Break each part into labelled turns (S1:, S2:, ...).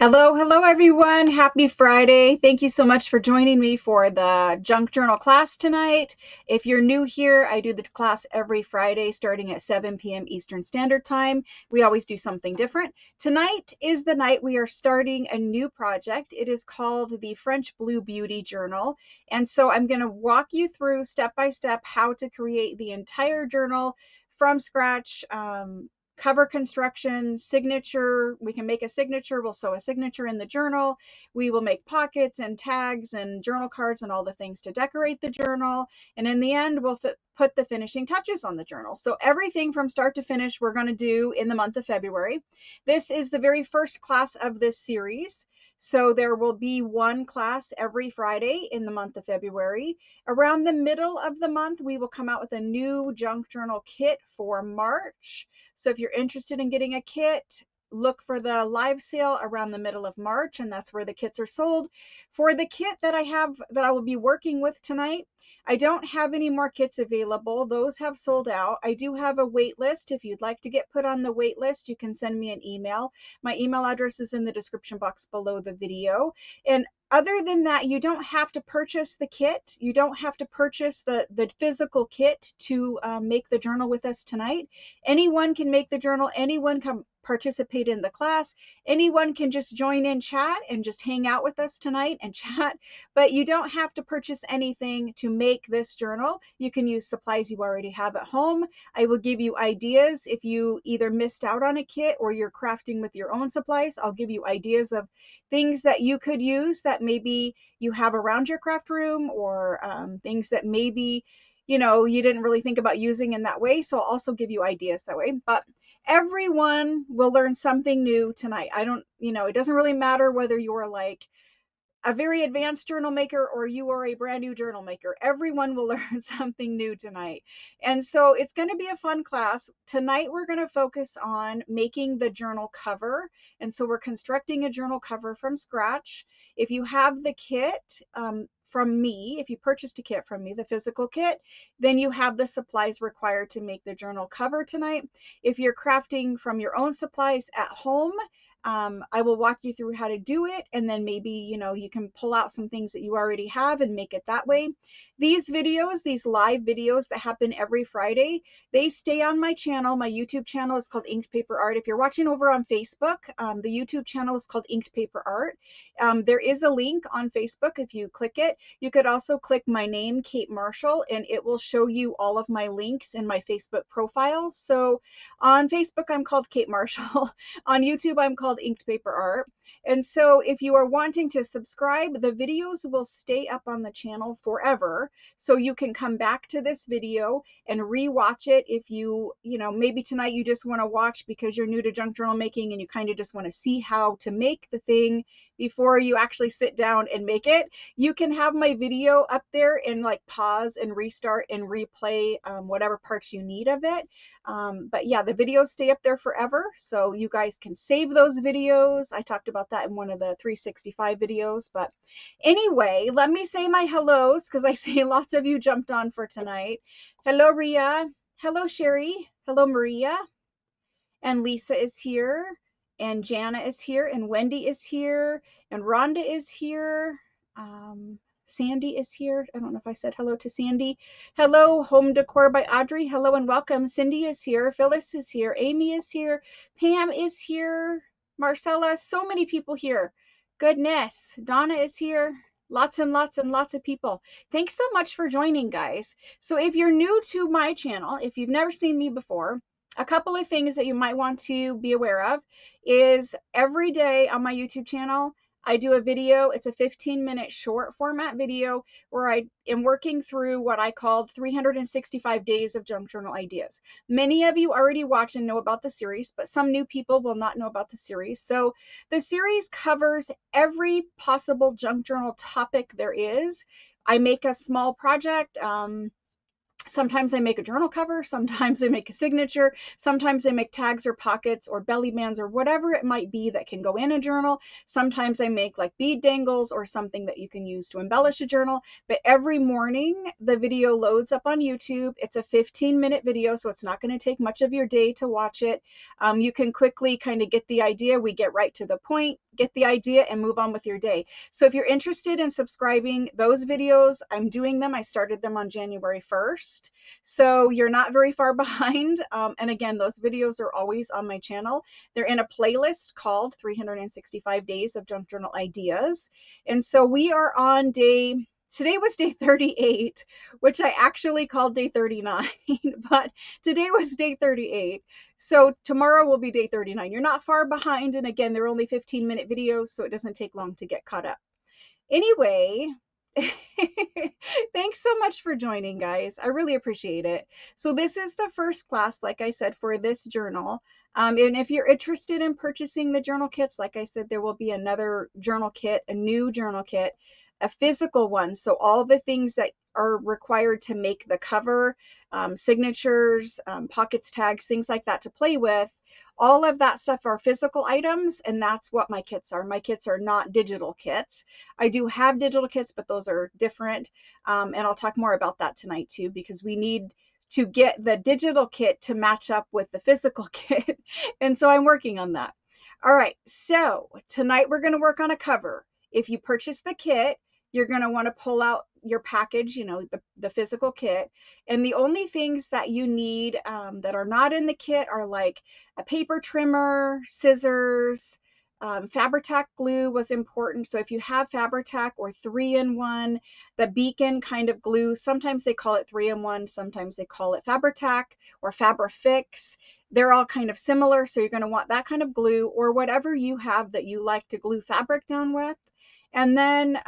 S1: Hello everyone. Happy Friday. Thank you so much for joining me for the junk journal class tonight. If you're new here, I do the class every Friday starting at 7 p.m. Eastern Standard Time. We always do something different. Tonight is the night we are starting a new project. It is called the French Blue Beauty Journal. And so I'm going to walk you through step by step how to create the entire journal from scratch. Cover construction, signature. We can make a signature. We'll sew a signature in the journal. We will make pockets and tags and journal cards and all the things to decorate the journal. And in the end, we'll put the finishing touches on the journal. So everything from start to finish, we're going to do in the month of February. This is the very first class of this series. So there will be one class every Friday in the month of February. Around the middle of the month, we will come out with a new junk journal kit for March. So if you're interested in getting a kit, look for the live sale around the middle of March, and that's where the kits are sold. For the kit that I will be working with tonight, I don't have any more kits available. Those have sold out. I do have a wait list. If you'd like to get put on the wait list, you can send me an email. My email address is in the description box below the video. And other than that, you don't have to purchase the kit. You don't have to purchase the physical kit to make the journal with us tonight. Anyone can make the journal. Anyone can participate in the class. Anyone can just join in chat and just hang out with us tonight and chat, but you don't have to purchase anything to make this journal. You can use supplies you already have at home. I will give you ideas if you either missed out on a kit or you're crafting with your own supplies. I'll give you ideas of things that you could use that maybe you have around your craft room, or things that maybe you didn't really think about using in that way. So I'll also give you ideas that way. But everyone will learn something new tonight. It doesn't really matter whether you're like a very advanced journal maker or you are a brand new journal maker. Everyone will learn something new tonight. And so it's going to be a fun class. Tonight we're going to focus on making the journal cover. And so we're constructing a journal cover from scratch. If you have the kit, from me, if you purchased a kit from me, the physical kit, then you have the supplies required to make the journal cover tonight. If you're crafting from your own supplies at home, I will walk you through how to do it, and then maybe you can pull out some things that you already have and make it that way. These videos, these live videos that happen every Friday, they stay on my channel. My YouTube channel is called Inked Paper Art. If you're watching over on Facebook, the YouTube channel is called Inked Paper Art. There is a link on Facebook. If you click it, you could also click my name, Kate Marshall, and it will show you all of my links in my Facebook profile. So on Facebook, I'm called Kate Marshall. On YouTube, I'm called Inked Paper Art. And so if you are wanting to subscribe, the videos will stay up on the channel forever. So you can come back to this video and rewatch it if maybe tonight you just want to watch because you're new to junk journal making and you kind of just want to see how to make the thing before you actually sit down and make it. You can have my video up there and like pause and restart and replay whatever parts you need of it. But yeah, the videos stay up there forever, so you guys can save those videos. I talked about that in one of the 365 videos. But anyway, let me say my hellos because I see lots of you jumped on for tonight. Hello, Ria. Hello, Sherry. Hello, Maria. And Lisa is here. And Jana is here. And Wendy is here. And Rhonda is here. Sandy is here. I don't know if I said hello to Sandy. Hello, Home Decor by Audrey. Hello and welcome. Cindy is here. Phyllis is here. Amy is here. Pam is here. Marcella. So many people here. Goodness. Donna is here. Lots and lots and lots of people. Thanks so much for joining, guys. So if you're new to my channel, if you've never seen me before, a couple of things that you might want to be aware of is every day on my YouTube channel, I do a video. It's a 15-minute short format video where I am working through what I called 365 days of junk journal ideas. Many of you already watch and know about the series, but some new people will not know about the series. So the series covers every possible junk journal topic there is. I make a small project. Sometimes I make a journal cover, sometimes I make a signature, sometimes I make tags or pockets or belly bands or whatever it might be that can go in a journal. Sometimes I make like bead dangles or something that you can use to embellish a journal. But every morning the video loads up on YouTube. It's a 15-minute video, so it's not going to take much of your day to watch it. You can quickly kind of get the idea. We get right to the point. get the idea and move on with your day. So if you're interested in subscribing those videos, I'm doing them. I started them on January 1st. So you're not very far behind. And again, those videos are always on my channel. They're in a playlist called 365 Days of Junk Journal Ideas. And so we are on today was day 38, which I actually called day 39, but today was day 38. So tomorrow will be day 39. You're not far behind. And again, they're only 15-minute videos, so it doesn't take long to get caught up. Anyway, thanks so much for joining, guys. I really appreciate it. So this is the first class, like I said, for this journal. And if you're interested in purchasing the journal kits, like I said, there will be another journal kit, a new journal kit, a physical one. So all the things that are required to make the cover, signatures, pockets, tags, things like that to play with, all of that stuff are physical items, and that's what my kits are. My kits are not digital kits. I do have digital kits, but those are different. And I'll talk more about that tonight too, because we need to get the digital kit to match up with the physical kit. And so I'm working on that. All right, so tonight we're going to work on a cover. If you purchase the kit, you're going to want to pull out your package, you know, the physical kit. And the only things that you need that are not in the kit are like a paper trimmer, scissors, Fabri-Tac glue was important. So if you have Fabri-Tac or 3-in-1, the beacon kind of glue, sometimes they call it 3-in-1, sometimes they call it Fabri-Tac or Fabri-Fix. They're all kind of similar. So you're going to want that kind of glue or whatever you have that you like to glue fabric down with. And then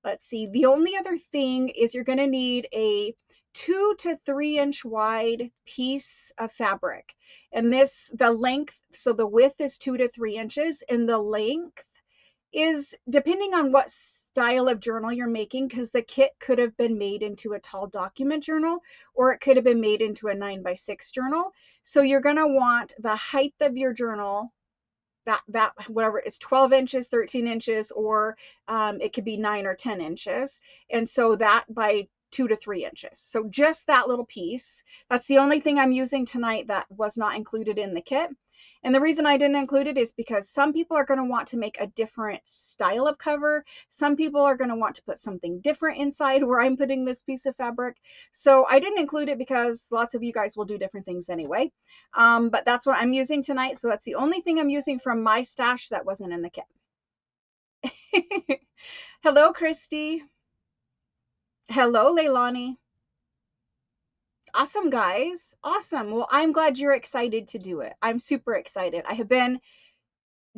S1: let's see, the only other thing is you're going to need a 2 to 3 inch wide piece of fabric. And the length, so the width is 2 to 3 inches, and the length is depending on what style of journal you're making, because the kit could have been made into a tall document journal, or it could have been made into a 9x6 journal. So you're going to want the height of your journal, that whatever is 12 inches, 13 inches, or it could be 9 or 10 inches. And so that by 2 to 3 inches. So just that little piece. That's the only thing I'm using tonight that was not included in the kit. And the reason I didn't include it is because some people are going to want to make a different style of cover. Some people are going to want to put something different inside where I'm putting this piece of fabric. So I didn't include it because lots of you guys will do different things anyway. But that's what I'm using tonight. So that's the only thing I'm using from my stash that wasn't in the kit. Hello, Christy. Hello, Leilani. Awesome, guys. Awesome. Well, I'm glad you're excited to do it. I'm super excited. I have been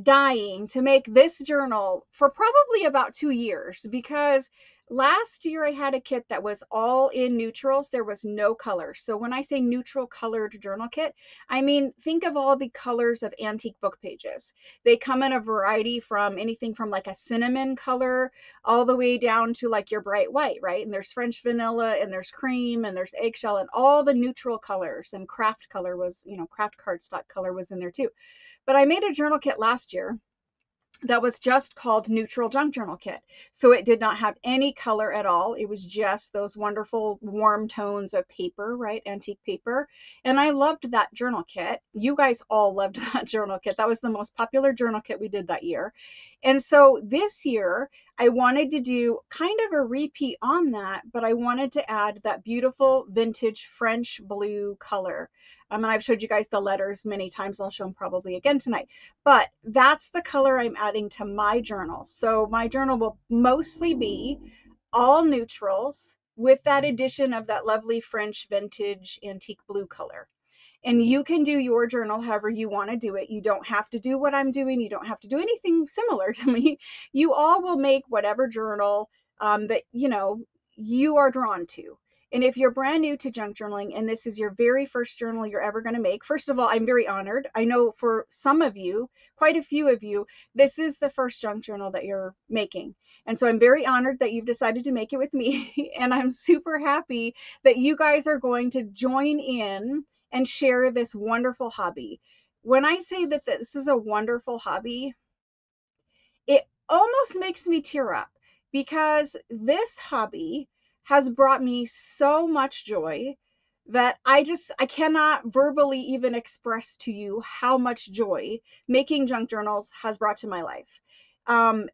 S1: dying to make this journal for probably about 2 years, because last year I had a kit that was all in neutrals. There was no color. So when I say neutral colored journal kit, I mean, think of all the colors of antique book pages. They come in a variety from anything from like a cinnamon color all the way down to like your bright white, right? And there's French vanilla, and there's cream, and there's eggshell, and all the neutral colors. And craft color was, you know, craft cardstock color was in there too. But I made a journal kit last year that was just called Neutral Junk Journal Kit. So it did not have any color at all. It was just those wonderful warm tones of paper, right? Antique paper. And I loved that journal kit. You guys all loved that journal kit. That was the most popular journal kit we did that year. And so this year, I wanted to do kind of a repeat on that, but I wanted to add that beautiful vintage French blue color. And I've showed you guys the letters many times. I'll show them probably again tonight. But that's the color I'm adding to my journal. So my journal will mostly be all neutrals with that addition of that lovely French vintage antique blue color. And you can do your journal however you want to do it. You don't have to do what I'm doing. You don't have to do anything similar to me. You all will make whatever journal that, you know, you are drawn to. And if you're brand new to junk journaling and this is your very first journal you're ever going to make, first of all, I'm very honored. I know for some of you, quite a few of you, this is the first junk journal that you're making. And so I'm very honored that you've decided to make it with me. And I'm super happy that you guys are going to join in and share this wonderful hobby. When I say that this is a wonderful hobby, it almost makes me tear up, because this hobby has brought me so much joy. that I cannot verbally even express to you how much joy making junk journals has brought to my life. Um,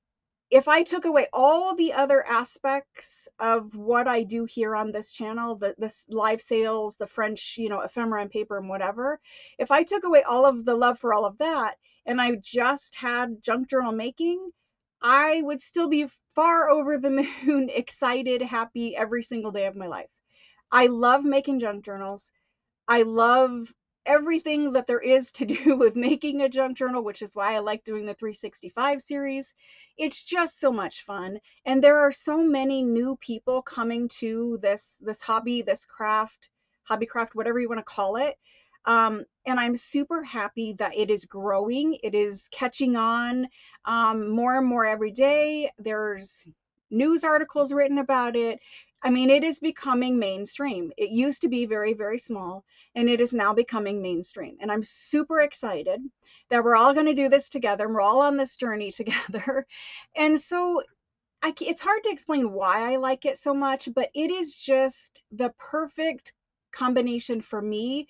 S1: if I took away all the other aspects of what I do here on this channel, the live sales, the French, ephemera and paper and whatever, if I took away all of the love for all of that and I just had junk journal making, I would still be far over the moon, excited, happy every single day of my life. I love making junk journals. I love everything that there is to do with making a junk journal, which is why I like doing the 365 series. It's just so much fun. And there are so many new people coming to this hobby, this craft, hobby craft, whatever you want to call it. And I'm super happy that it is growing. It is catching on more and more every day. There's news articles written about it. I mean, it is becoming mainstream. It used to be very, very small, and it is now becoming mainstream. And I'm super excited that we're all going to do this together, and we're all on this journey together. And so it's hard to explain why I like it so much, but it is just the perfect combination for me.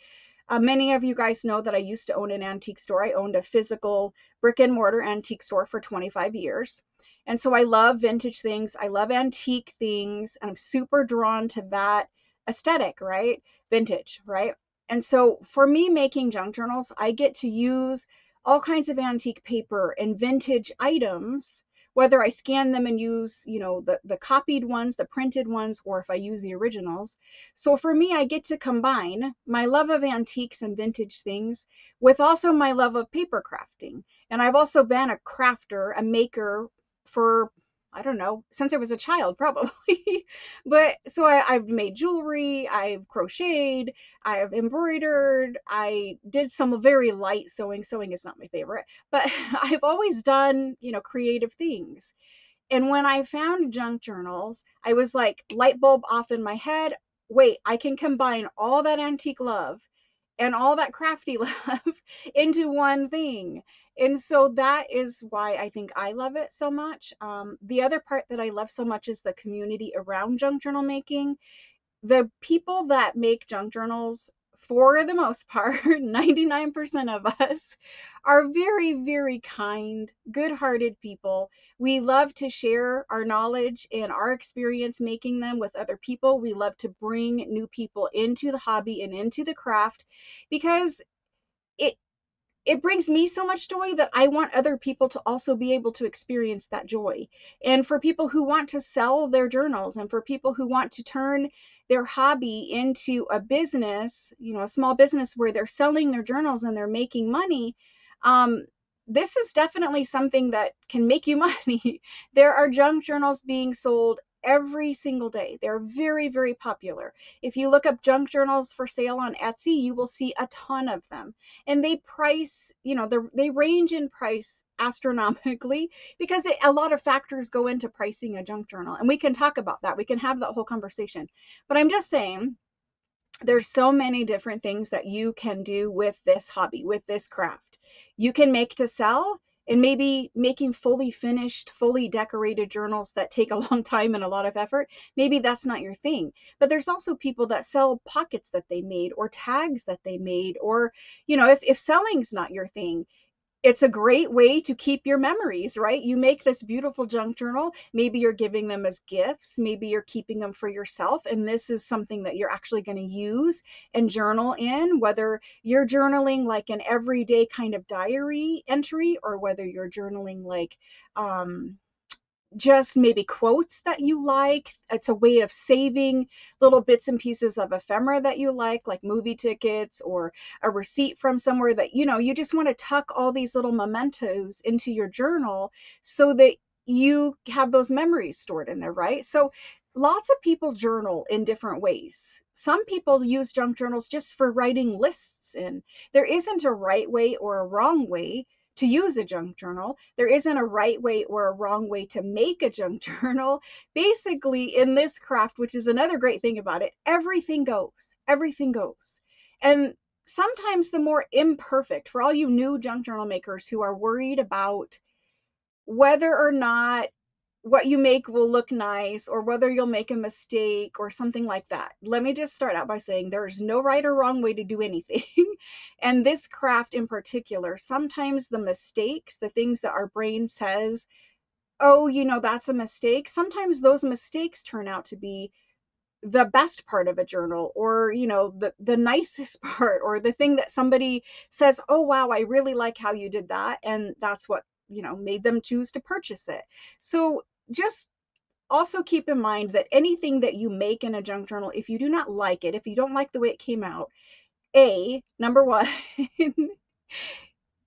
S1: Many of you guys know that I used to own an antique store. I owned a physical brick and mortar antique store for 25 years. And so I love vintage things. I love antique things. And I'm super drawn to that aesthetic, right? Vintage, right? And so for me making junk journals, I get to use all kinds of antique paper and vintage items, whether I scan them and use, the copied ones, the printed ones, or if I use the originals. So for me, I get to combine my love of antiques and vintage things with also my love of paper crafting. And I've also been a crafter, a maker for, I don't know, since I was a child, probably. But so I've made jewelry, I've crocheted, I've embroidered, I did some very light sewing. Sewing is not my favorite, but I've always done, creative things. And when I found junk journals, I was like, light bulb off in my head. Wait, I can combine all that antique love and all that crafty love into one thing. And so that is why I think I love it so much. The other part that I love so much is the community around junk journal making. The people that make junk journals, for the most part, 99% of us, are very, very kind, good-hearted people. We love to share our knowledge and our experience making them with other people. We love to bring new people into the hobby and into the craft because it it brings me so much joy that I want other people to also be able to experience that joy. And for people who want to sell their journals and for people who want to turn their hobby into a business, a small business where they're selling their journals and they're making money, this is definitely something that can make you money. There are junk journals being sold every single day. They're very, very popular. If you look up junk journals for sale on Etsy, you will see a ton of them. And they price, they range in price astronomically because a lot of factors go into pricing a junk journal. And we can talk about that. We can have that whole conversation. But I'm just saying, there's so many different things that you can do with this hobby, with this craft. You can make to sell, and maybe making fully finished, fully decorated journals that take a long time and a lot of effort, maybe that's not your thing. But there's also people that sell pockets that they made or tags that they made, or, if selling's not your thing, it's a great way to keep your memories, right? You make this beautiful junk journal. Maybe you're giving them as gifts. Maybe you're keeping them for yourself. And this is something that you're actually going to use and journal in, whether you're journaling like an everyday kind of diary entry or whether you're journaling like, just maybe quotes that you like. It's a way of saving little bits and pieces of ephemera that you like movie tickets or a receipt from somewhere that, you just want to tuck all these little mementos into your journal so that you have those memories stored in there, right? So lots of people journal in different ways. Some people use junk journals just for writing lists in. There isn't a right way or a wrong way to use a junk journal. There isn't a right way or a wrong way to make a junk journal. Basically, in this craft, which is another great thing about it, everything goes. Everything goes. And sometimes the more imperfect, for all you new junk journal makers who are worried about whether or not what you make will look nice or whether you'll make a mistake or something like that. Let me just start out by saying there's no right or wrong way to do anything. And this craft in particular, sometimes the mistakes, the things that our brain says, oh, that's a mistake. Sometimes those mistakes turn out to be the best part of a journal, or the nicest part, or the thing that somebody says, oh wow, I really like how you did that, and that's what made them choose to purchase it. So just also keep in mind that anything that you make in a junk journal, if you do not like it, if you don't like the way it came out, number one,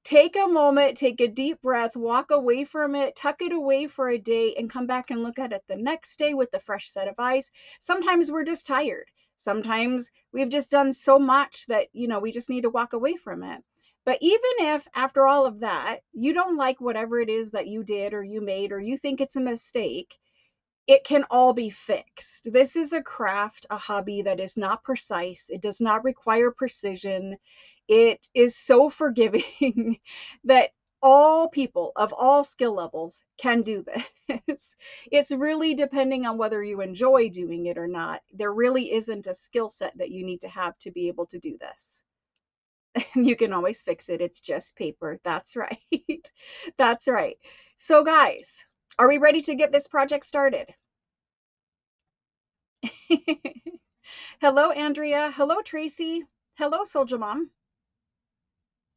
S1: take a moment, take a deep breath, walk away from it, tuck it away for a day, and come back and look at it the next day with a fresh set of eyes. Sometimes we're just tired. Sometimes we've just done so much that, we just need to walk away from it. But even if after all of that, you don't like whatever it is that you did or you made, or you think it's a mistake, it can all be fixed. This is a craft, a hobby that is not precise. It does not require precision. It is so forgiving that all people of all skill levels can do this. It's really depending on whether you enjoy doing it or not. There really isn't a skill set that you need to have to be able to do this. You can always fix it. It's just paper. That's right. That's right. So guys, are we ready to get this project started? Hello, Andrea. Hello, Tracy. Hello, Soldier Mom.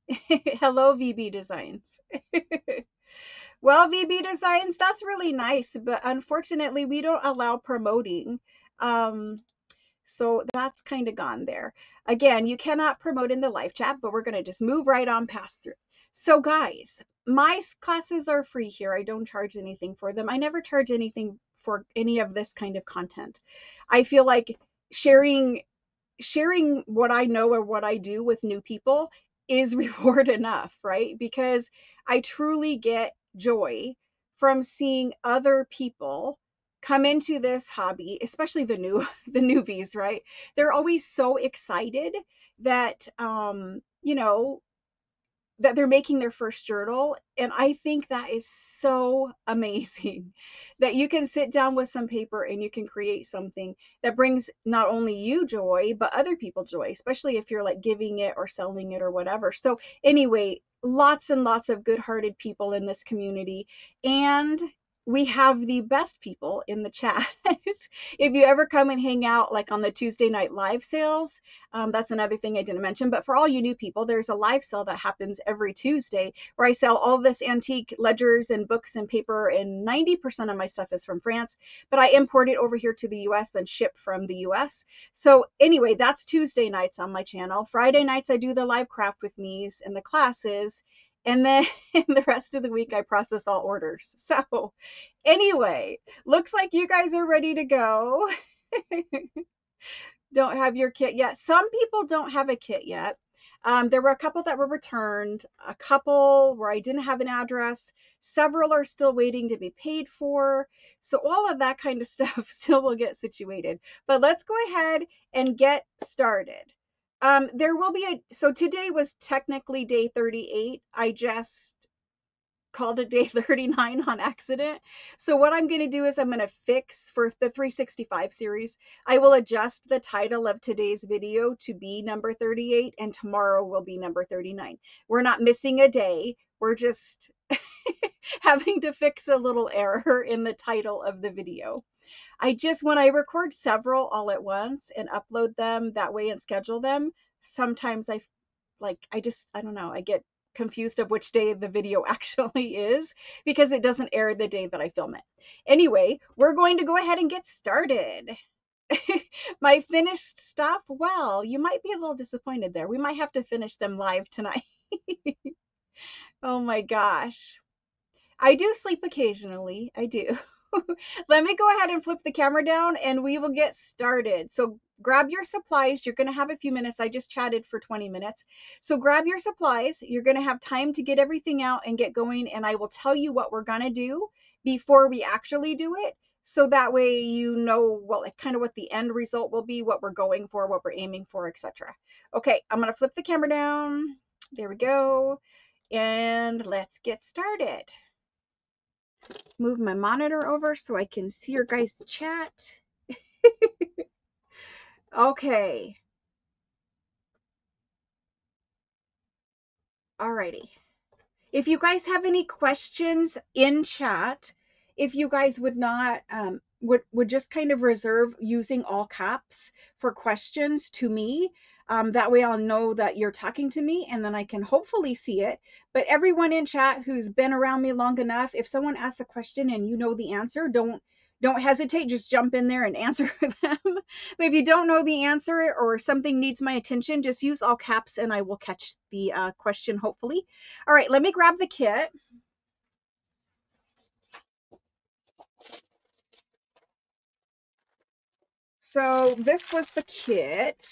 S1: Hello, VB Designs. Well, VB Designs, that's really nice, but unfortunately, we don't allow promoting. So that's kind of gone there. Again, you cannot promote in the live chat, but we're going to just move right on past through. So guys, my classes are free here. I don't charge anything for them. I never charge anything for any of this kind of content. I feel like sharing what I know or what I do with new people is reward enough, right? Because I truly get joy from seeing other people come into this hobby, especially the newbies, right? They're always so excited that that they're making their first journal. And I think that is so amazing that you can sit down with some paper and you can create something that brings not only you joy, but other people joy, especially if you're like giving it or selling it or whatever. So anyway, lots and lots of good-hearted people in this community. And we have the best people in the chat. If you ever come and hang out like on the Tuesday night live sales, that's another thing I didn't mention. But for all you new people, there's a live sale that happens every Tuesday where I sell all this antique ledgers and books and paper, and 90% of my stuff is from France, but I import it over here to the US and ship from the US. So anyway, that's Tuesday nights on my channel. Friday nights, I do the live craft with me's and the classes. And then the rest of the week, I process all orders. So anyway, looks like you guys are ready to go. Don't have your kit yet. Some people don't have a kit yet. There were a couple that were returned, a couple where I didn't have an address. Several are still waiting to be paid for. So all of that kind of stuff still will get situated. But let's go ahead and get started. There will be so today was technically day 38. I just called it day 39 on accident. So what I'm going to do is I'm going to fix for the 365 series. I will adjust the title of today's video to be number 38, and tomorrow will be number 39. We're not missing a day. We're just having to fix a little error in the title of the video. When I record several all at once and upload them that way and schedule them, sometimes I don't know, I get confused of which day the video actually is because it doesn't air the day that I film it. Anyway, we're going to go ahead and get started. My finished stuff, well, you might be a little disappointed there. We might have to finish them live tonight. Oh my gosh. I do sleep occasionally. I do. Let me go ahead and flip the camera down and we will get started. So grab your supplies. You're going to have a few minutes. I just chatted for 20 minutes. So grab your supplies. You're going to have time to get everything out and get going. And I will tell you what we're going to do before we actually do it. So that way you know kind of what the end result will be, what we're going for, what we're aiming for, etc. Okay, I'm going to flip the camera down. There we go. And let's get started. Move my monitor over so I can see your guys' chat. Okay. Alrighty. If you guys have any questions in chat, if you guys would not would just kind of reserve using all caps for questions to me, that way I'll know that you're talking to me and then I can hopefully see it. But everyone in chat who's been around me long enough, if someone asks a question and you know the answer, don't hesitate, just jump in there and answer them. But if you don't know the answer or something needs my attention, just use all caps and I will catch the question hopefully. All right, let me grab the kit. So this was the kit.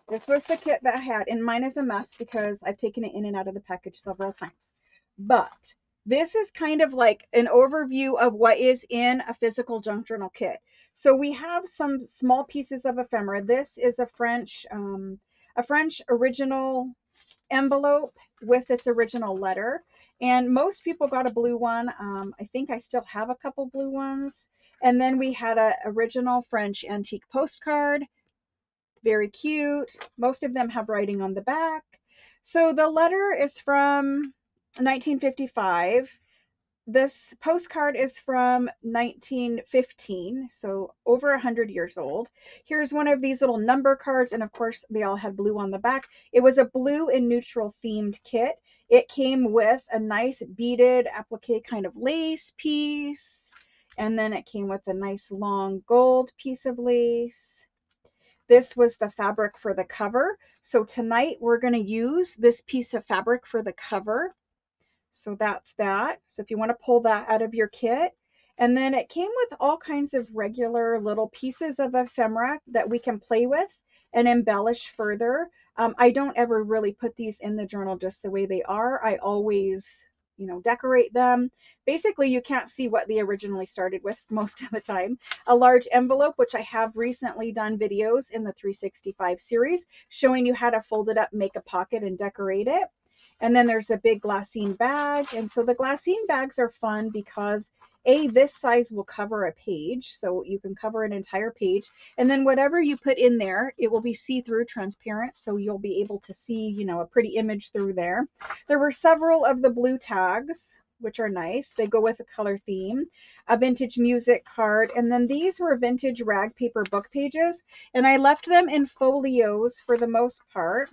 S1: This was the kit that I had, and mine is a mess because I've taken it in and out of the package several times. But this is kind of like an overview of what is in a physical junk journal kit. So we have some small pieces of ephemera. This is a French original envelope with its original letter. And most people got a blue one. I think I still have a couple blue ones. And then we had a original French antique postcard. Very cute. Most of them have writing on the back. So the letter is from 1955. This postcard is from 1915, so over 100 years old. Here's one of these little number cards, and of course they all had blue on the back. It was a blue and neutral themed kit. It came with a nice beaded applique kind of lace piece, and then it came with a nice long gold piece of lace. This was the fabric for the cover. So tonight we're going to use this piece of fabric for the cover. So that's that. So if you want to pull that out of your kit. And then it came with all kinds of regular little pieces of ephemera that we can play with and embellish further. I don't ever really put these in the journal just the way they are. I always, decorate them. Basically, you can't see what they originally started with most of the time. A large envelope, which I have recently done videos in the 365 series showing you how to fold it up, make a pocket, and decorate it. And then there's a big glassine bag. And so the glassine bags are fun because this size will cover a page. So you can cover an entire page. And then whatever you put in there, it will be see-through transparent. So you'll be able to see, a pretty image through there. There were several of the blue tags, which are nice. They go with a color theme, a vintage music card. And then these were vintage rag paper book pages. And I left them in folios for the most part.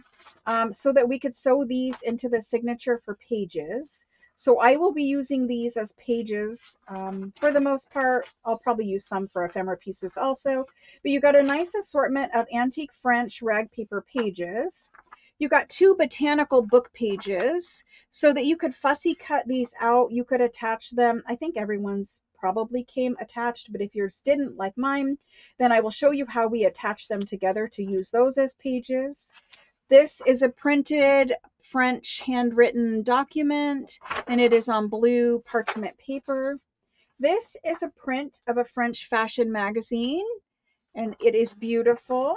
S1: So that we could sew these into the signature for pages. So I will be using these as pages for the most part. I'll probably use some for ephemera pieces also. But you got a nice assortment of antique French rag paper pages. You got 2 botanical book pages so that you could fussy cut these out. You could attach them. I think everyone's probably came attached, but if yours didn't, like mine, then I will show you how we attach them together to use those as pages. This is a printed French handwritten document, and it is on blue parchment paper. This is a print of a French fashion magazine, and it is beautiful.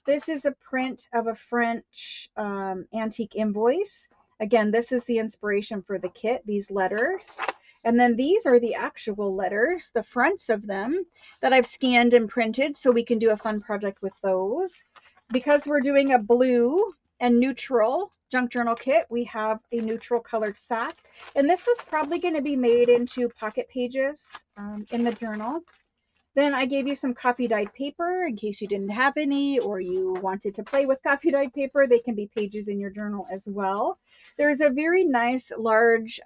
S1: This is a print of a French antique invoice. Again, this is the inspiration for the kit, these letters. And then these are the actual letters, the fronts of them that I've scanned and printed so we can do a fun project with those. Because we're doing a blue and neutral junk journal kit, we have a neutral colored sack. And this is probably going to be made into pocket pages in the journal. Then I gave you some coffee dyed paper in case you didn't have any or you wanted to play with coffee dyed paper. They can be pages in your journal as well. There's a very nice large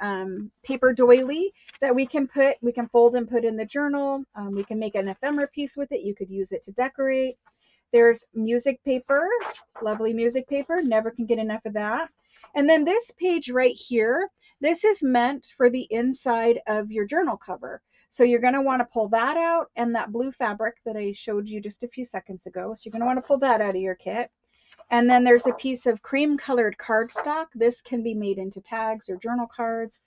S1: paper doily that we can fold and put in the journal. We can make an ephemera piece with it. You could use it to decorate. There's music paper, lovely music paper. Never can get enough of that. And then this page right here, this is meant for the inside of your journal cover. So you're going to want to pull that out and that blue fabric that I showed you just a few seconds ago. So you're going to want to pull that out of your kit. And then there's a piece of cream colored cardstock. This can be made into tags or journal cards.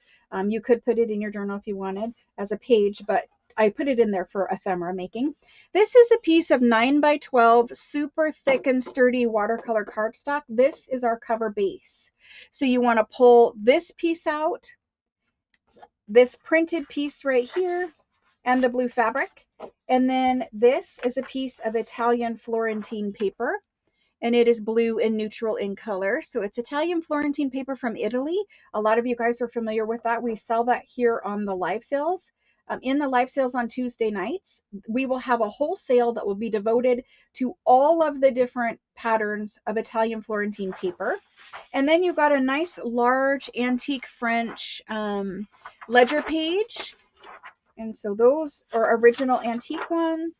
S1: You could put it in your journal if you wanted as a page, but I put it in there for ephemera making. This is a piece of 9x12 super thick and sturdy watercolor cardstock. This is our cover base. So you want to pull this piece out this printed piece right here and the blue fabric. And then this is a piece of Italian Florentine paper, and it is blue and neutral in color. So it's Italian Florentine paper from Italy. A lot of you guys are familiar with that. We sell that here on the live sales. In the live sales on Tuesday nights, we will have a whole sale that will be devoted to all of the different patterns of Italian Florentine paper. And then you've got a nice large antique French ledger page. And so those are original antique ones.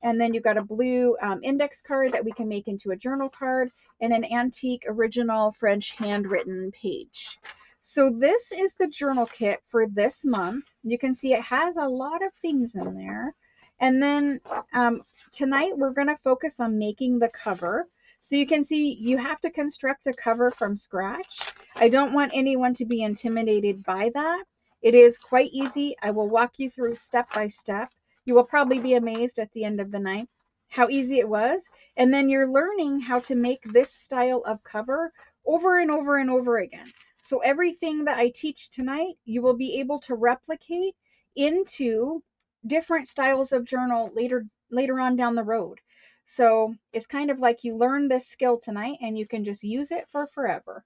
S1: And then you've got a blue index card that we can make into a journal card, and an antique original French handwritten page. So this is the journal kit for this month. You can see it has a lot of things in there. And then tonight we're going to focus on making the cover. So you can see you have to construct a cover from scratch. I don't want anyone to be intimidated by that. It is quite easy. I will walk you through step by step. You will probably be amazed at the end of the night how easy it was. And then you're learning how to make this style of cover over and over and over again. So everything that I teach tonight, you will be able to replicate into different styles of journal later on down the road. So it's kind of like you learn this skill tonight and you can just use it for forever.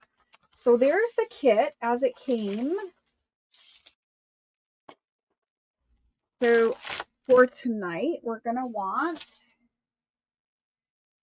S1: So there's the kit as it came. So for tonight, we're going to want,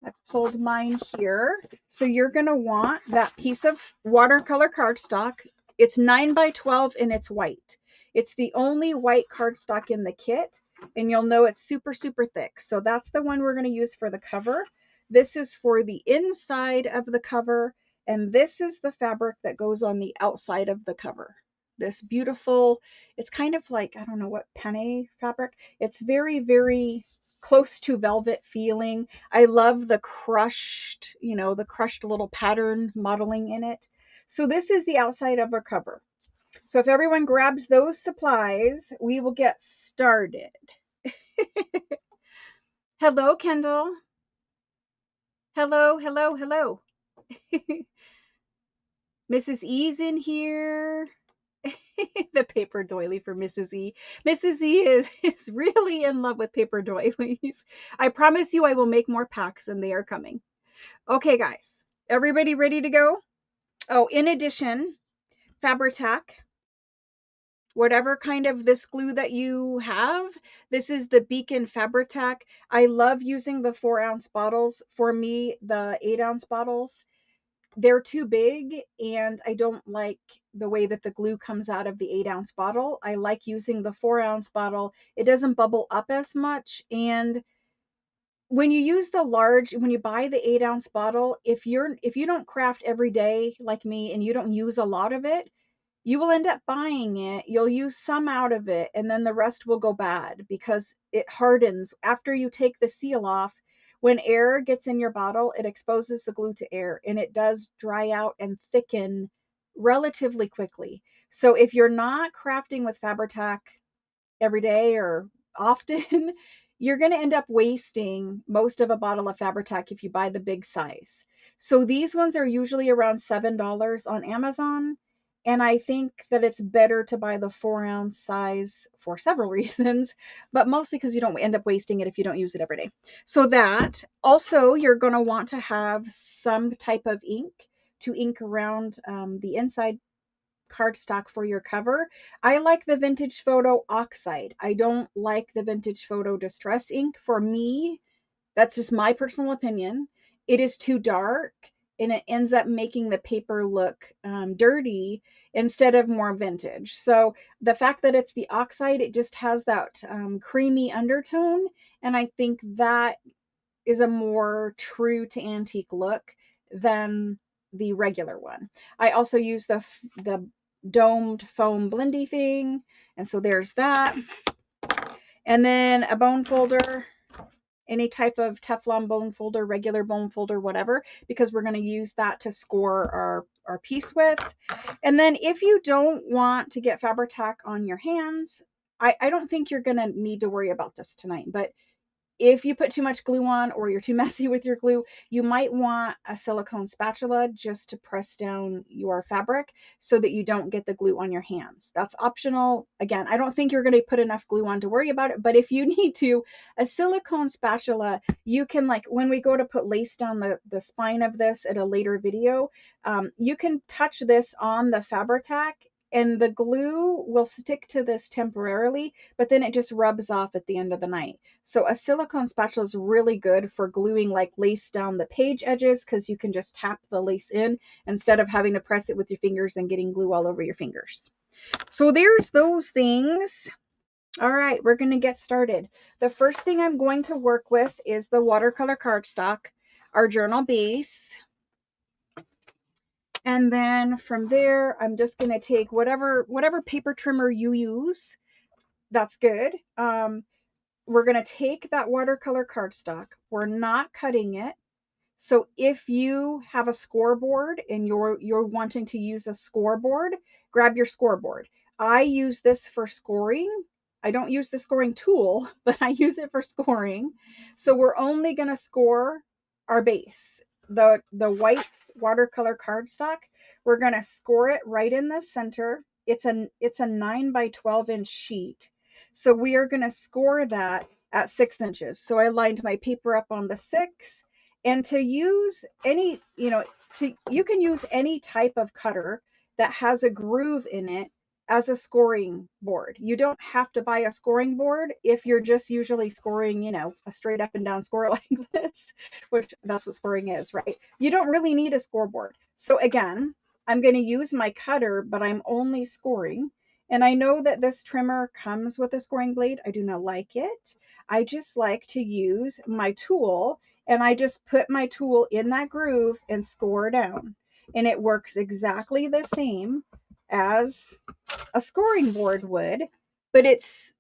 S1: I pulled mine here. So you're going to want that piece of watercolor cardstock. It's 9 by 12 and it's white. It's the only white cardstock in the kit, and you'll know it's super, super thick. So that's the one we're going to use for the cover. This is for the inside of the cover, and this is the fabric that goes on the outside of the cover. This beautiful, it's kind of like, I don't know what, penne fabric. It's very, very close to velvet feeling. I love the crushed, the crushed little pattern modeling in it. So this is the outside of our cover. So if everyone grabs those supplies, we will get started. Hello, Kendall. Hello, hello, hello. Mrs. E's in here. The paper doily for Mrs. E. Mrs. E is really in love with paper doilies. I promise you I will make more packs, and they are coming. Okay, guys. Everybody ready to go? Oh, in addition, Fabri-Tac, whatever kind of this glue that you have. This is the Beacon Fabri-Tac. I love using the 4-ounce bottles. For me, the 8-ounce bottles, they're too big, and I don't like the way that the glue comes out of the 8-ounce bottle. I like using the 4-ounce bottle. It doesn't bubble up as much, and when you use the large, when you buy the 8-ounce bottle, if you don't craft every day like me and you don't use a lot of it, you will end up buying it. You'll use some out of it, and then the rest will go bad because it hardens after you take the seal off. When air gets in your bottle, it exposes the glue to air, and it does dry out and thicken relatively quickly. So if you're not crafting with Fabri-Tac every day or often, you're going to end up wasting most of a bottle of Fabri-Tac if you buy the big size. So these ones are usually around $7 on Amazon. And I think that it's better to buy the 4-ounce size for several reasons, but mostly because you don't end up wasting it if you don't use it every day. So that also, you're going to want to have some type of ink to ink around the inside cardstock for your cover. I like the Vintage Photo Oxide. I don't like the Vintage Photo Distress ink. For me, that's just my personal opinion. It is too dark, and it ends up making the paper look dirty instead of more vintage. So the fact that it's the oxide, it just has that creamy undertone, and I think that is a more true to antique look than the regular one. I also use the domed foam blendy thing, and so there's that. And then a bone folder, any type of Teflon bone folder, regular bone folder, whatever, because we're going to use that to score our piece with. And then if you don't want to get Fabri-Tac on your hands, I don't think you're going to need to worry about this tonight, but If you put too much glue on or you're too messy with your glue, you might want a silicone spatula just to press down your fabric so that you don't get the glue on your hands. That's optional. Again, I don't think you're going to put enough glue on to worry about it, but if you need to, a silicone spatula, you can, like when we go to put lace down the spine of this at a later video, you can touch this on the Fabri-Tac and the glue will stick to this temporarily, but then it just rubs off at the end of the night. So a silicone spatula is really good for gluing like lace down the page edges because you can just tap the lace in instead of having to press it with your fingers and getting glue all over your fingers. So there's those things. All right, we're going to get started. The first thing I'm going to work with is the watercolor cardstock, our journal base. And then from there, I'm just going to take whatever paper trimmer you use. That's good. We're going to take that watercolor cardstock. We're not cutting it. So if you have a scoreboard and you're wanting to use a scoreboard, grab your scoreboard. I use this for scoring. I don't use the scoring tool, but I use it for scoring. So we're only going to score our base. The white watercolor cardstock, we're going to score it right in the center. It's a 9 by 12 inch sheet. So we are going to score that at 6 inches. So I lined my paper up on the 6. And to use any, you can use any type of cutter that has a groove in it as a scoring board. You don't have to buy a scoring board if you're just usually scoring, a straight up and down score like this, which that's what scoring is, right? You don't really need a scoreboard. So again, I'm going to use my cutter, but I'm only scoring. And I know that this trimmer comes with a scoring blade. I do not like it. I just like to use my tool, and I just put my tool in that groove and score down. And it works exactly the same as a scoring board would, but it's,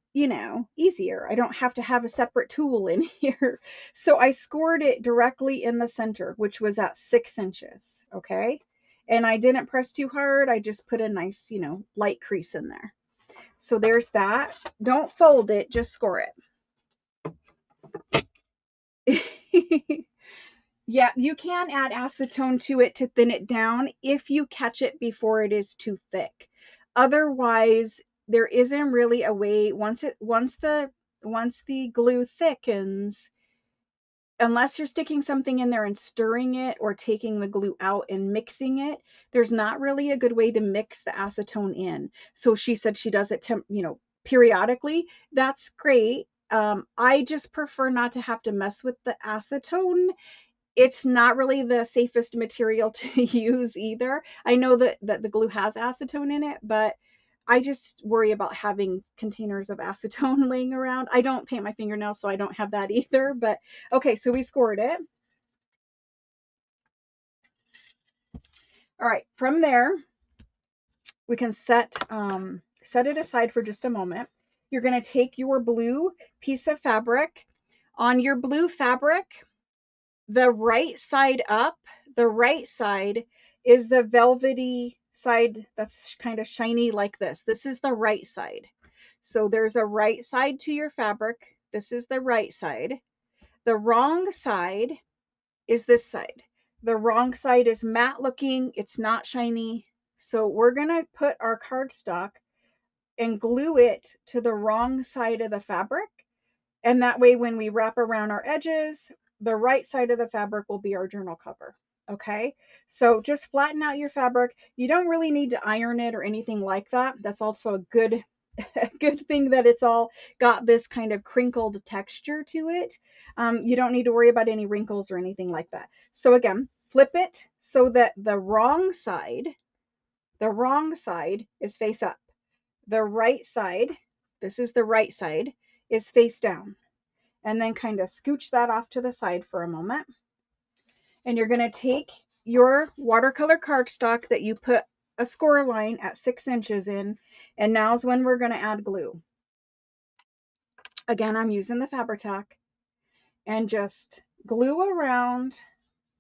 S1: easier. I don't have to have a separate tool in here. So I scored it directly in the center, which was at 6 inches. Okay. And I didn't press too hard. I just put a nice, light crease in there. So there's that. Don't fold it, just score it. Yeah, you can add acetone to it to thin it down if you catch it before it is too thick. Otherwise, there isn't really a way, once the glue thickens, unless you're sticking something in there and stirring it or taking the glue out and mixing it, there's not really a good way to mix the acetone in. So she said she does it periodically. That's great. I just prefer not to have to mess with the acetone. It's not really the safest material to use either. I know that the glue has acetone in it, but I just worry about having containers of acetone laying around. I don't paint my fingernails, so I don't have that either. But okay, so we scored it. All right, from there, we can set it aside for just a moment. You're going to take your blue piece of fabric. On your blue fabric, the right side up, the right side is the velvety side that's kind of shiny like this. This is the right side. So there's a right side to your fabric. This is the right side. The wrong side is this side. The wrong side is matte looking. It's not shiny. So we're going to put our cardstock and glue it to the wrong side of the fabric. And that way, when we wrap around our edges, the right side of the fabric will be our journal cover. Okay, so just flatten out your fabric. You don't really need to iron it or anything like that. That's also a good thing that it's all got this kind of crinkled texture to it. You don't need to worry about any wrinkles or anything like that. So again, flip it so that the wrong side is face up. The right side, this is the right side, is face down. And then kind of scooch that off to the side for a moment. And you're going to take your watercolor cardstock that you put a score line at 6 inches in, and now's when we're going to add glue. Again, I'm using the Fabri-Tac and just glue around.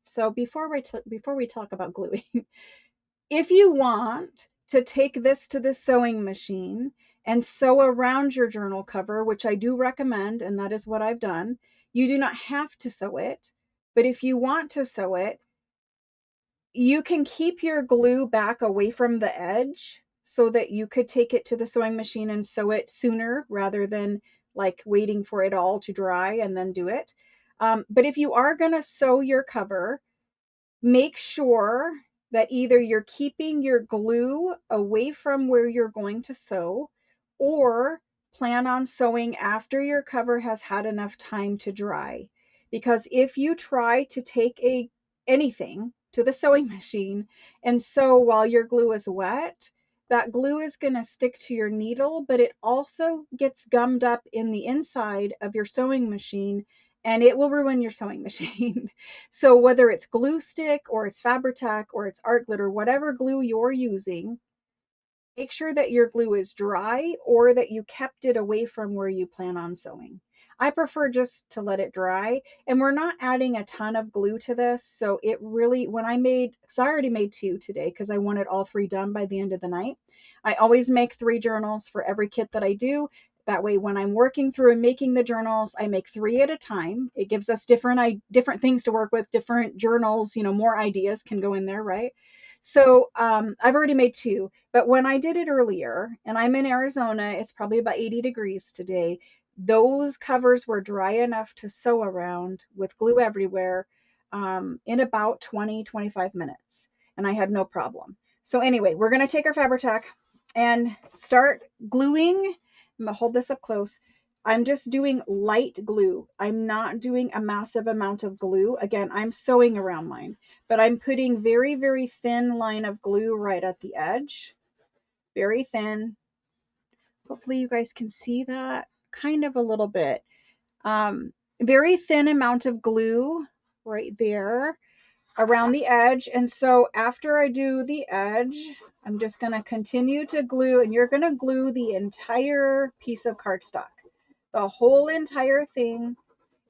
S1: So before we talk about gluing, if you want to take this to the sewing machine and sew around your journal cover, which I do recommend, and that is what I've done, You do not have to sew it, but if you want to sew it, you can keep your glue back away from the edge so that you could take it to the sewing machine and sew it sooner rather than like waiting for it all to dry and then do it. But if you are going to sew your cover, make sure that either you're keeping your glue away from where you're going to sew, or plan on sewing after your cover has had enough time to dry. Because if you try to take anything to the sewing machine and sew while your glue is wet, that glue is going to stick to your needle, but it also gets gummed up in the inside of your sewing machine and it will ruin your sewing machine. So whether it's glue stick or it's Fabri-Tac or it's art glitter, whatever glue you're using, make sure that your glue is dry or that you kept it away from where you plan on sewing. I prefer just to let it dry, and we're not adding a ton of glue to this. So it really, when I made, because I already made 2 today because I wanted all 3 done by the end of the night. I always make 3 journals for every kit that I do. That way, when I'm working through and making the journals, I make 3 at a time. It gives us different things to work with, different journals, more ideas can go in there, right? So I've already made 2, but when I did it earlier, and I'm in Arizona, it's probably about 80 degrees today, those covers were dry enough to sew around with glue everywhere in about 20-25 minutes, and I had no problem. So anyway, we're going to take our Fabri-Tac and start gluing. I'm going to hold this up close. I'm just doing light glue. I'm not doing a massive amount of glue. Again, I'm sewing around mine, but I'm putting very, very thin line of glue right at the edge. Very thin. Hopefully you guys can see that kind of a little bit. Very thin amount of glue right there around the edge. And so after I do the edge, I'm just going to continue to glue, and you're going to glue the entire piece of cardstock, the whole entire thing.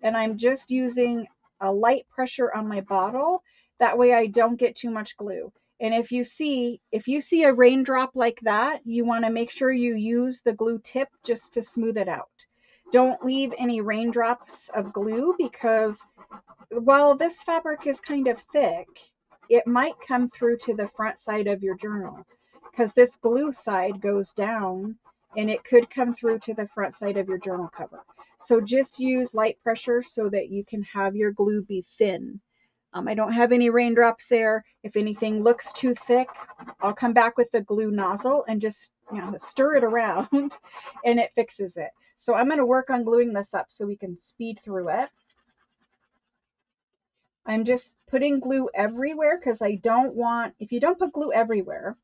S1: And I'm just using a light pressure on my bottle. That way I don't get too much glue. And if you see a raindrop like that, you want to make sure you use the glue tip just to smooth it out. Don't leave any raindrops of glue, because while this fabric is kind of thick, it might come through to the front side of your journal, because this glue side goes down and it could come through to the front side of your journal cover. So just use light pressure so that you can have your glue be thin. I don't have any raindrops there. If anything looks too thick, I'll come back with the glue nozzle and just stir it around and it fixes it. So I'm going to work on gluing this up so we can speed through it. I'm just putting glue everywhere because I don't want, if you don't put glue everywhere,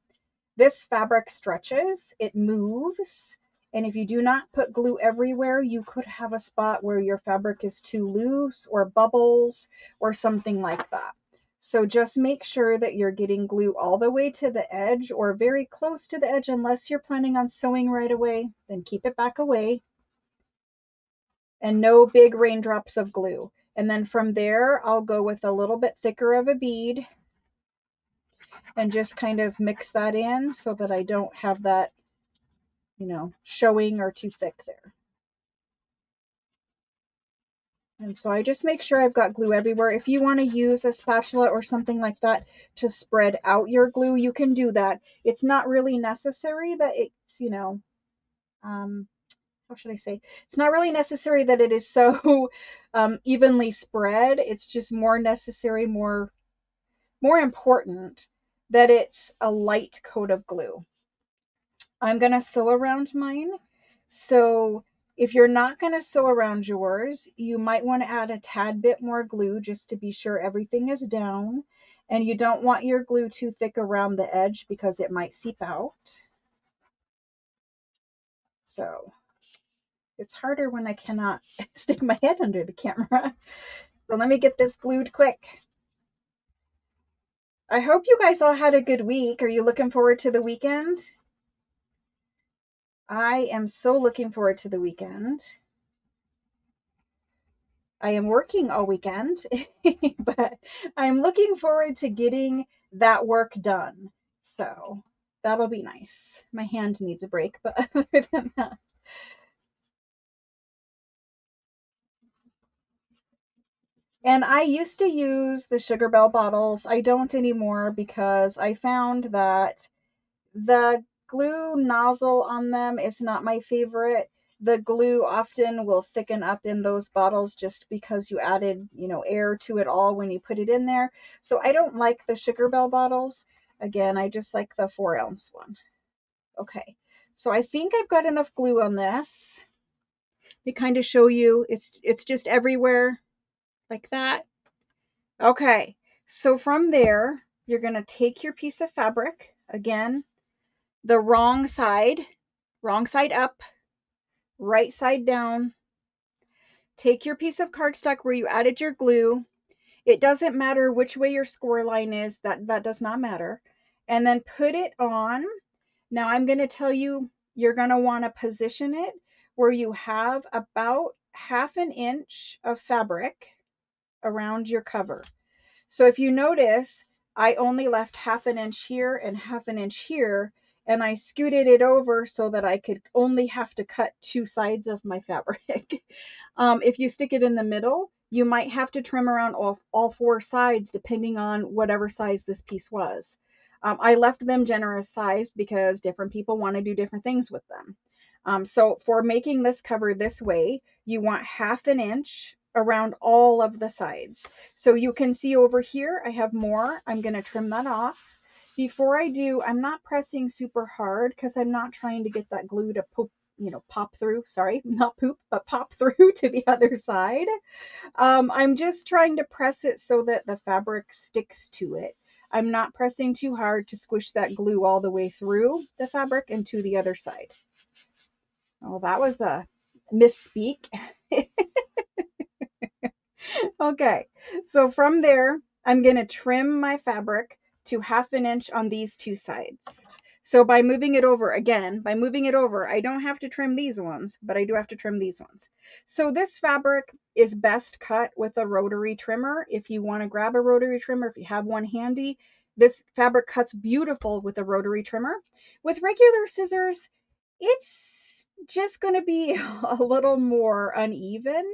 S1: this fabric stretches, it moves, and if you do not put glue everywhere, you could have a spot where your fabric is too loose or bubbles or something like that. So just make sure that you're getting glue all the way to the edge or very close to the edge. Unless you're planning on sewing right away, then keep it back away. And no big raindrops of glue. And then from there, I'll go with a little bit thicker of a bead and just kind of mix that in so that I don't have that, showing or too thick there. And so I just make sure I've got glue everywhere. If you want to use a spatula or something like that to spread out your glue, you can do that. It's not really necessary that it's, how should I say? It's not really necessary that it is so evenly spread. It's just more necessary, more important that it's a light coat of glue. I'm going to sew around mine. So if you're not going to sew around yours, you might want to add a tad bit more glue just to be sure everything is down. And you don't want your glue too thick around the edge because it might seep out. So it's harder when I cannot stick my head under the camera. So let me get this glued quick. I hope you guys all had a good week. Are you looking forward to the weekend? I am so looking forward to the weekend. I am working all weekend, but I'm looking forward to getting that work done. So that'll be nice. My hand needs a break, but other than that. And I used to use the Sugar Bell bottles. I don't anymore because I found that the glue nozzle on them is not my favorite. The glue often will thicken up in those bottles just because you added, air to it all when you put it in there. So I don't like the Sugar Bell bottles. Again, I just like the 4-ounce one. Okay, so I think I've got enough glue on this to kind of show you. It's just everywhere like that. Okay, so from there, you're going to take your piece of fabric, again, the wrong side up, right side down. Take your piece of cardstock where you added your glue. It doesn't matter which way your score line is, that does not matter. And then put it on. Now I'm going to tell you, you're going to want to position it where you have about 1/2 inch of fabric around your cover. So if you notice, I only left 1/2 inch here and 1/2 inch here, and I scooted it over so that I could only have to cut 2 sides of my fabric. If you stick it in the middle, you might have to trim around all 4 sides depending on whatever size this piece was. I left them generous sized because different people want to do different things with them. So for making this cover this way, you want 1/2 inch around all of the sides. So you can see over here, I have more. I'm going to trim that off. Before I do, I'm not pressing super hard because I'm not trying to get that glue to poop, pop through. Sorry, not poop, but pop through to the other side. I'm just trying to press it so that the fabric sticks to it. I'm not pressing too hard to squish that glue all the way through the fabric and to the other side. Oh, that was a misspeak. Okay, so from there, I'm going to trim my fabric to 1/2 inch on these 2 sides. So by moving it over, again, I don't have to trim these ones, but I do have to trim these ones. So this fabric is best cut with a rotary trimmer. If you want to grab a rotary trimmer, if you have one handy, this fabric cuts beautiful with a rotary trimmer. With regular scissors, it's just going to be a little more uneven.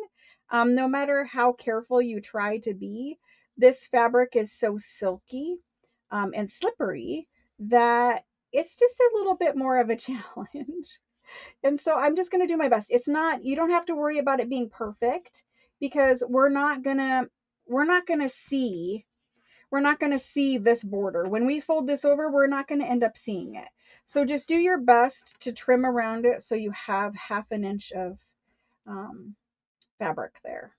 S1: No matter how careful you try to be, this fabric is so silky and slippery that it's just a little bit more of a challenge. And so I'm just going to do my best. It's not, you don't have to worry about it being perfect because we're not going to see this border. When we fold this over, we're not going to end up seeing it. So just do your best to trim around it so you have 1/2 inch of fabric there.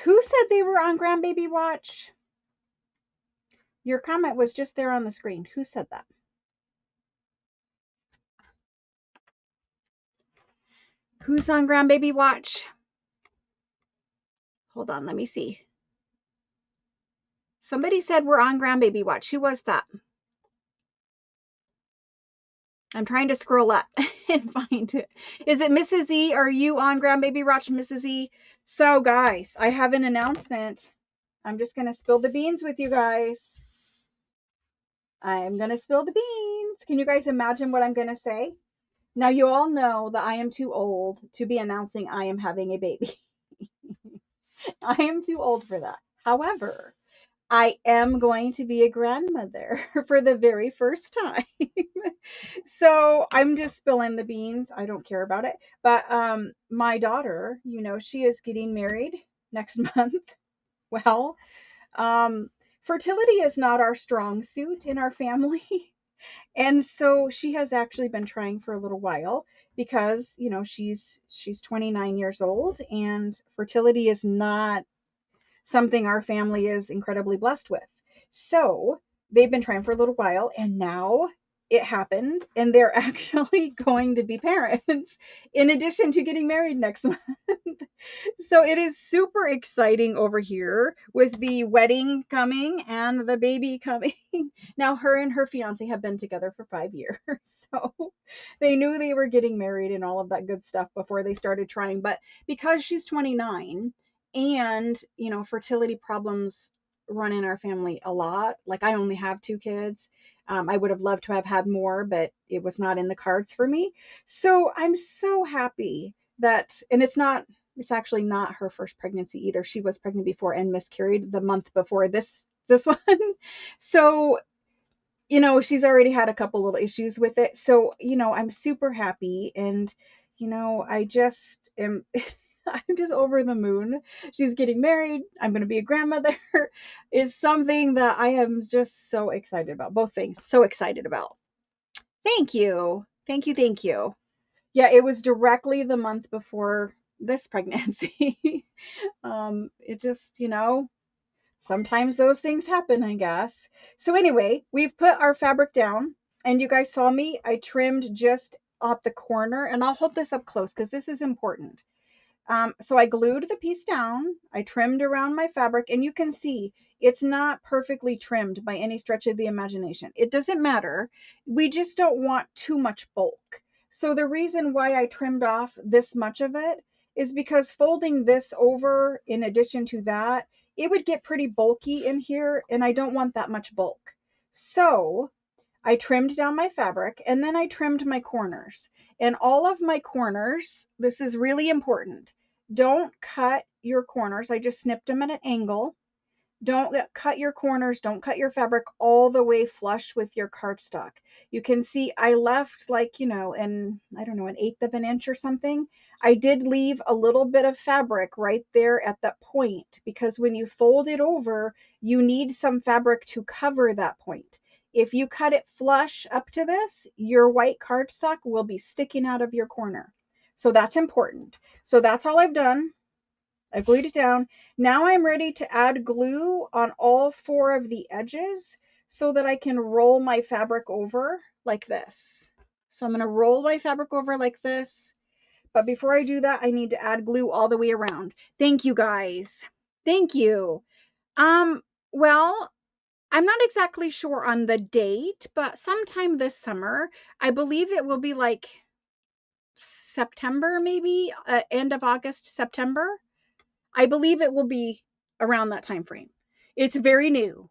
S1: Who said they were on Grandbaby Watch? Your comment was just there on the screen. Who said that? Who's on Grandbaby Watch? Hold on, let me see. Somebody said we're on Grandbaby Watch. Who was that? I'm trying to scroll up and find it. Is it Mrs. E? Are you on Grandbaby Watch, Mrs. E? So, guys, I have an announcement. I'm just going to spill the beans with you guys. I'm going to spill the beans. Can you guys imagine what I'm going to say? Now, you all know that I am too old to be announcing I am having a baby. I am too old for that. However, I am going to be a grandmother for the very first time. So I'm just spilling the beans. I don't care about it. But my daughter, she is getting married next month. Well, fertility is not our strong suit in our family. And so she has actually been trying for a little while because, she's 29 years old and fertility is not something our family is incredibly blessed with. So they've been trying for a little while and now it happened and they're actually going to be parents in addition to getting married next month. So it is super exciting over here with the wedding coming and the baby coming. Now her and her fiance have been together for 5 years. So they knew they were getting married and all of that good stuff before they started trying. But because she's 29 and, fertility problems run in our family a lot. Like I only have 2 kids. I would have loved to have had more, but it was not in the cards for me. So I'm so happy that, and it's actually not her first pregnancy either. She was pregnant before and miscarried the month before this one. So, she's already had a couple little issues with it. So, I'm super happy, and I just am I'm just over the moon. She's getting married. I'm going to be a grandmother is something that I am just so excited about. Both things, so excited about. Thank you. Thank you. Thank you. Yeah, it was directly the month before this pregnancy. It just, sometimes those things happen, I guess. So anyway, we've put our fabric down, and you guys saw me. I trimmed just at the corner, and I'll hold this up close because this is important. So I glued the piece down, I trimmed around my fabric, and you can see it's not perfectly trimmed by any stretch of the imagination. It doesn't matter. We just don't want too much bulk. So the reason why I trimmed off this much of it is because folding this over in addition to that, it would get pretty bulky in here, and I don't want that much bulk. So I trimmed down my fabric, and then I trimmed my corners. And all of my corners, this is really important. Don't cut your corners. I just snipped them at an angle. Don't cut your corners. Don't cut your fabric all the way flush with your cardstock. You can see I left like, I don't know, an eighth of an inch or something. I did leave a little bit of fabric right there at that point because when you fold it over, you need some fabric to cover that point. If you cut it flush up to this, your white cardstock will be sticking out of your corner. So that's important. So that's all I've done. I glued it down. Now I'm ready to add glue on all 4 of the edges so that I can roll my fabric over like this. So I'm going to roll my fabric over like this. But before I do that, I need to add glue all the way around. Thank you guys. Thank you. Well, I'm not exactly sure on the date, but sometime this summer, I believe it will be like September, maybe end of August, September. I believe it will be around that time frame. It's very new.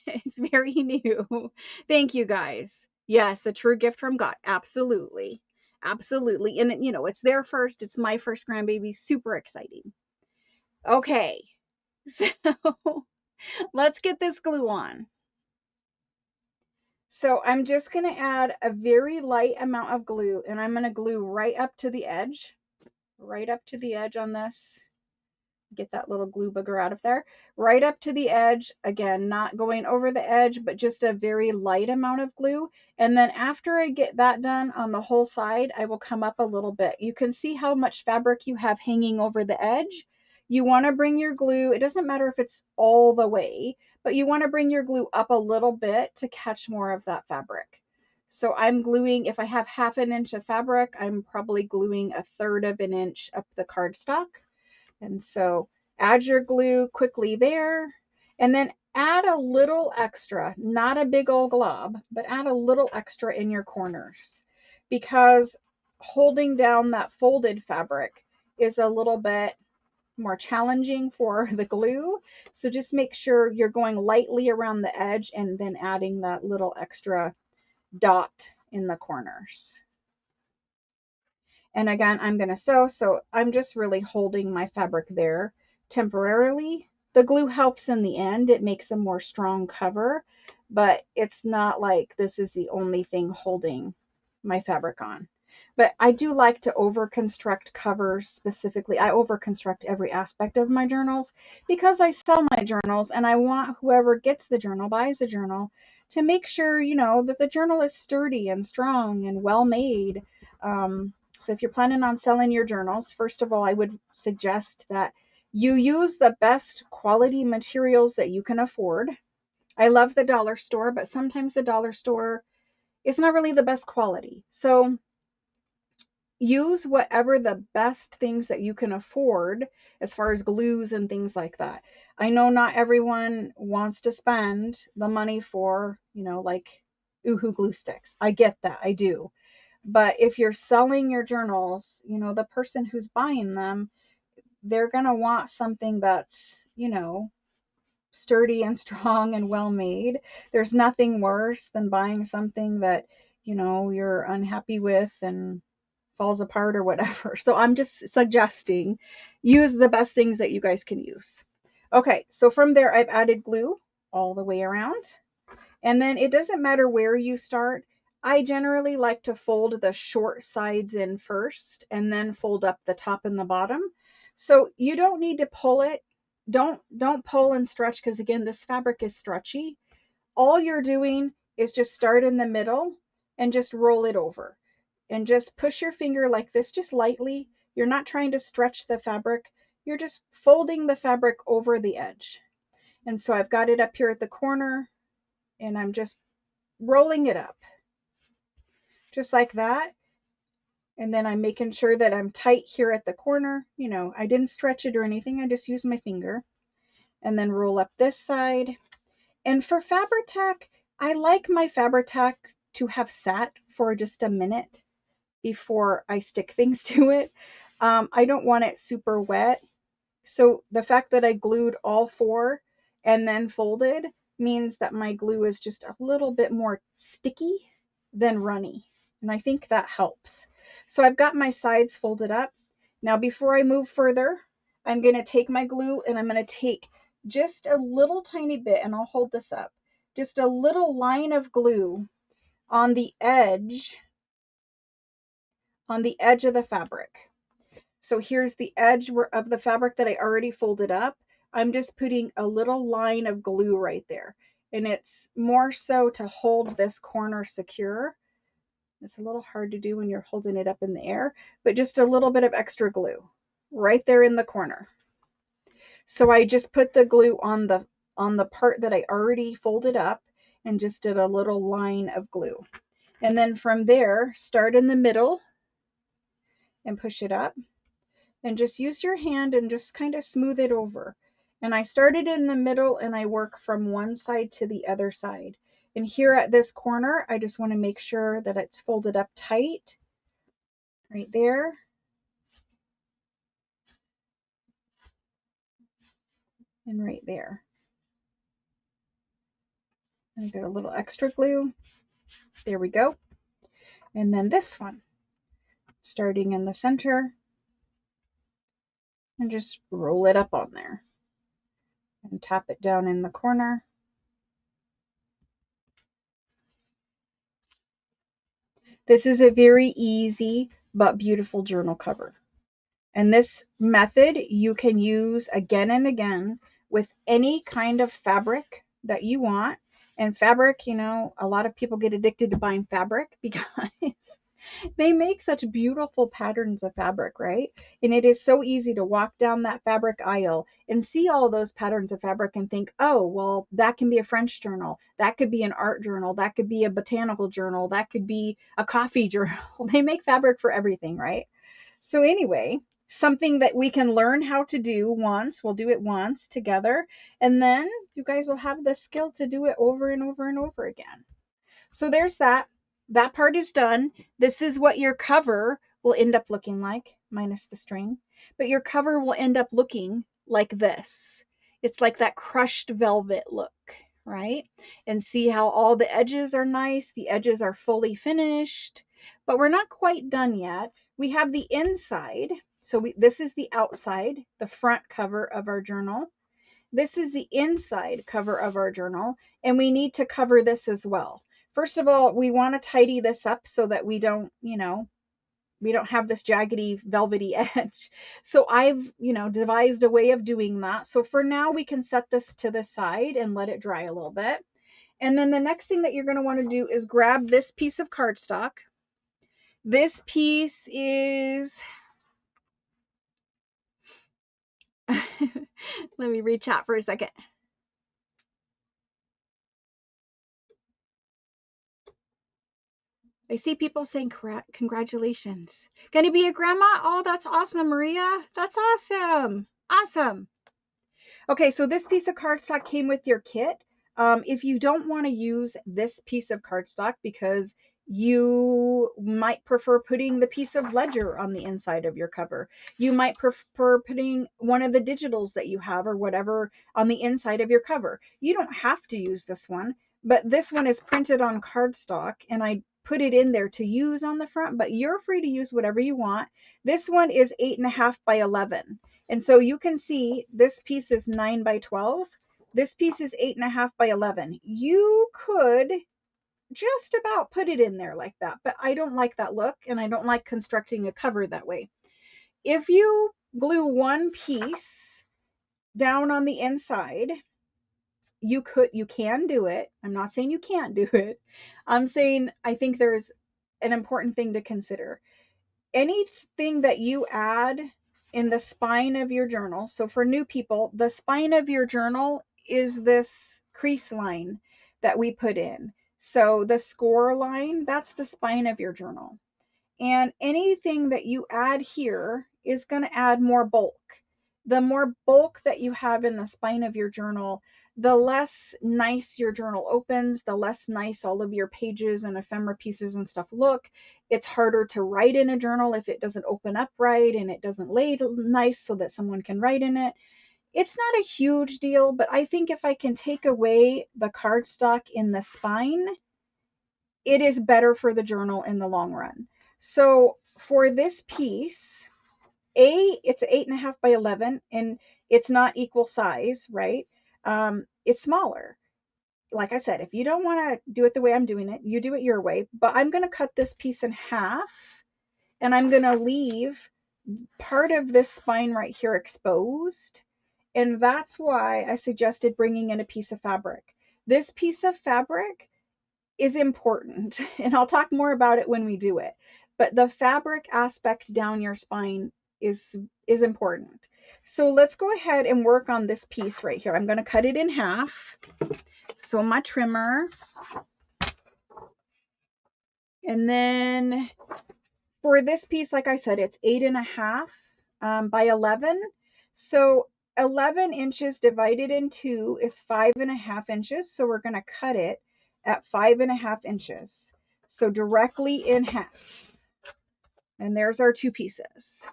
S1: It's very new. Thank you guys. Yes, a true gift from God. Absolutely. Absolutely. And it's their first. It's my first grandbaby. Super exciting. Okay. So let's get this glue on. So I'm just going to add a very light amount of glue, and I'm going to glue right up to the edge on this. Get that little glue booger out of there. Right up to the edge. Again, not going over the edge, but just a very light amount of glue. And then after I get that done on the whole side, I will come up a little bit. You can see how much fabric you have hanging over the edge. You want to bring your glue, it doesn't matter if it's all the way, but you want to bring your glue up a little bit to catch more of that fabric. So I'm gluing, if I have half an inch of fabric, I'm probably gluing a third of an inch up the cardstock. And so add your glue quickly there, and then add a little extra, not a big old glob, but add a little extra in your corners, because holding down that folded fabric is a little bit more challenging for the glue. So just make sure you're going lightly around the edge and then adding that little extra dot in the corners. And again, I'm going to sew, so I'm just really holding my fabric there temporarily. The glue helps in the end. It makes a more strong cover, but it's not like this is the only thing holding my fabric on. But I do like to over-construct covers specifically. I over-construct every aspect of my journals because I sell my journals, and I want whoever gets the journal, buys the journal, to make sure, that the journal is sturdy and strong and well-made. So if you're planning on selling your journals, first of all, I would suggest that you use the best quality materials that you can afford. I love the dollar store, but sometimes the dollar store is not really the best quality. So use whatever the best things that you can afford as far as glues and things like that. I know not everyone wants to spend the money for, like Oohoo glue sticks. I get that. I do. But if you're selling your journals, the person who's buying them, they're going to want something that's, sturdy and strong and well made. There's nothing worse than buying something that, you're unhappy with and falls apart or whatever. So I'm just suggesting use the best things that you guys can use. Okay, so from there I've added glue all the way around. And then it doesn't matter where you start. I generally like to fold the short sides in first and then fold up the top and the bottom. So you don't need to pull it. Don't pull and stretch, because again, this fabric is stretchy. All you're doing is just start in the middle and just roll it over. And just push your finger like this, just lightly. You're not trying to stretch the fabric. You're just folding the fabric over the edge. And so I've got it up here at the corner, and I'm just rolling it up just like that. And then I'm making sure that I'm tight here at the corner. I didn't stretch it or anything. I just used my finger. And then roll up this side. And for Fabri-Tac, I like my Fabri-Tac to have sat for just a minute before I stick things to it. I don't want it super wet. So the fact that I glued all four and then folded means that my glue is just a little bit more sticky than runny. And I think that helps. So I've got my sides folded up. Now before I move further, I'm going to take my glue and I'm going to take just a little tiny bit, and I'll hold this up, just a little line of glue on the edge of the fabric. So here's the edge of the fabric that I already folded up. I'm just putting a little line of glue right there. And it's more so to hold this corner secure. It's a little hard to do when you're holding it up in the air, but just a little bit of extra glue right there in the corner. So I just put the glue on the part that I already folded up and just did a little line of glue. And then from there, start in the middle and push it up. And just use your hand and just kind of smooth it over. And I started in the middle and I work from one side to the other side. And here at this corner, I just want to make sure that it's folded up tight right there. And right there. I got a little extra glue. There we go. And then this one, starting in the center, and just roll it up on there and tap it down in the corner. This is a very easy but beautiful journal cover. And this method you can use again and again with any kind of fabric that you want. And fabric, a lot of people get addicted to buying fabric because they make such beautiful patterns of fabric, right? And it is so easy to walk down that fabric aisle and see all those patterns of fabric and think, oh, well, that can be a French journal. That could be an art journal. That could be a botanical journal. That could be a coffee journal. They make fabric for everything, right? So anyway, something that we can learn how to do once. We'll do it once together. And then you guys will have the skill to do it over and over and over again. So there's that. That part is done. This is what your cover will end up looking like, minus the string. But your cover will end up looking like this. It's like that crushed velvet look, right? And see how all the edges are nice. The edges are fully finished. But we're not quite done yet. We have the inside. So this is the outside, the front cover of our journal. This is the inside cover of our journal. And we need to cover this as well. First of all, we want to tidy this up so that we don't, we don't have this jaggedy, velvety edge. So I've, devised a way of doing that. So for now, we can set this to the side and let it dry a little bit. And then the next thing that you're going to want to do is grab this piece of cardstock. This piece is, let me reach out for a second. I see people saying congratulations. Gonna be a grandma? Oh, that's awesome, Maria. That's awesome. Awesome. Okay, so this piece of cardstock came with your kit. If you don't want to use this piece of cardstock because You might prefer putting the piece of ledger on the inside of your cover. You might prefer putting one of the digitals that you have or whatever on the inside of your cover. You don't have to use this one, but this one is printed on cardstock and I put it in there to use on the front, but you're free to use whatever you want. This one is 8.5 by 11. And so you can see this piece is 9 by 12. This piece is 8.5 by 11. You could just about put it in there like that, but I don't like that look and I don't like constructing a cover that way. If you glue one piece down on the inside, you can do it. I'm not saying you can't do it. I'm saying I think there's an important thing to consider. Anything that you add in the spine of your journal. So for new people, the spine of your journal is this crease line that we put in. So the score line, that's the spine of your journal. And anything that you add here is going to add more bulk. The more bulk that you have in the spine of your journal, the less nice your journal opens, the less nice all of your pages and ephemera pieces and stuff look. It's harder to write in a journal if it doesn't open up right and it doesn't lay nice so that someone can write in it. It's not a huge deal, but I think if I can take away the cardstock in the spine, it is better for the journal in the long run. So for this piece, it's 8.5 by 11 and it's not equal size, right? It's smaller. Like I said, if you don't want to do it the way I'm doing it, you do it your way, but I'm going to cut this piece in half and I'm going to leave part of this spine right here exposed. And that's why I suggested bringing in a piece of fabric. This piece of fabric is important, and I'll talk more about it when we do it. But the fabric aspect down your spine is important. So let's go ahead and work on this piece right here. I'm going to cut it in half. So my trimmer. And then for this piece, like I said, it's 8.5 by 11. So 11 inches divided in 2 is 5.5 inches. So we're going to cut it at 5.5 inches. So directly in half. And there's our two pieces.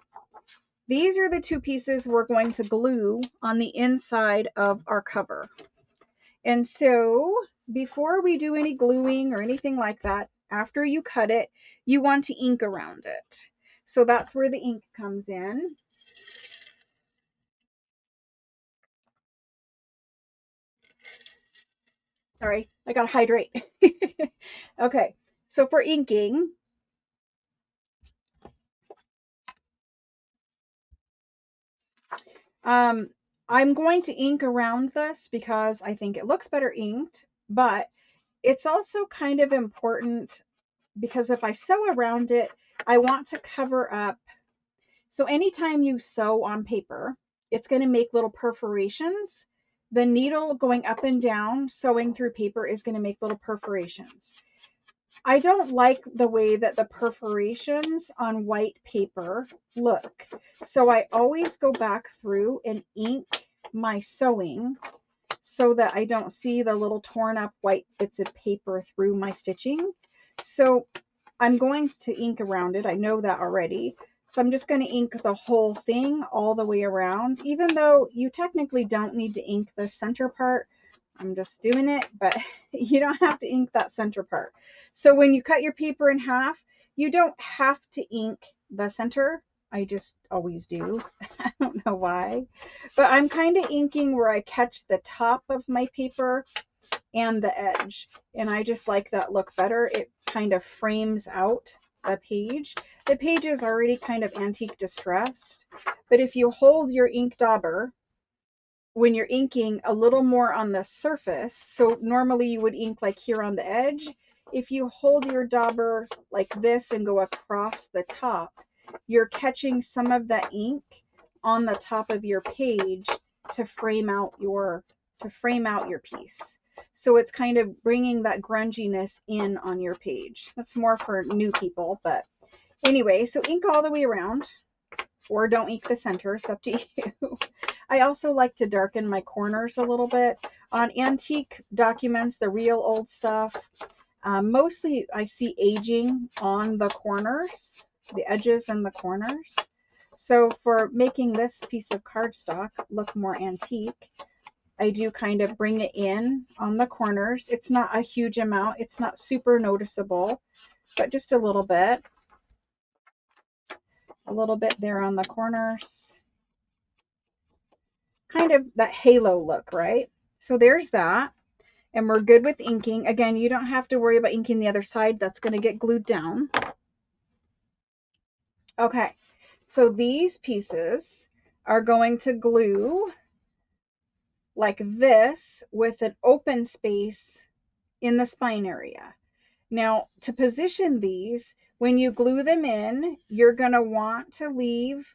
S1: These are the two pieces we're going to glue on the inside of our cover. And so before we do any gluing or anything like that, after you cut it, you want to ink around it. So that's where the ink comes in. Sorry, I gotta hydrate. Okay, so for inking, I'm going to ink around this because I think it looks better inked, but it's also kind of important because if I sew around it, I want to cover up. So anytime you sew on paper, it's going to make little perforations. The needle going up and down, sewing through paper is going to make little perforations. I don't like the way that the perforations on white paper look. So I always go back through and ink my sewing so that I don't see the little torn up white bits of paper through my stitching. So I'm going to ink around it. I know that already. So I'm just going to ink the whole thing all the way around, even though you technically don't need to ink the center part. I'm just doing it, but you don't have to ink that center part. So when you cut your paper in half, you don't have to ink the center. I just always do. I don't know why, but I'm kind of inking where I catch the top of my paper and the edge, and I just like that look better. It kind of frames out the page. The page is already kind of antique distressed, but if you hold your ink dauber when you're inking a little more on the surface, so normally you would ink like here on the edge, if you hold your dauber like this and go across the top, you're catching some of that ink on the top of your page to frame out your piece. So it's kind of bringing that grunginess in on your page. That's more for new people, but anyway, so ink all the way around, or don't ink the center, it's up to you. I also like to darken my corners a little bit. On antique documents, the real old stuff, Mostly I see aging on the corners, the edges and the corners. So for making this piece of cardstock look more antique, I do kind of bring it in on the corners. It's not a huge amount. It's not super noticeable, but just a little bit. A little bit there on the corners. Kind of that halo look, right? So there's that. And we're good with inking. Again, you don't have to worry about inking the other side. That's going to get glued down. Okay, so these pieces are going to glue like this with an open space in the spine area. Now, to position these, when you glue them in, you're going to want to leave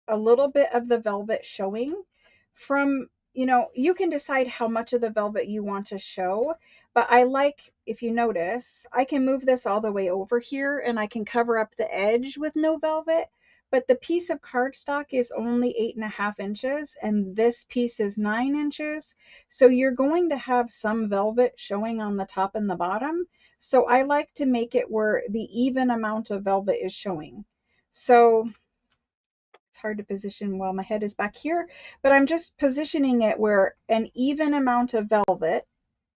S1: a little bit of the velvet showing from, you can decide how much of the velvet you want to show, but I like, if you notice, I can move this all the way over here and I can cover up the edge with no velvet, but the piece of cardstock is only 8.5 inches and this piece is 9 inches. So you're going to have some velvet showing on the top and the bottom. So I like to make it where the even amount of velvet is showing. So it's hard to position while my head is back here, but I'm just positioning it where an even amount of velvet,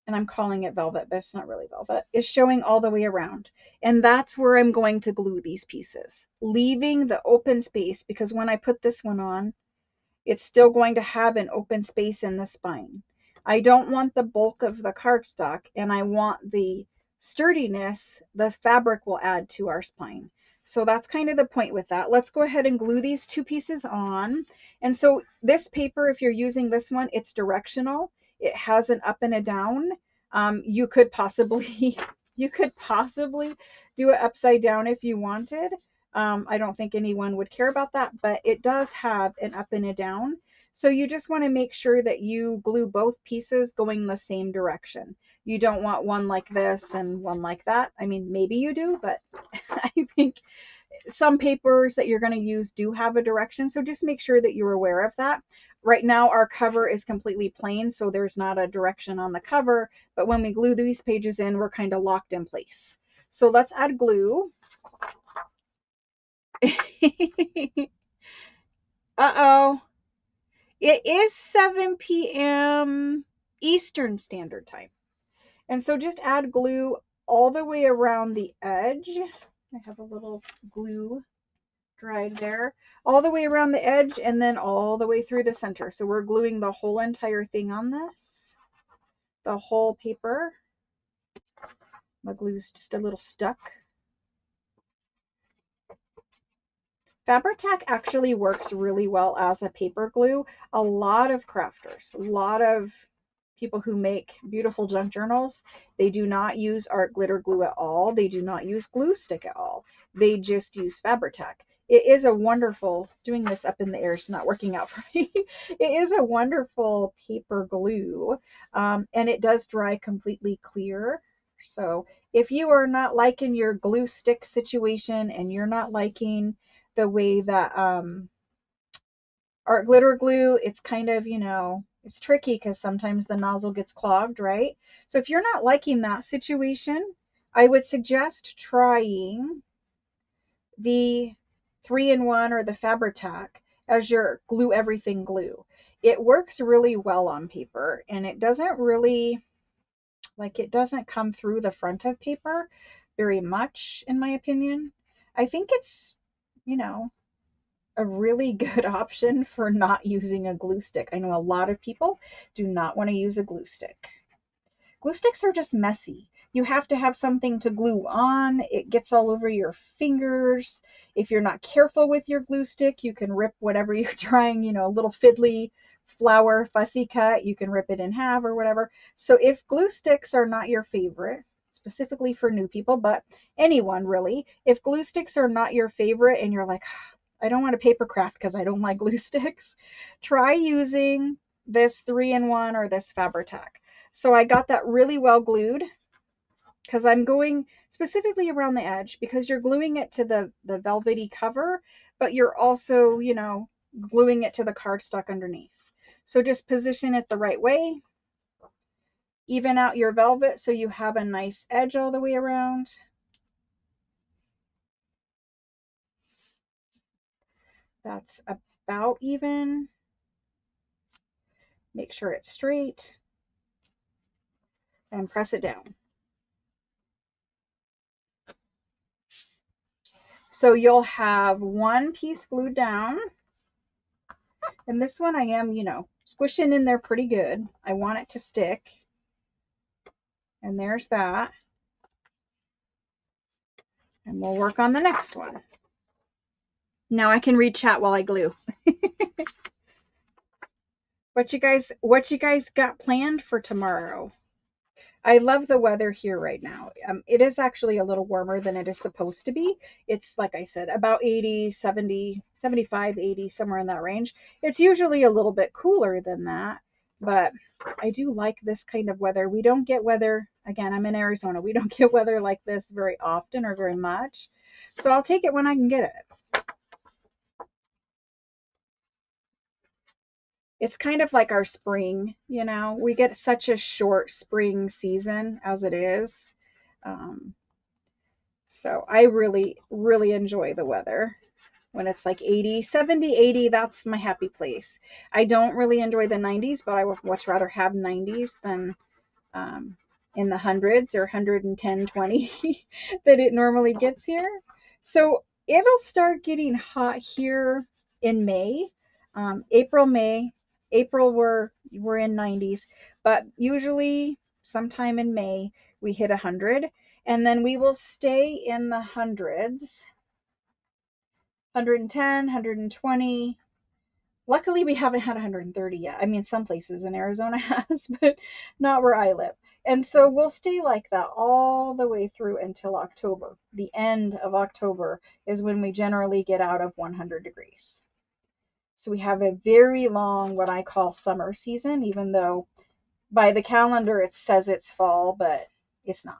S1: and I'm calling it velvet, but it's not really velvet, is showing all the way around. And that's where I'm going to glue these pieces, leaving the open space, because when I put this one on, it's still going to have an open space in the spine. I don't want the bulk of the cardstock, and I want the sturdiness the fabric will add to our spine. So that's kind of the point with that. Let's go ahead and glue these two pieces on. And so this paper, if you're using this one, it's directional. It has an up and a down. You could possibly you could possibly do it upside down if you wanted. I don't think anyone would care about that, but it does have an up and a down. So you just want to make sure that you glue both pieces going the same direction. You don't want one like this and one like that. I mean, maybe you do, but I think some papers that you're going to use do have a direction. So just make sure that you're aware of that. Right now, our cover is completely plain, so there's not a direction on the cover. But when we glue these pages in, we're kind of locked in place. So let's add glue. Uh-oh. It is 7 p.m. Eastern Standard Time. And so just add glue all the way around the edge. I have a little glue dried there. All the way around the edge and then all the way through the center. So we're gluing the whole entire thing on this. The whole paper. My glue's just a little stuck. Fabri-Tac actually works really well as a paper glue. A lot of crafters, a lot of people who make beautiful junk journals, they do not use art glitter glue at all. They do not use glue stick at all. They just use Fabri-Tac. It is a wonderful, doing this up in the air is not working out for me. It is a wonderful paper glue, and it does dry completely clear. So if you are not liking your glue stick situation and you're not liking the way that art glitter glue, it's kind of, it's tricky because sometimes the nozzle gets clogged, right? So if you're not liking that situation, I would suggest trying the 3-in-1 or the Fabri-Tac as your glue everything glue. It works really well on paper and it doesn't really, it doesn't come through the front of paper very much, in my opinion. I think it's, a really good option for not using a glue stick. I know a lot of people do not want to use a glue stick. Glue sticks are just messy. You have to have something to glue on. It gets all over your fingers. If you're not careful with your glue stick, you can rip whatever you're trying, a little fiddly flower fussy cut. You can rip it in half or whatever. So if glue sticks are not your favorite, specifically for new people, but anyone really, if glue sticks are not your favorite and you're like, I don't want a paper craft because I don't like glue sticks, try using this 3-in-1 or this Fabri-Tac. So I got that really well glued because I'm going specifically around the edge because you're gluing it to the velvety cover, but you're also, gluing it to the cardstock underneath. So just position it the right way. Even out your velvet so you have a nice edge all the way around. That's about even. Make sure it's straight and press it down. So you'll have one piece glued down. And this one I am, squishing in there pretty good. I want it to stick. And there's that. And we'll work on the next one. Now I can read chat while I glue. What you guys got planned for tomorrow? I love the weather here right now. It is actually a little warmer than it is supposed to be. It's, like I said, about 80, 70, 75, 80, somewhere in that range. It's usually a little bit cooler than that, but I do like this kind of weather. We don't get weather, again, I'm in Arizona. We don't get weather like this very often or very much. So I'll take it when I can get it. It's kind of like our spring, we get such a short spring season as it is. So I really, really enjoy the weather when it's like 80, 70, 80. That's my happy place. I don't really enjoy the 90s, but I would much rather have 90s than um, in the hundreds or 110, 20 that it normally gets here. So it'll start getting hot here in May, April, May. April we're in 90s, but usually sometime in May we hit 100, and then we will stay in the hundreds, 110, 120. Luckily, we haven't had 130 yet. I mean, some places in Arizona has, but not where I live. And so we'll stay like that all the way through until October. The end of October is when we generally get out of 100 degrees. So we have a very long, what I call summer season, even though by the calendar it says it's fall, but it's not.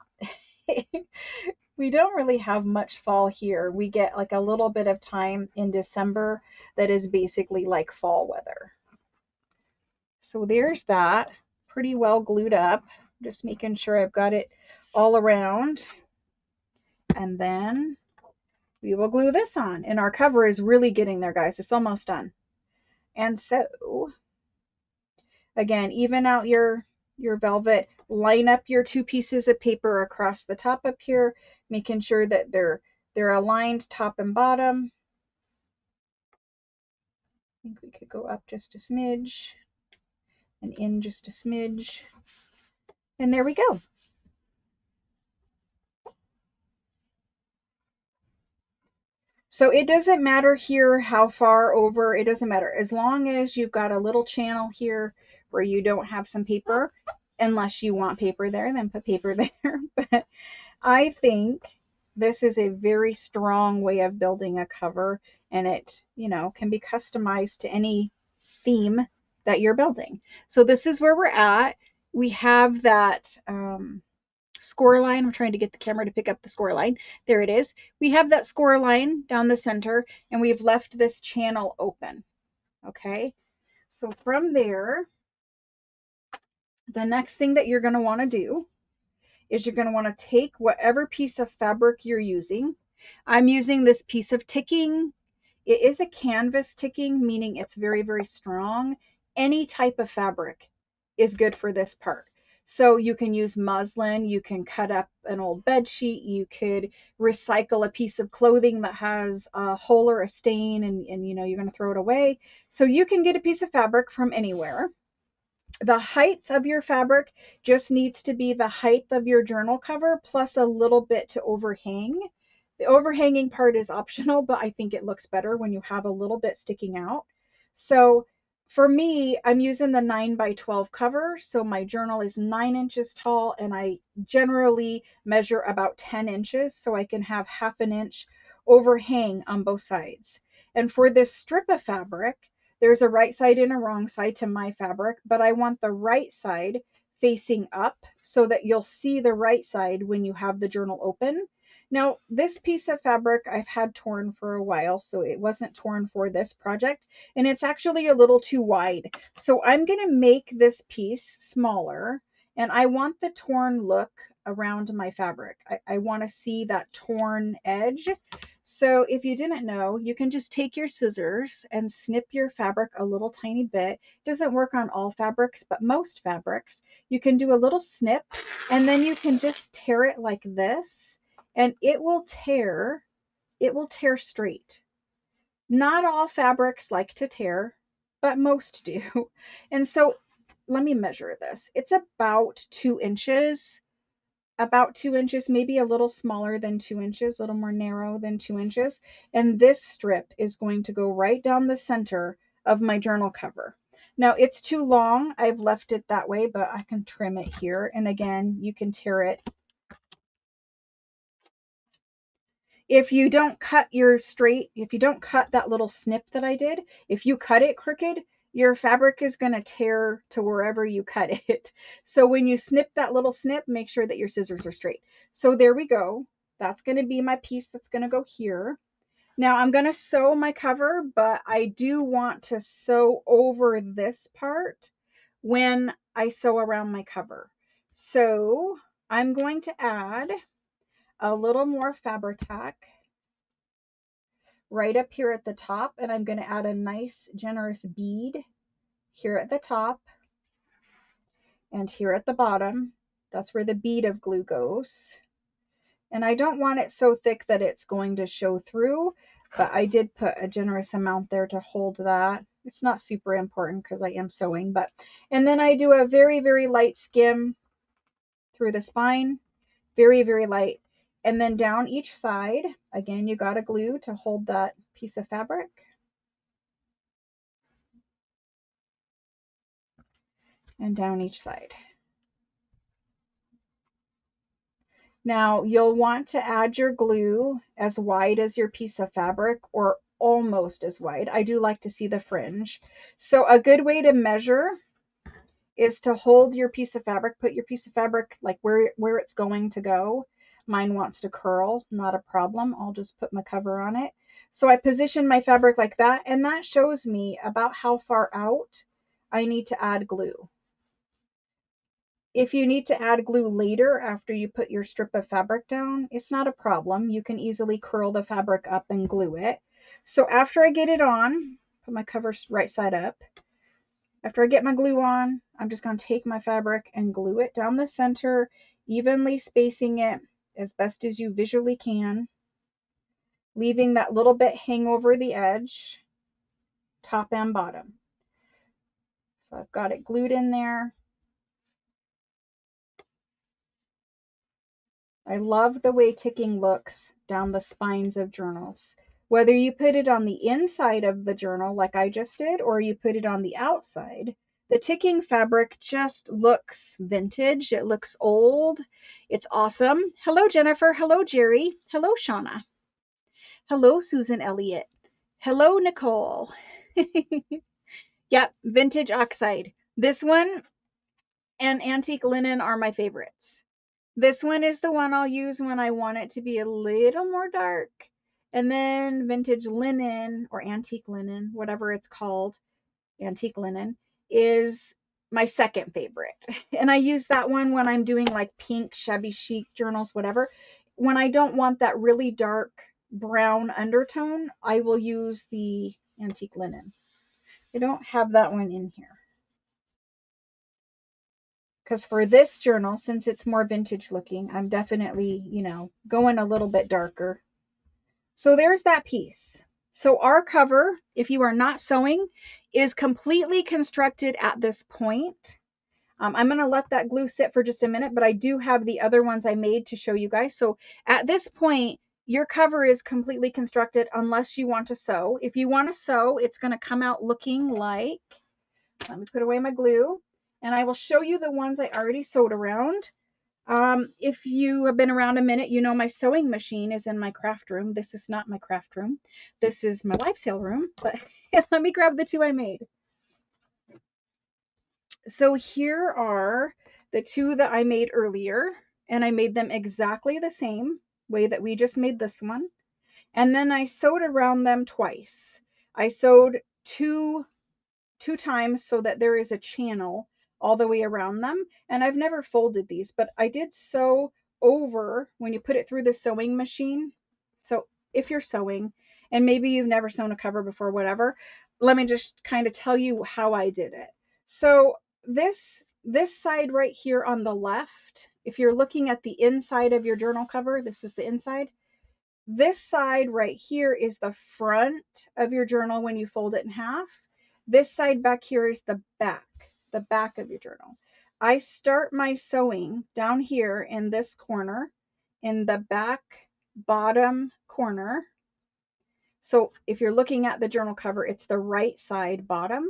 S1: We don't really have much fall here. We get like a little bit of time in December that is basically like fall weather. So there's that, pretty well glued up. Just making sure I've got it all around. And then we will glue this on. And our cover is really getting there, guys. It's almost done. And so, again, even out your velvet, line up your two pieces of paper across the top up here, making sure that they're aligned top and bottom. I think we could go up just a smidge and in just a smidge. And there we go. So it doesn't matter here how far over, it doesn't matter. As long as you've got a little channel here where you don't have some paper, unless you want paper there, then put paper there. But I think this is a very strong way of building a cover, and it, can be customized to any theme that you're building. So this is where we're at. We have that score line. I'm trying to get the camera to pick up the score line. There it is. We have that score line down the center, and we've left this channel open. Okay. So from there, the next thing that you're going to want to do is you're going to want to take whatever piece of fabric you're using. I'm using this piece of ticking. It is a canvas ticking, meaning it's very, very strong. Any type of fabric is good for this part. So you can use muslin, you can cut up an old bed sheet, you could recycle a piece of clothing that has a hole or a stain and you're going to throw it away. So you can get a piece of fabric from anywhere. The height of your fabric just needs to be the height of your journal cover plus a little bit to overhang. The overhanging part is optional, but I think it looks better when you have a little bit sticking out. So for me, I'm using the 9x12 cover. So my journal is 9 inches tall, and I generally measure about 10 inches so I can have half an inch overhang on both sides. And for this strip of fabric, there's a right side and a wrong side to my fabric, but I want the right side facing up so that you'll see the right side when you have the journal open. Now, this piece of fabric I've had torn for a while, so it wasn't torn for this project, and it's actually a little too wide. So I'm going to make this piece smaller, And I want the torn look around my fabric. I want to see that torn edge. So if you didn't know, you can just take your scissors and snip your fabric a little tiny bit. It doesn't work on all fabrics, but most fabrics. You can do a little snip, and then you can just tear it like this, and it will tear straight. Not all fabrics like to tear, but most do. And so let me measure this. It's about 2 inches, maybe a little smaller than 2 inches, a little more narrow than 2 inches. And this strip is going to go right down the center of my journal cover. Now it's too long. I've left it that way, but I can trim it here. And again, you can tear it. If you don't cut if you don't cut that little snip that I did, if you cut it crooked, your fabric is going to tear to wherever you cut it. So when you snip that little snip, make sure that your scissors are straight. So there we go. That's going to be my piece that's going to go here. Now I'm going to sew my cover, but I do want to sew over this part when I sew around my cover. So I'm going to add a little more Fabri-Tac right up here at the top, and I'm going to add a nice generous bead here at the top and here at the bottom. That's where the bead of glue goes. And I don't want it so thick that it's going to show through, but I did put a generous amount there to hold that. It's not super important because I am sewing, but, and then I do a very, very light skim through the spine, very, very light. And then down each side, again, you got to glue to hold that piece of fabric. And down each side. Now you'll want to add your glue as wide as your piece of fabric, or almost as wide. I do like to see the fringe. So a good way to measure is to hold your piece of fabric, put your piece of fabric like where it's going to go. Mine wants to curl, not a problem. I'll just put my cover on it. So I position my fabric like that, and that shows me about how far out I need to add glue. If you need to add glue later after you put your strip of fabric down, it's not a problem. You can easily curl the fabric up and glue it. So after I get it on, put my cover right side up. After I get my glue on, I'm just going to take my fabric and glue it down the center, evenly spacing it as best as you visually can, leaving that little bit hang over the edge, top and bottom. So I've got it glued in there. I love the way ticking looks down the spines of journals. Whether you put it on the inside of the journal like I just did, or you put it on the outside, the ticking fabric just looks vintage. It looks old. It's awesome. Hello, Jennifer. Hello, Jerry. Hello, Shauna. Hello, Susan Elliott. Hello, Nicole. Yep, vintage oxide. This one and antique linen are my favorites. This one is the one I'll use when I want it to be a little more dark. And then vintage linen or antique linen, whatever it's called, antique linen, is my second favorite. And I use that one when I'm doing like pink, shabby chic journals, whatever. When I don't want that really dark brown undertone, I will use the antique linen. I don't have that one in here. Because for this journal, since it's more vintage looking, I'm definitely, going a little bit darker. So there's that piece. So our cover, if you are not sewing, is completely constructed at this point. I'm going to let that glue sit for just a minute, but I do have the other ones I made to show you guys. So at this point, your cover is completely constructed unless you want to sew. If you want to sew, it's going to come out looking like, let me put away my glue. And I will show you the ones I already sewed around. If you have been around a minute, you know my sewing machine is in my craft room. This is not my craft room. This is my live sale room, but let me grab the two I made. So here are the two that I made earlier, and I made them exactly the same way that we just made this one. And then I sewed around them twice. I sewed two times so that there is a channel all the way around them. And I've never folded these, but I did sew over when you put it through the sewing machine. So if you're sewing and maybe you've never sewn a cover before, whatever, let me just kind of tell you how I did it. So this side right here on the left, if you're looking at the inside of your journal cover, this is the inside. This side right here is the front of your journal when you fold it in half. This side back here is the back of your journal. I start my sewing down here in this corner, in the back bottom corner. So if you're looking at the journal cover, it's the right side bottom.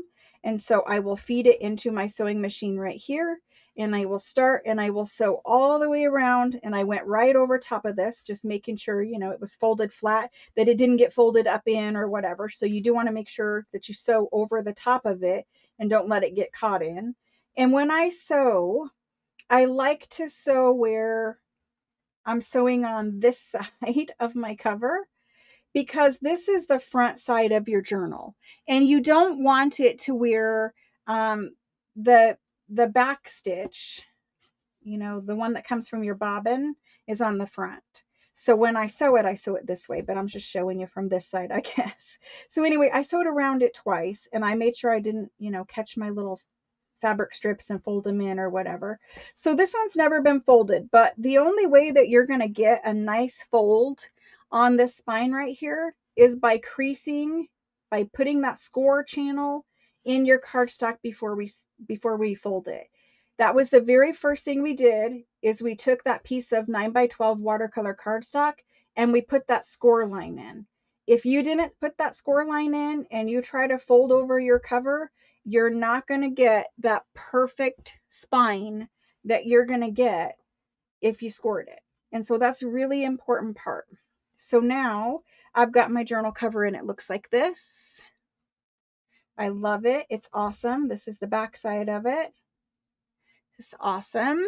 S1: And so I will feed it into my sewing machine right here, and I will start and I will sew all the way around. And I went right over top of this, just making sure, you know, it was folded flat, that it didn't get folded up in or whatever. So you do want to make sure that you sew over the top of it and don't let it get caught in. And when I sew, I like to sew where I'm sewing on this side of my cover, because this is the front side of your journal, and you don't want it to where the back stitch, you know, the one that comes from your bobbin, is on the front. So when I sew it this way, but I'm just showing you from this side, I guess. So anyway, I sewed around it twice, and I made sure I didn't, you know, catch my little fabric strips and fold them in or whatever. So this one's never been folded, but the only way that you're going to get a nice fold on this spine right here is by creasing, by putting that score channel in your cardstock before we fold it. That was the very first thing we did, is we took that piece of 9x12 watercolor cardstock and we put that score line in. If you didn't put that score line in and you try to fold over your cover, you're not going to get that perfect spine that you're going to get if you scored it. And so that's a really important part. So now I've got my journal cover and it looks like this. I love it. It's awesome. This is the back side of it. It's awesome.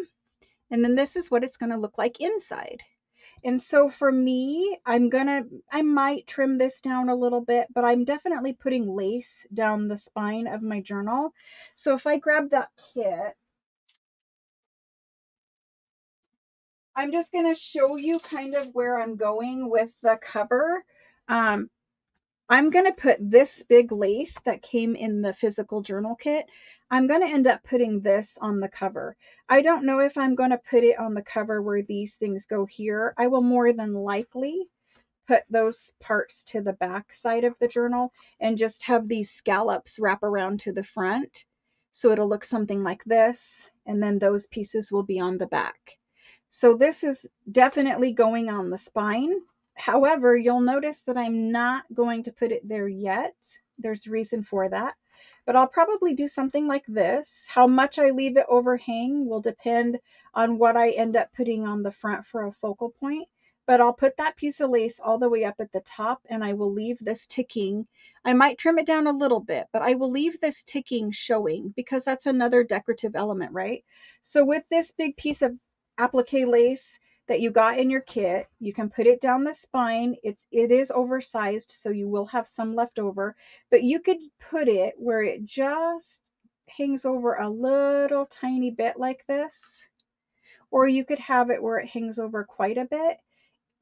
S1: And then this is what it's going to look like inside. And so for me, I might trim this down a little bit, but I'm definitely putting lace down the spine of my journal. So if I grab that kit, I'm just going to show you kind of where I'm going with the cover. I'm going to put this big lace that came in the physical journal kit. I'm going to end up putting this on the cover. I don't know if I'm going to put it on the cover where these things go here. I will more than likely put those parts to the back side of the journal and just have these scallops wrap around to the front. So it'll look something like this, and then those pieces will be on the back. So this is definitely going on the spine. However, you'll notice that I'm not going to put it there yet. There's a reason for that. But I'll probably do something like this. How much I leave it overhang will depend on what I end up putting on the front for a focal point. But I'll put that piece of lace all the way up at the top, and I will leave this ticking. I might trim it down a little bit, but I will leave this ticking showing because that's another decorative element, right? So with this big piece of applique lace that you got in your kit, you can put it down the spine. It is oversized, so you will have some left over, but you could put it where it just hangs over a little tiny bit like this, or you could have it where it hangs over quite a bit.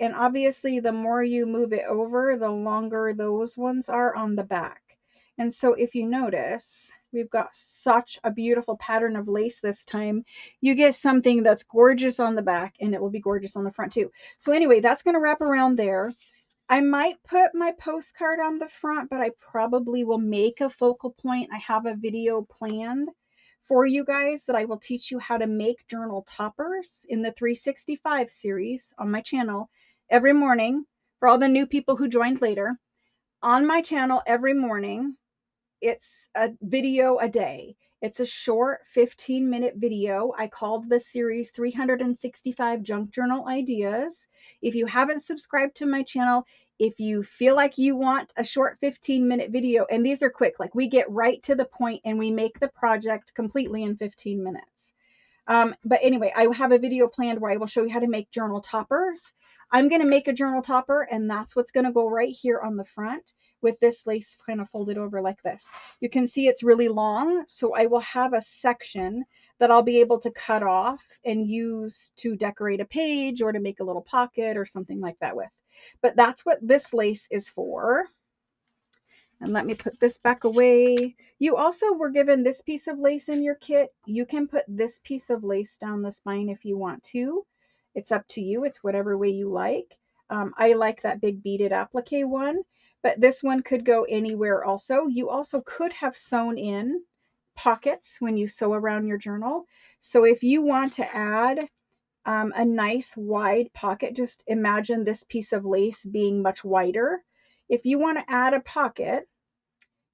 S1: And obviously, the more you move it over, the longer those ones are on the back. And so if you notice, we've got such a beautiful pattern of lace this time. You get something that's gorgeous on the back, and it will be gorgeous on the front too. So anyway, that's going to wrap around there. I might put my postcard on the front, but I probably will make a focal point. I have a video planned for you guys that I will teach you how to make journal toppers in the 365 series on my channel every morning. For all the new people who joined later, on my channel every morning, it's a video a day. It's a short 15-minute video. I called this series 365 Junk Journal Ideas. If you haven't subscribed to my channel, if you feel like you want a short 15-minute video, and these are quick, like we get right to the point and we make the project completely in 15 minutes. But anyway, I have a video planned where I will show you how to make journal toppers. I'm going to make a journal topper, and that's what's going to go right here on the front with this lace kind of folded over like this. You can see it's really long, so I will have a section that I'll be able to cut off and use to decorate a page or to make a little pocket or something like that with. But that's what this lace is for. And let me put this back away. You also were given this piece of lace in your kit. You can put this piece of lace down the spine if you want to. It's up to you. It's whatever way you like. I like that big beaded applique one, but this one could go anywhere also. You also could have sewn in pockets when you sew around your journal. So if you want to add a nice wide pocket, just imagine this piece of lace being much wider. If you want to add a pocket,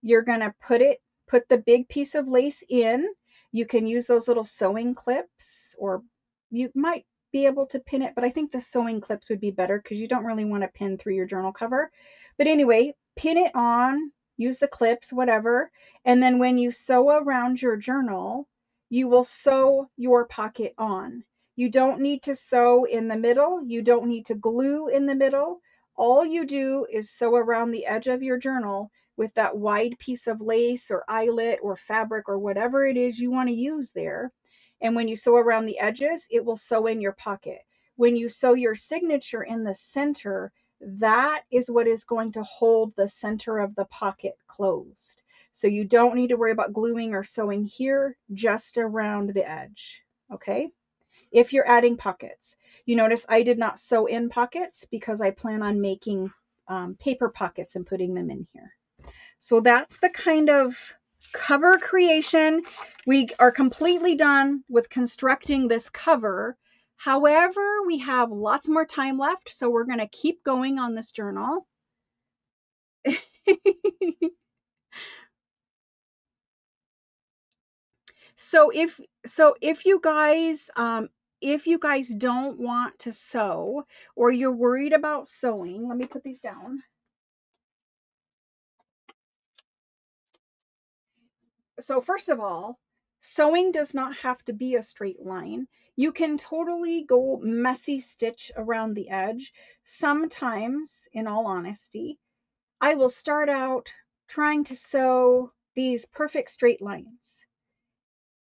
S1: you're going to put the big piece of lace in. You can use those little sewing clips, or you might be able to pin it, but I think the sewing clips would be better because you don't really want to pin through your journal cover. But anyway, pin it on, use the clips, whatever. And then when you sew around your journal, you will sew your pocket on. You don't need to sew in the middle. You don't need to glue in the middle. All you do is sew around the edge of your journal with that wide piece of lace or eyelet or fabric or whatever it is you want to use there. And when you sew around the edges, it will sew in your pocket. When you sew your signature in the center, that is what is going to hold the center of the pocket closed. So you don't need to worry about gluing or sewing here, just around the edge. Okay? If you're adding pockets. You notice I did not sew in pockets because I plan on making paper pockets and putting them in here. So that's the kind of cover creation. We are completely done with constructing this cover. However, we have lots more time left, so we're going to keep going on this journal. So if you guys don't want to sew, or you're worried about sewing, let me put these down. So first of all, sewing does not have to be a straight line. You can totally go messy stitch around the edge. Sometimes, in all honesty, I will start out trying to sew these perfect straight lines.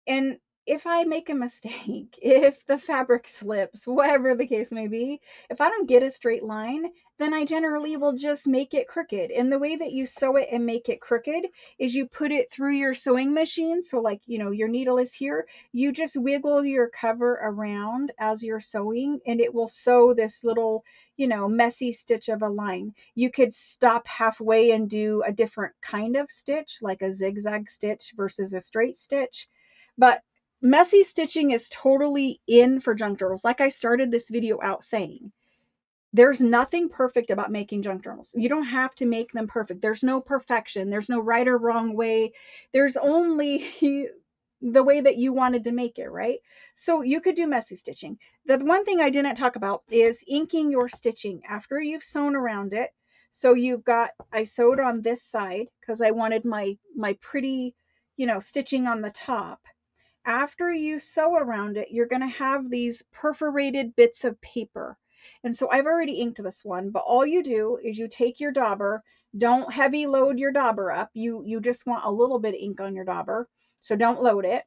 S1: And if I make a mistake, if the fabric slips, whatever the case may be, if I don't get a straight line, then I generally will just make it crooked. And the way that you sew it and make it crooked is you put it through your sewing machine. So like, your needle is here. You just wiggle your cover around as you're sewing, and it will sew this little, messy stitch of a line. You could stop halfway and do a different kind of stitch, like a zigzag stitch versus a straight stitch. But messy stitching is totally in for junk journals. Like I started this video out saying, there's nothing perfect about making junk journals. You don't have to make them perfect. There's no perfection. There's no right or wrong way. There's only the way that you wanted to make it, right? So you could do messy stitching. The one thing I didn't talk about is inking your stitching after you've sewn around it. So I sewed on this side because I wanted my pretty, stitching on the top. After you sew around it, you're going to have these perforated bits of paper. And so I've already inked this one, but all you do is you take your dauber. Don't heavy load your dauber up. You just want a little bit of ink on your dauber, so don't load it.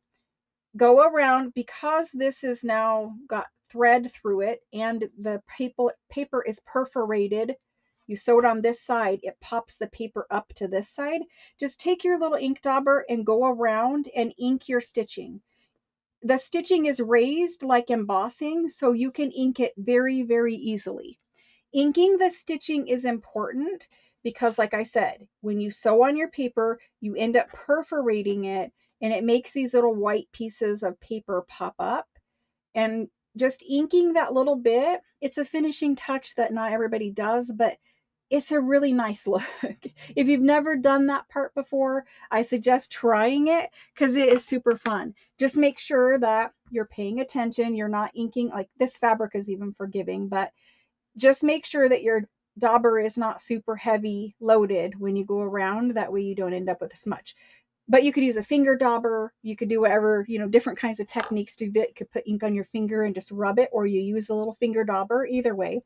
S1: Go around, because this is now got thread through it and the paper is perforated. You sew it on this side, it pops the paper up to this side. Just take your little ink dauber and go around and ink your stitching. The stitching is raised like embossing, so you can ink it very, very easily. Inking the stitching is important because, like I said, when you sew on your paper, you end up perforating it, and it makes these little white pieces of paper pop up. And just inking that little bit, it's a finishing touch that not everybody does, but it's a really nice look. If you've never done that part before, I suggest trying it because it is super fun. Just make sure that you're paying attention. You're not inking, like this fabric is even forgiving, but just make sure that your dauber is not super heavy loaded when you go around. That way you don't end up with a smudge. But you could use a finger dauber. You could do whatever, different kinds of techniques to do that. You could put ink on your finger and just rub it, or you use a little finger dauber, either way.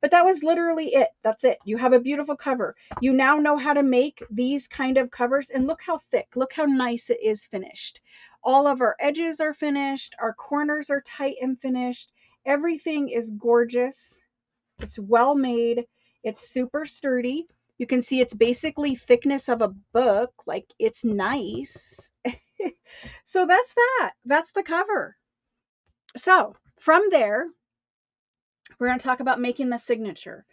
S1: But that was literally it. That's it. You have a beautiful cover. You now know how to make these kind of covers, and look how thick, look how nice it is finished. All of our edges are finished. Our corners are tight and finished. Everything is gorgeous. It's well made. It's super sturdy. You can see it's basically thickness of a book. Like, it's nice. So that's that. That's the cover. So from there, we're going to talk about making the signature.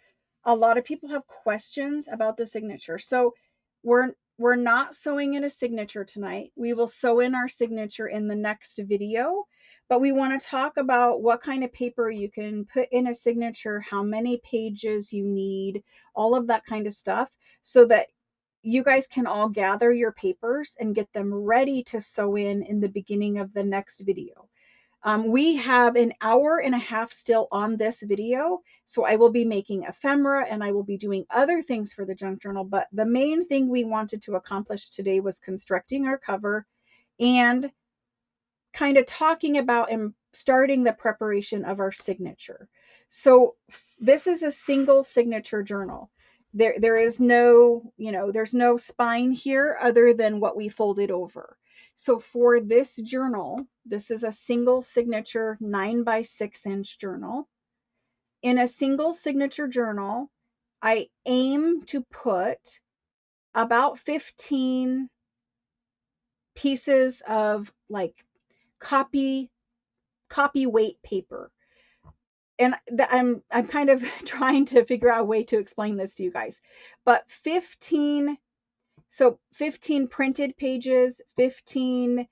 S1: A lot of people have questions about the signature. So we're not sewing in a signature tonight. We will sew in our signature in the next video, but we want to talk about what kind of paper you can put in a signature, how many pages you need, all of that kind of stuff, so that you guys can all gather your papers and get them ready to sew in the beginning of the next video. We have an hour and a half still on this video, so I will be making ephemera and I will be doing other things for the junk journal, but the main thing we wanted to accomplish today was constructing our cover and kind of talking about and starting the preparation of our signature. So this is a single signature journal. There is no, there's no spine here other than what we folded over. So for this journal, this is a single signature 9x6" journal. In a single signature journal, I aim to put about 15 pieces of like copy weight paper. And I'm kind of trying to figure out a way to explain this to you guys. But 15 printed pages, 15,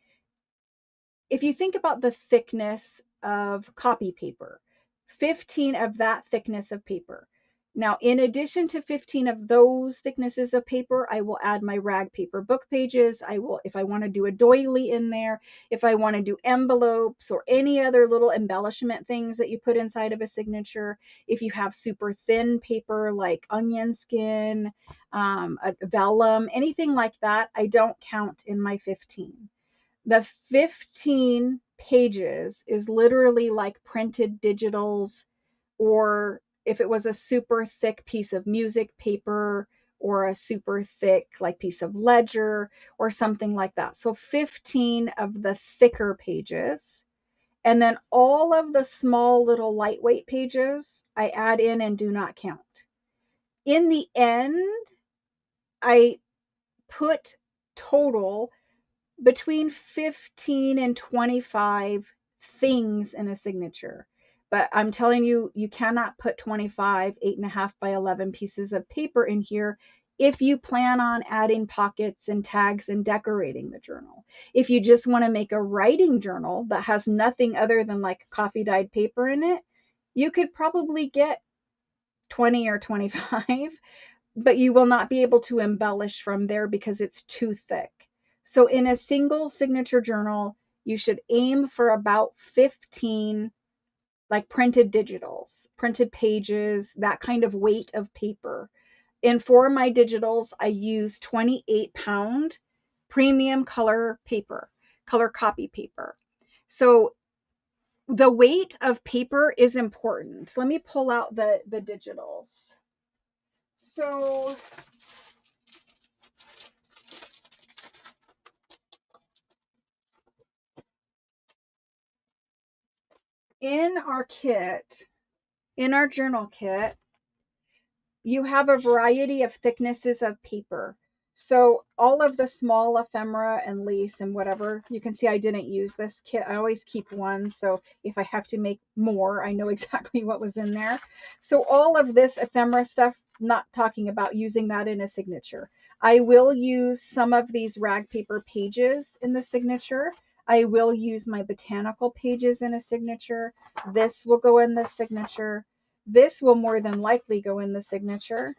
S1: if you think about the thickness of copy paper, 15 of that thickness of paper. Now, in addition to 15 of those thicknesses of paper, I will add my rag paper book pages. I will, if I want to do a doily in there, if I want to do envelopes or any other little embellishment things that you put inside of a signature. If you have super thin paper like onion skin, a vellum, anything like that, I don't count in my 15. The 15 pages is literally like printed digitals, or if it was a super thick piece of music paper or a super thick like piece of ledger or something like that. So 15 of the thicker pages, and then all of the small little lightweight pages I add in and do not count. In the end, I put total between 15 and 25 things in a signature. But I'm telling you, you cannot put 25 8.5 by 11 pieces of paper in here if you plan on adding pockets and tags and decorating the journal. If you just want to make a writing journal that has nothing other than like coffee dyed paper in it, you could probably get 20 or 25, but you will not be able to embellish from there because it's too thick. So in a single signature journal, you should aim for about 15 like printed digitals, printed pages, that kind of weight of paper. And for my digitals, I use 28-pound premium color paper, color copy paper. So the weight of paper is important. Let me pull out the digitals. So in our kit, in our journal kit, you have a variety of thicknesses of paper. So all of the small ephemera and lace and whatever, you can see I didn't use this kit. I always keep one, so if I have to make more, I know exactly what was in there. So all of this ephemera stuff, not talking about using that in a signature. I will use some of these rag paper pages in the signature. I will use my botanical pages in a signature. This will go in the signature. This will more than likely go in the signature.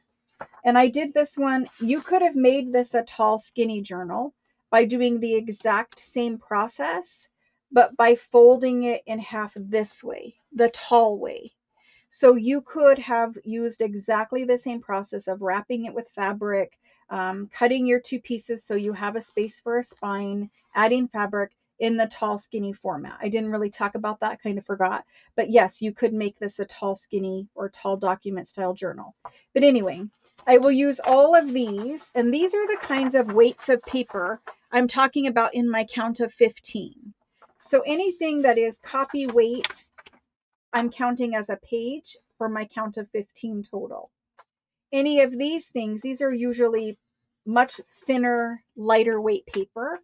S1: And I did this one. You could have made this a tall, skinny journal by doing the exact same process, but by folding it in half this way, the tall way. So you could have used exactly the same process of wrapping it with fabric, cutting your two pieces so you have a space for a spine, adding fabric in the tall skinny format. I didn't really talk about that, kind of forgot, but yes, you could make this a tall skinny or tall document style journal. But anyway, I will use all of these, and these are the kinds of weights of paper I'm talking about in my count of 15. So anything that is copy weight, I'm counting as a page for my count of 15 total. Any of these things, these are usually much thinner, lighter weight paper.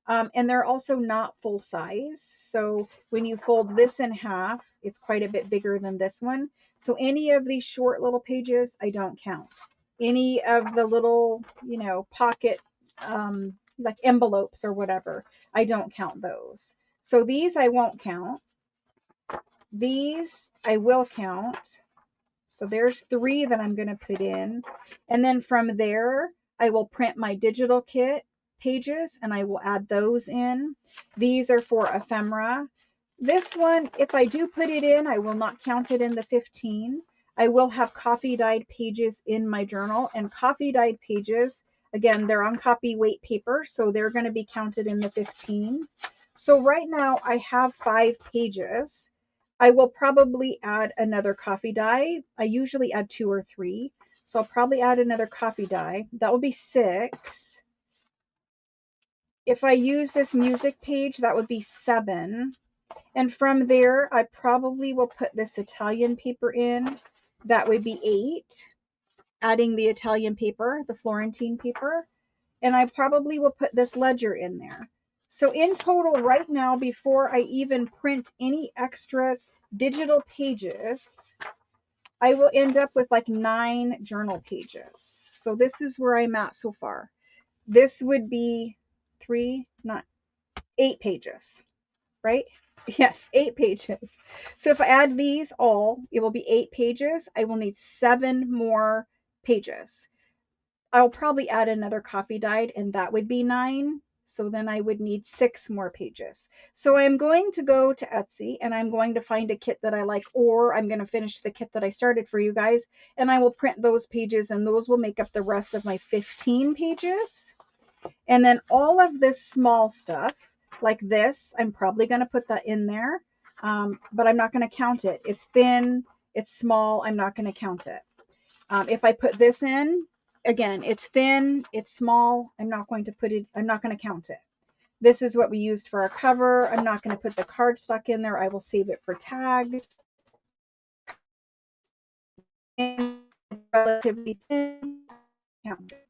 S1: And they're also not full size. So when you fold this in half, it's quite a bit bigger than this one. So any of these short little pages, I don't count. Any of the little, pocket, like envelopes or whatever, I don't count those. So these I won't count. These I will count. So there's 3 that I'm going to put in. And then from there, I will print my digital kit pages and I will add those in. These are for ephemera. This one, if I do put it in, I will not count it in the 15. I will have coffee dyed pages in my journal, and coffee dyed pages, again, they're on copy weight paper, so they're going to be counted in the 15. So right now I have 5 pages. I will probably add another coffee dye. I usually add 2 or 3. So I'll probably add another coffee dye. That will be 6. If I use this music page, that would be 7. And from there, I probably will put this Italian paper in. That would be 8. Adding the Italian paper, the Florentine paper. And I probably will put this ledger in there. So in total right now, before I even print any extra digital pages, I will end up with like 9 journal pages. So this is where I'm at so far. This would be 8 pages, right? Yes, 8 pages. So if I add these all, it will be 8 pages. I will need 7 more pages. I'll probably add another copy dyed, and that would be 9. So then I would need 6 more pages. So I'm going to go to Etsy and I'm going to find a kit that I like, or I'm going to finish the kit that I started for you guys, and I will print those pages, and those will make up the rest of my 15 pages. And then all of this small stuff, like this, I'm probably going to put that in there, but I'm not going to count it. It's thin, it's small, I'm not going to count it. If I put this in, again, it's thin, it's small, I'm not going to count it. This is what we used for our cover. I'm not going to put the cardstock in there. I will save it for tags. And relatively thin, count it.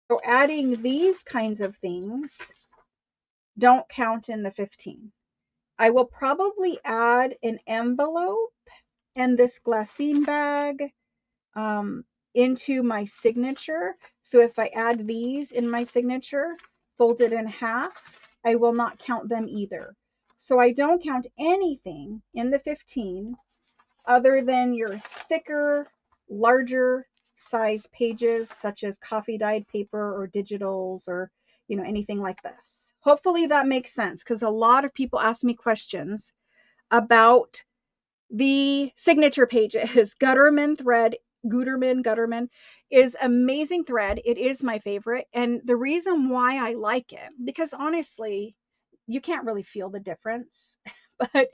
S1: So adding these kinds of things don't count in the 15. I will probably add an envelope and this glassine bag into my signature. So if I add these in my signature, folded in half, I will not count them either. So I don't count anything in the 15 other than your thicker, larger size pages, such as coffee dyed paper or digitals or, anything like this. Hopefully that makes sense, because a lot of people ask me questions about the signature pages. Gutermann is amazing thread. It is my favorite. And the reason why I like it, because honestly, you can't really feel the difference, but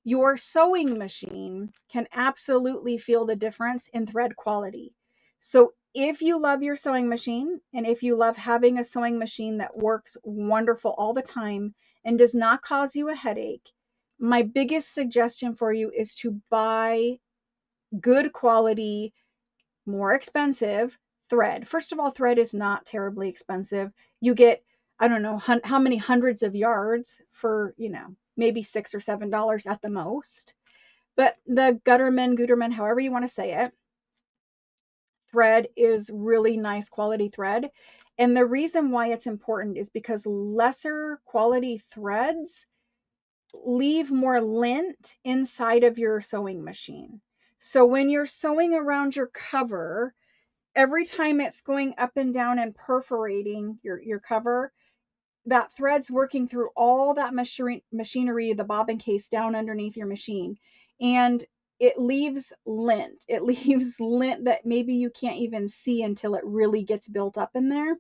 S1: your sewing machine can absolutely feel the difference in thread quality. So if you love your sewing machine, and if you love having a sewing machine that works wonderful all the time and does not cause you a headache, my biggest suggestion for you is to buy good quality, more expensive thread. First of all, thread is not terribly expensive. You get, I don't know how many hundreds of yards for, maybe $6 or $7 at the most. But the Gutermann, however you want to say it, thread is really nice quality thread. And the reason why it's important is because lesser quality threads leave more lint inside of your sewing machine. So when you're sewing around your cover, every time it's going up and down and perforating your cover, that thread's working through all that machinery, the bobbin case down underneath your machine. And it leaves lint. It leaves lint that maybe you can't even see until it really gets built up in there.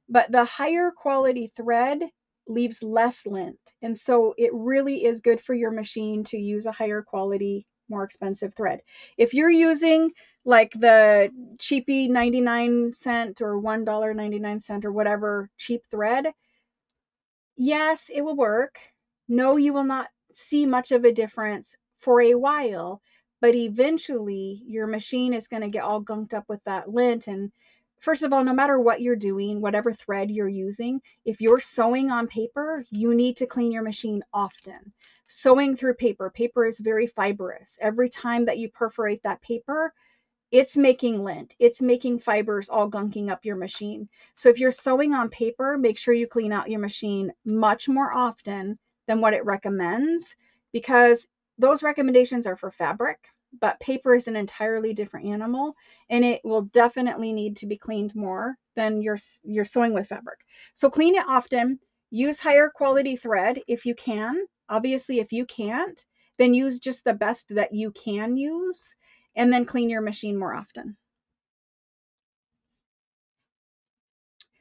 S1: But the higher quality thread leaves less lint. And so it really is good for your machine to use a higher quality, more expensive thread. If you're using like the cheapy 99 cent or $1.99 or whatever cheap thread, yes, it will work. No, you will not see much of a difference for a while, but eventually your machine is going to get all gunked up with that lint. And first of all, no matter what you're doing, whatever thread you're using, if you're sewing on paper, you need to clean your machine often. Sewing through paper, paper is very fibrous. Every time that you perforate that paper, it's making lint. It's making fibers all gunking up your machine. So if you're sewing on paper, make sure you clean out your machine much more often than what it recommends, because those recommendations are for fabric, but paper is an entirely different animal, and it will definitely need to be cleaned more than you're sewing with fabric. So clean it often. Use higher quality thread if you can. Obviously, if you can't, then use just the best that you can use, and then clean your machine more often.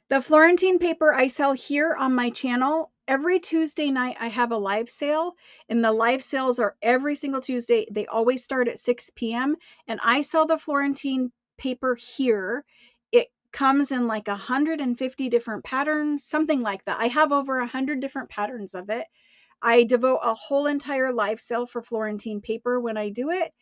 S1: The Florentine paper I sell here on my channel. Every Tuesday night I have a live sale, and the live sales are every single Tuesday. They always start at 6 p.m. and I sell the Florentine paper here. It comes in like 150 different patterns, something like that. I have over 100 different patterns of it. I devote a whole entire live sale for Florentine paper when I do it.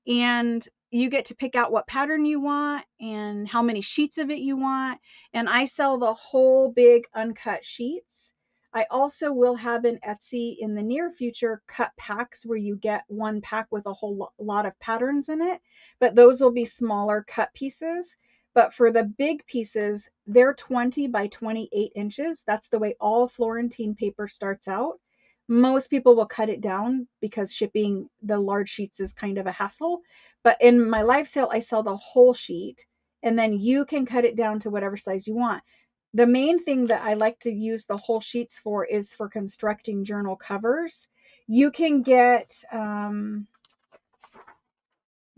S1: And you get to pick out what pattern you want and how many sheets of it you want. And I sell the whole big uncut sheets. I also will have an Etsy in the near future cut packs where you get one pack with a whole lot of patterns in it, but those will be smaller cut pieces. But for the big pieces, they're 20 by 28 inches. That's the way all Florentine paper starts out. Most people will cut it down because shipping the large sheets is kind of a hassle. But in my live sale, I sell the whole sheet, and then you can cut it down to whatever size you want. The main thing that I like to use the whole sheets for is for constructing journal covers. You can get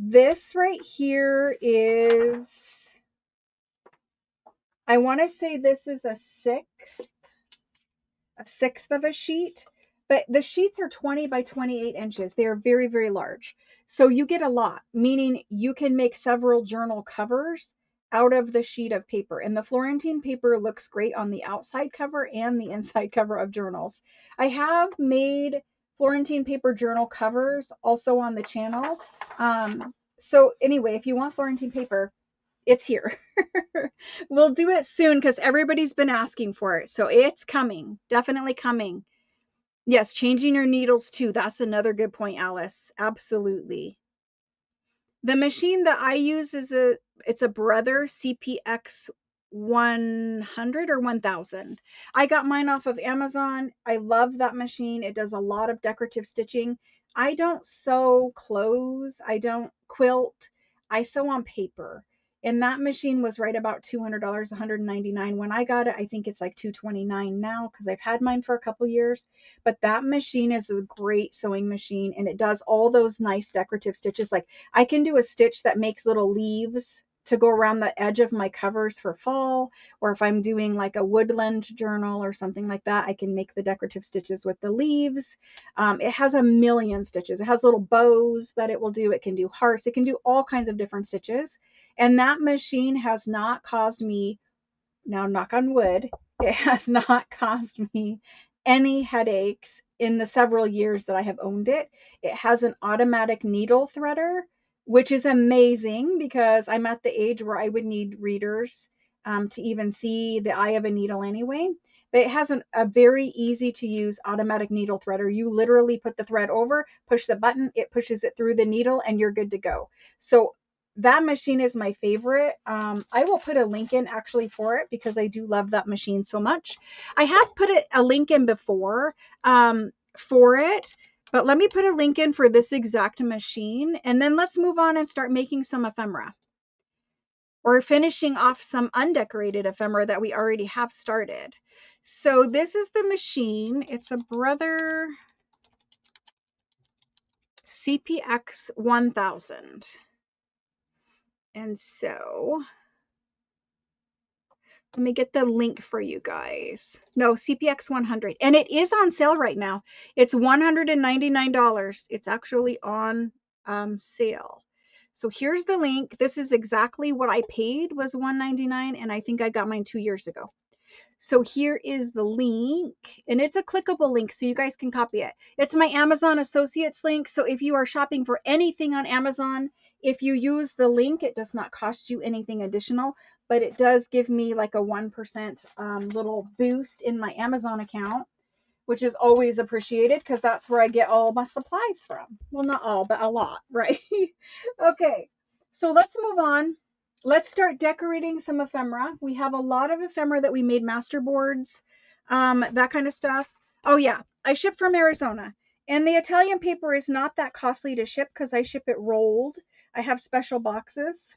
S1: this right here is, I want to say this is a sixth of a sheet, but the sheets are 20 by 28 inches. They are very, very large. So you get a lot, meaning you can make several journal covers out of the sheet of paper. And the Florentine paper looks great on the outside cover and the inside cover of journals. I have made Florentine paper journal covers also on the channel. So anyway, if you want Florentine paper, it's here. We'll do it soon because everybody's been asking for it. So it's coming, definitely coming. Yes, changing your needles too. That's another good point, Alice. Absolutely. The machine that I use is it's a Brother CPX 100 or 1000. I got mine off of Amazon. I love that machine. It does a lot of decorative stitching. I don't sew clothes. I don't quilt. I sew on paper. And that machine was right about $200, $199 when I got it. I think it's like $229 now because I've had mine for a couple years. But that machine is a great sewing machine, and it does all those nice decorative stitches. Like I can do a stitch that makes little leaves to go around the edge of my covers for fall, or if I'm doing like a woodland journal or something like that, I can make the decorative stitches with the leaves. It has a million stitches. It has little bows that it will do. It can do hearts. It can do all kinds of different stitches. And that machine has not caused me, now knock on wood, it has not caused me any headaches in the several years that I have owned it. It has an automatic needle threader, which is amazing because I'm at the age where I would need readers to even see the eye of a needle anyway. But it has a very easy to use automatic needle threader. You literally put the thread over, push the button, it pushes it through the needle, and you're good to go. So that machine is my favorite. I will put a link in actually for it because I do love that machine so much. I have put a link in before for it, but let me put a link in for this exact machine, and then let's move on and start making some ephemera or finishing off some undecorated ephemera that we already have started. So this is the machine. It's a Brother CPX 1000. And so let me get the link for you guys. No, CPX 100. And it is on sale right now. It's $199. It's actually on sale. So here's the link. This is exactly what I paid, was $199, and I think I got mine 2 years ago. So here is the link, and it's a clickable link, so you guys can copy it. It's my Amazon Associates link. So if you are shopping for anything on Amazon, if you use the link, it does not cost you anything additional, but it does give me like a 1% little boost in my Amazon account, which is always appreciated because that's where I get all my supplies from. Well, not all, but a lot, right? Okay, so let's move on. Let's start decorating some ephemera. We have a lot of ephemera that we made master boards, that kind of stuff. Oh yeah, I ship from Arizona. And the Italian paper is not that costly to ship because I ship it rolled. I have special boxes.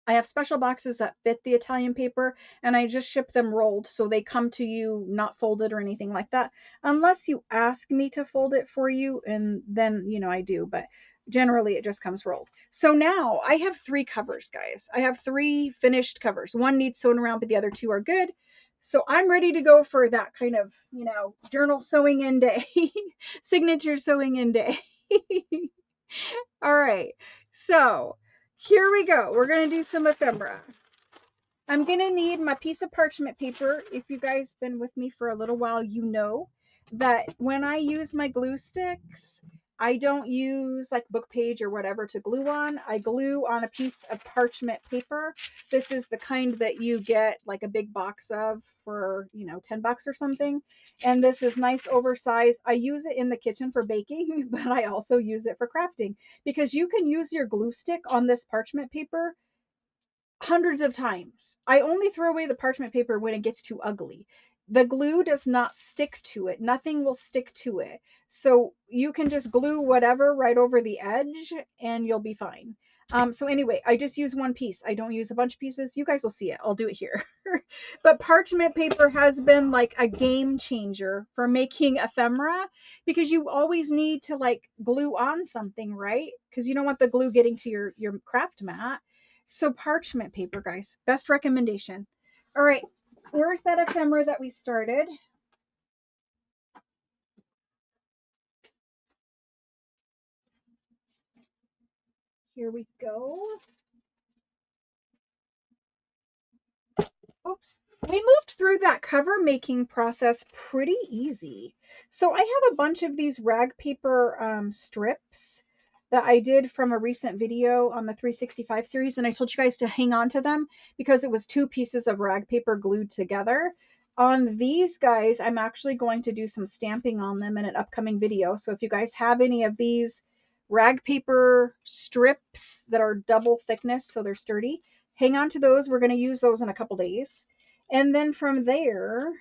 S1: I have special boxes that fit the Italian paper, and I just ship them rolled, so they come to you not folded or anything like that, unless you ask me to fold it for you, and then, you know, I do, but generally it just comes rolled. So now I have 3 covers, guys. I have 3 finished covers. One needs sewn around, but the other 2 are good. So I'm ready to go for that kind of, you know, journal sewing in day, signature sewing in day. All right, so here we go. We're going to do some ephemera. I'm going to need my piece of parchment paper. If you guys been with me for a little while, you know that when I use my glue sticks, I don't use like book page or whatever to glue on. I glue on a piece of parchment paper. This is the kind that you get like a big box of for, you know, $10 or something. And this is nice oversized. I use it in the kitchen for baking, but I also use it for crafting because you can use your glue stick on this parchment paper hundreds of times. I only throw away the parchment paper when it gets too ugly. The glue does not stick to it. Nothing will stick to it. So you can just glue whatever right over the edge and you'll be fine. So anyway, I just use one piece. I don't use a bunch of pieces. You guys will see it. I'll do it here. But parchment paper has been like a game changer for making ephemera because you always need to like glue on something, right? Because you don't want the glue getting to your craft mat. So parchment paper, guys, best recommendation. All right, where's that ephemera that we started? Here we go. Oops. We moved through that cover making process pretty easy. So I have a bunch of these rag paper strips that I did from a recent video on the 365 series, and I told you guys to hang on to them because it was 2 pieces of rag paper glued together. On these guys, I'm actually going to do some stamping on them in an upcoming video. So if you guys have any of these rag paper strips that are double thickness, so they're sturdy, hang on to those. We're going to use those in a couple days. And then from there,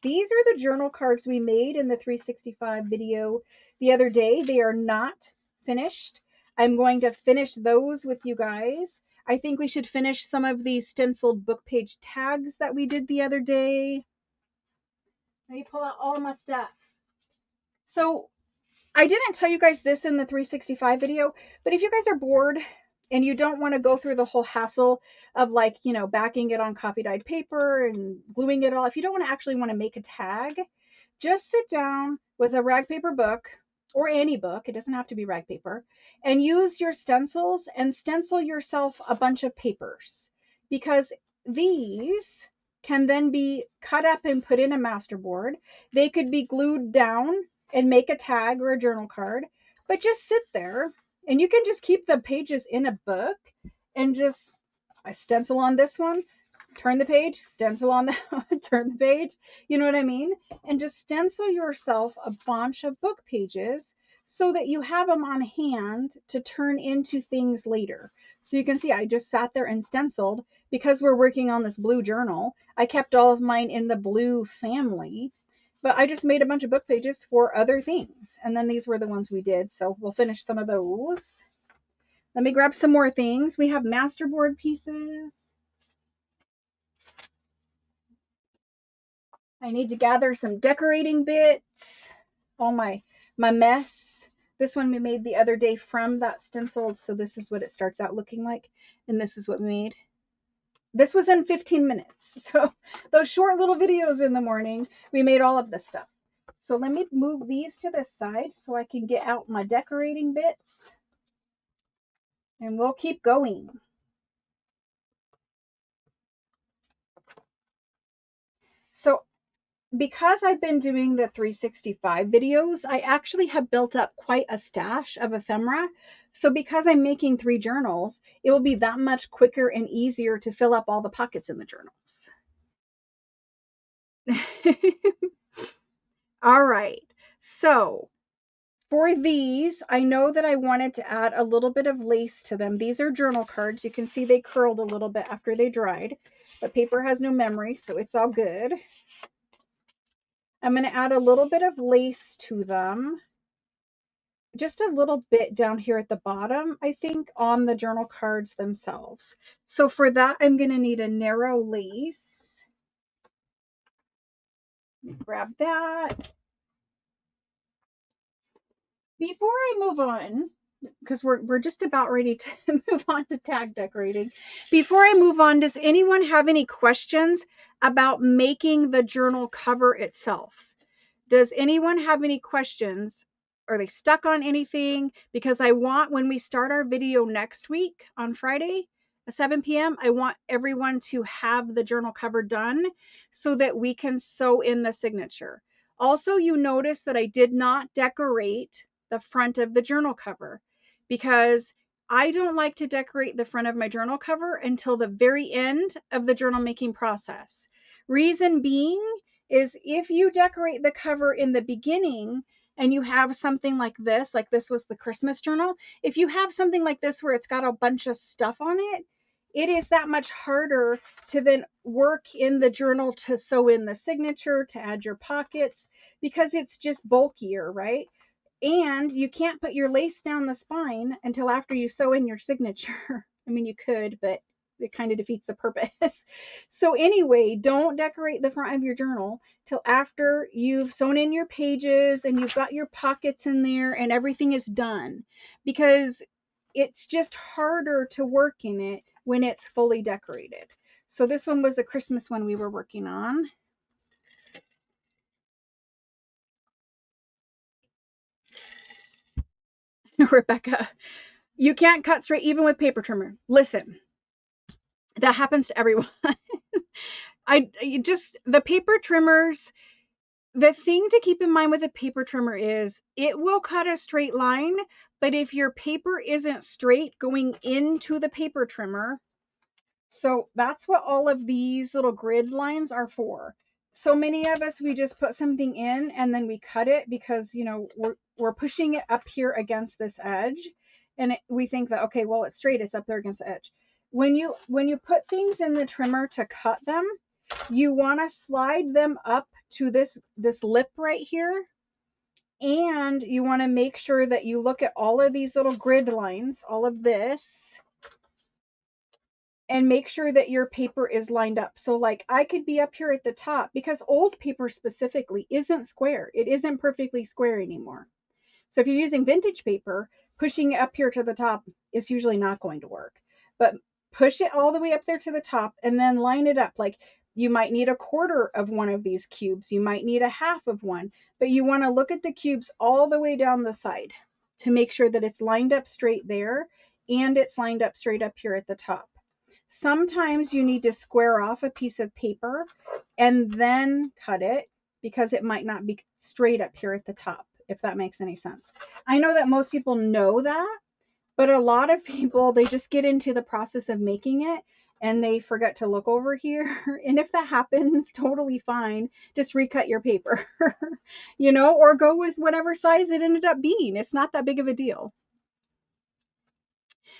S1: these are the journal cards we made in the 365 video the other day. They are not finished. I'm going to finish those with you guys. I think we should finish some of these stenciled book page tags that we did the other day. Let me pull out all of my stuff. So I didn't tell you guys this in the 365 video, but if you guys are bored and you don't want to go through the whole hassle of like, you know, backing it on copy dyed paper and gluing it all, if you don't want to actually want to make a tag, just sit down with a rag paper book or any book, it doesn't have to be rag paper, and use your stencils and stencil yourself a bunch of papers because these can then be cut up and put in a masterboard. They could be glued down and make a tag or a journal card, but just sit there and you can just keep the pages in a book and just I stencil on this one, turn the page, stencil on that one, turn the page. You know what I mean? And just stencil yourself a bunch of book pages so that you have them on hand to turn into things later. So you can see I just sat there and stenciled because we're working on this blue journal. I kept all of mine in the blue family, but I just made a bunch of book pages for other things. And then these were the ones we did. So we'll finish some of those. Let me grab some more things. We have masterboard pieces. I need to gather some decorating bits. All my mess. This one we made the other day from that stenciled, so this is what it starts out looking like, and this is what we made. This was in 15 minutes. So those short little videos in the morning, we made all of this stuff. So let me move these to the side so I can get out my decorating bits, and we'll keep going. So because I've been doing the 365 videos, I actually have built up quite a stash of ephemera. So because I'm making 3 journals, it will be that much quicker and easier to fill up all the pockets in the journals. All right. So for these, I know that I wanted to add a little bit of lace to them. These are journal cards. You can see they curled a little bit after they dried, but paper has no memory, so it's all good. I'm going to add a little bit of lace to them. Just a little bit down here at the bottom, I think, on the journal cards themselves. So for that, I'm going to need a narrow lace. Grab that. Before I move on, because we're just about ready to move on to tag decorating. Before I move on, does anyone have any questions about making the journal cover itself? Does anyone have any questions? Are they stuck on anything? Because I want, when we start our video next week on Friday at 7 p.m., I want everyone to have the journal cover done so that we can sew in the signature. Also, you notice that I did not decorate the front of the journal cover because I don't like to decorate the front of my journal cover until the very end of the journal making process. Reason being is if you decorate the cover in the beginning and you have something like this was the Christmas journal, if you have something like this where it's got a bunch of stuff on it, it is that much harder to then work in the journal to sew in the signature, to add your pockets, because it's just bulkier, right? And you can't put your lace down the spine until after you sew in your signature. I mean, you could, but it kind of defeats the purpose. So anyway, don't decorate the front of your journal till after you've sewn in your pages and you've got your pockets in there and everything is done, because it's just harder to work in it when it's fully decorated. So this one was the Christmas one we were working on. Rebecca, you can't cut straight even with paper trimmer. Listen, that happens to everyone. The paper trimmers, the thing to keep in mind with a paper trimmer is it will cut a straight line, but if your paper isn't straight going into the paper trimmer, so that's what all of these little grid lines are for. So many of us, we just put something in and then we cut it because, you know, we're pushing it up here against this edge, and we think that, okay, well, it's straight, it's up there against the edge. When you put things in the trimmer to cut them, you want to slide them up to this lip right here, and you want to make sure that you look at all of these little grid lines, all of this, and make sure that your paper is lined up. So like I could be up here at the top, because old paper specifically isn't square. It isn't perfectly square anymore. So if you're using vintage paper, pushing it up here to the top is usually not going to work. But push it all the way up there to the top and then line it up. Like you might need a quarter of one of these cubes. You might need a half of one, but you want to look at the cubes all the way down the side to make sure that it's lined up straight there and it's lined up straight up here at the top. Sometimes you need to square off a piece of paper and then cut it because it might not be straight up here at the top, if that makes any sense. I know that most people know that, but a lot of people, they just get into the process of making it and they forget to look over here. And if that happens, totally fine. Just recut your paper, you know, or go with whatever size it ended up being. It's not that big of a deal.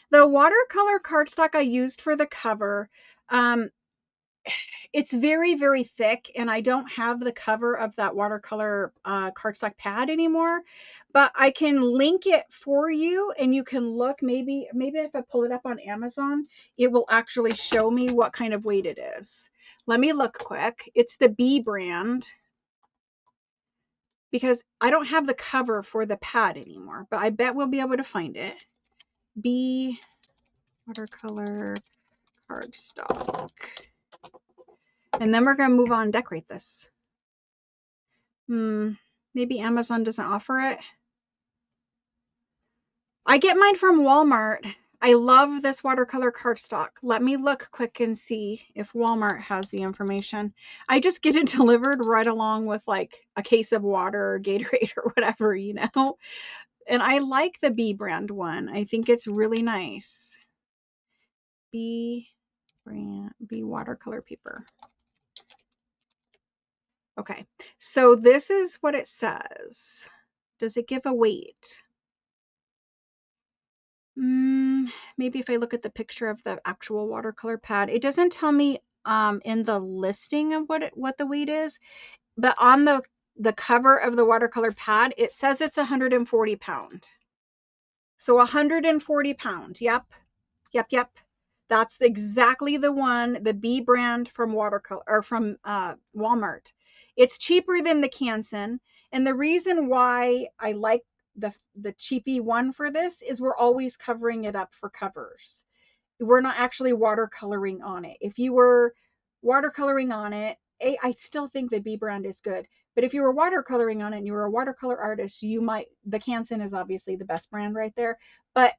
S1: The watercolor cardstock I used for the cover, it's very, very thick, and I don't have the cover of that watercolor cardstock pad anymore, but I can link it for you and you can look. Maybe if I pull it up on Amazon, it will actually show me what kind of weight it is. Let me look quick. It's the B brand. because I don't have the cover for the pad anymore, but I bet we'll be able to find it. B watercolor cardstock. And then we're going to move on and decorate this. Maybe Amazon doesn't offer it. I get mine from Walmart. I love this watercolor cardstock. Let me look quick and see if Walmart has the information. I just get it delivered right along with like a case of water or Gatorade or whatever, you know. And I like the B brand one. I think it's really nice. B brand, B watercolor paper. Okay, so this is what it says. Does it give a weight? Maybe if I look at the picture of the actual watercolor pad, it doesn't tell me in the listing of what the weight is, but on the cover of the watercolor pad, it says it's 140 pound. So 140 pound. Yep. That's exactly the one, the B brand from watercolor or from Walmart. It's cheaper than the Canson, and the reason why I like the cheapy one for this is we're always covering it up for covers. We're not actually watercoloring on it. If you were watercoloring on it, I still think the B brand is good. But if you were watercoloring on it and you were a watercolor artist, you might, the Canson is obviously the best brand right there. But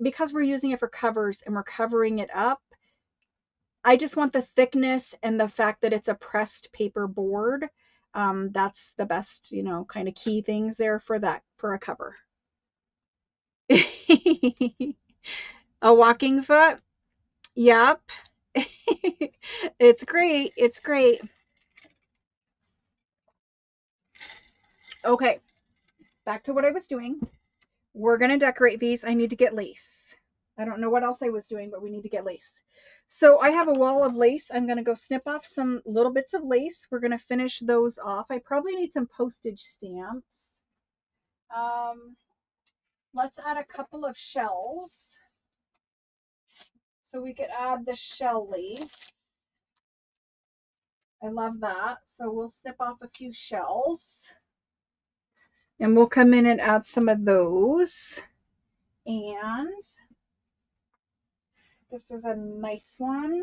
S1: because we're using it for covers and we're covering it up, I just want the thickness and the fact that it's a pressed paper board. That's the best, you know, kind of key things there for that, for a cover. A walking foot. Yep. It's great. It's great. Okay. Back to what I was doing. We're going to decorate these. I need to get lace. I don't know what else I was doing, but we need to get lace. So I have a wall of lace. I'm going to go snip off some little bits of lace. We're going to finish those off. I probably need some postage stamps. Let's add a couple of shells. So we could add the shell lace. I love that. So we'll snip off a few shells. And we'll come in and add some of those. And this is a nice one.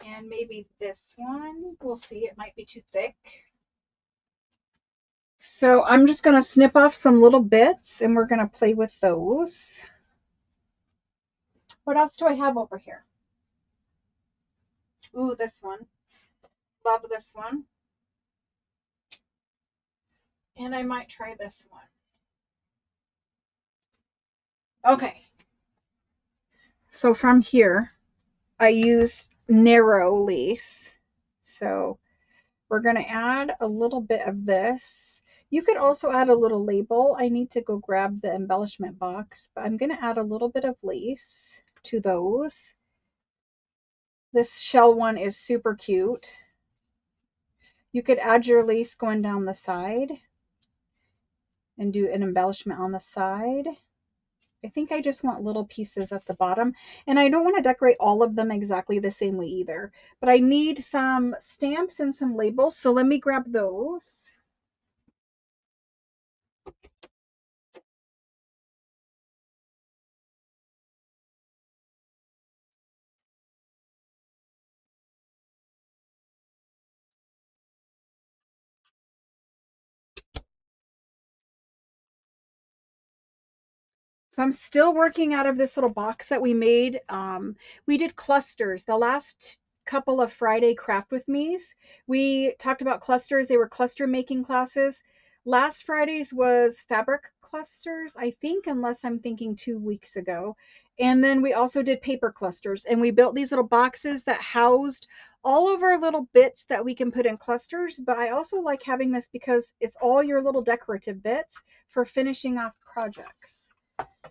S1: And maybe this one. We'll see. It might be too thick. So I'm just going to snip off some little bits and we're going to play with those. What else do I have over here? Ooh, this one. Love this one. And I might try this one. Okay. So from here, I used narrow lace. So we're going to add a little bit of this. You could also add a little label. I need to go grab the embellishment box, but I'm going to add a little bit of lace to those. This shell one is super cute. You could add your lace going down the side and do an embellishment on the side. I think I just want little pieces at the bottom, and I don't want to decorate all of them exactly the same way either, but I need some stamps and some labels, so let me grab those. So I'm still working out of this little box that we made. We did clusters. The last couple of Friday Craft With Me's, we talked about clusters. They were cluster making classes. Last Friday's was fabric clusters, I think, unless I'm thinking 2 weeks ago. And then we also did paper clusters. And we built these little boxes that housed all of our little bits that we can put in clusters. But I also like having this because it's all your little decorative bits for finishing off projects.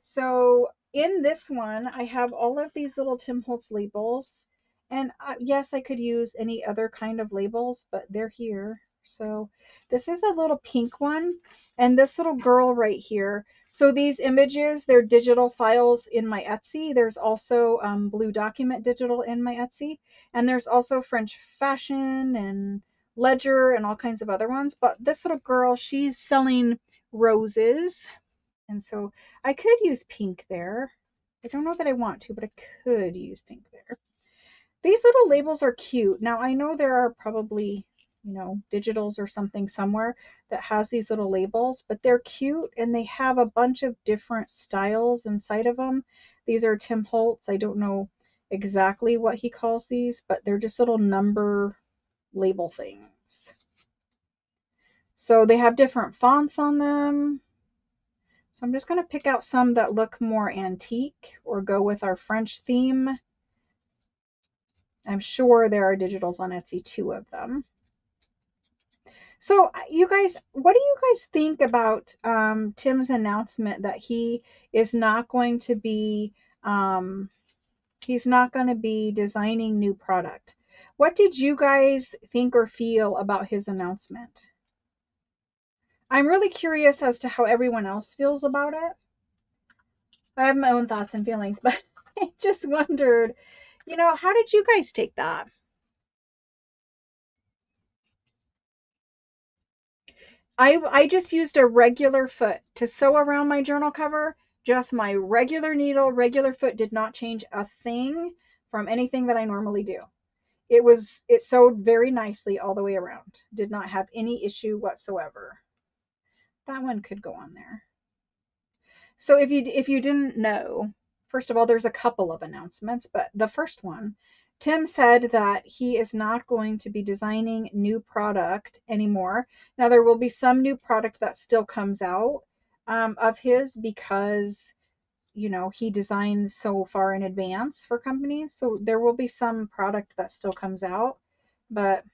S1: So in this one, I have all of these little Tim Holtz labels. And yes, I could use any other kind of labels, but they're here. So this is a little pink one, and this little girl right here. So these images, they're digital files in my Etsy. There's also Blue Document Digital in my Etsy. And there's also French Fashion and ledger and all kinds of other ones. But this little girl, she's selling roses. And so I could use pink there. I don't know that I want to, but I could use pink there. These little labels are cute. Now I know there are probably, digitals or something somewhere that has these little labels, but they're cute and they have a bunch of different styles inside of them. These are Tim Holtz. I don't know exactly what he calls these, but they're just little number label things. So they have different fonts on them. So I'm just going to pick out some that look more antique or go with our French theme. I'm sure there are digitals on Etsy, two of them. So you guys, what do you guys think about Tim's announcement that he is not going to be he's not going to be designing new product? What did you guys think or feel about his announcement? I'm really curious as to how everyone else feels about it. I have my own thoughts and feelings, but I just wondered, how did you guys take that? I just used a regular foot to sew around my journal cover, just my regular needle, regular foot, did not change a thing from anything that I normally do. It sewed very nicely all the way around. Did not have any issue whatsoever. That one could go on there. So if you didn't know, first of all, there's a couple of announcements, but the first one, Tim said that he is not going to be designing new product anymore. Now there will be some new product that still comes out of his because he designs so far in advance for companies. So there will be some product that still comes out, but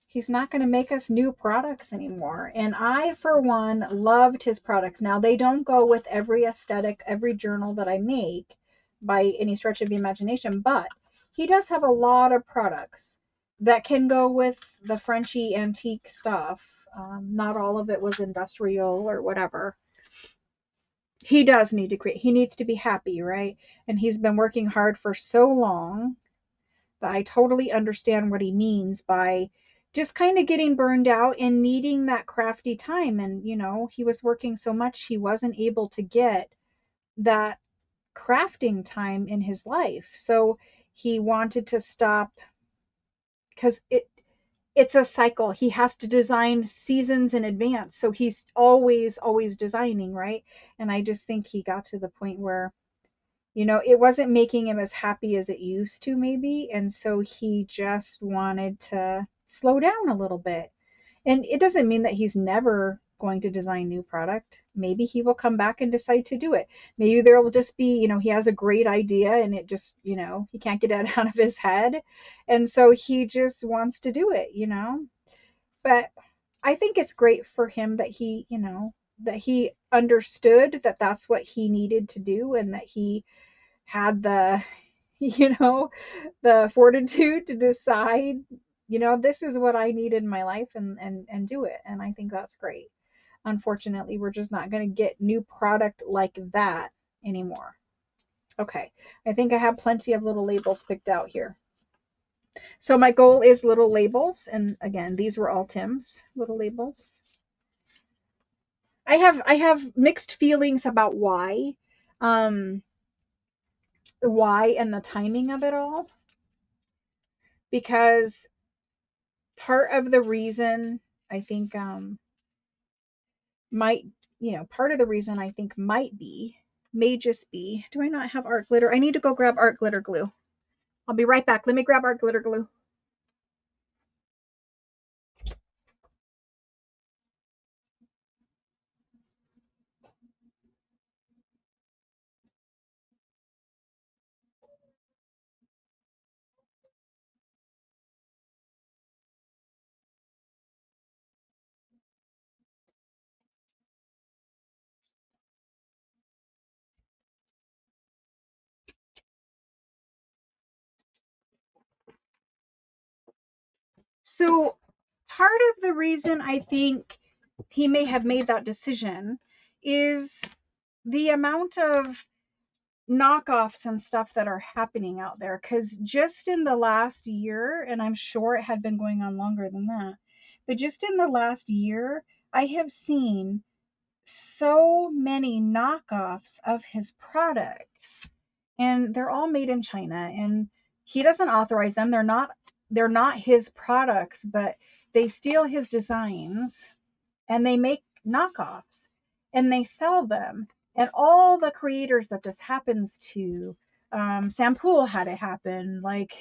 S1: he's not going to make us new products anymore. And I, for one, loved his products. Now, they don't go with every aesthetic, every journal that I make by any stretch of the imagination, but he does have a lot of products that can go with the Frenchy antique stuff. Not all of it was industrial or whatever. He does need to create, he needs to be happy, right? And he's been working hard for so long that I totally understand what he means by just kind of getting burned out and needing that crafty time. And, he was working so much, he wasn't able to get that crafting time in his life. So he wanted to stop because it's a cycle. He has to design seasons in advance. So he's always designing, right? And I just think he got to the point where it wasn't making him as happy as it used to, maybe. And so he just wanted to slow down a little bit. And it doesn't mean that he's never going to design new product. Maybe he will come back and decide to do it. Maybe there will just be, he has a great idea and it just, he can't get it out of his head. And so he just wants to do it. But I think it's great for him that he understood that that's what he needed to do and that he had the you know the fortitude to decide, this is what I need in my life, and do it. And I think that's great. Unfortunately, we're just not going to get new product like that anymore. Okay, I think I have plenty of little labels picked out here. So my goal is little labels, and again, these were all Tim's little labels. I have mixed feelings about why and the timing of it all, because part of the reason I think might, part of the reason I think may just be, do I not have art glitter? I need to go grab art glitter glue. I'll be right back. Let me grab art glitter glue. So part of the reason I think he may have made that decision is the amount of knockoffs and stuff that are happening out there. Because just in the last year, and I'm sure it had been going on longer than that, but just in the last year, I have seen so many knockoffs of his products, and they're all made in China, and he doesn't authorize them. They're not his products, but they steal his designs and they make knockoffs and they sell them. And all the creators that this happens to, Sam Poole had it happen, like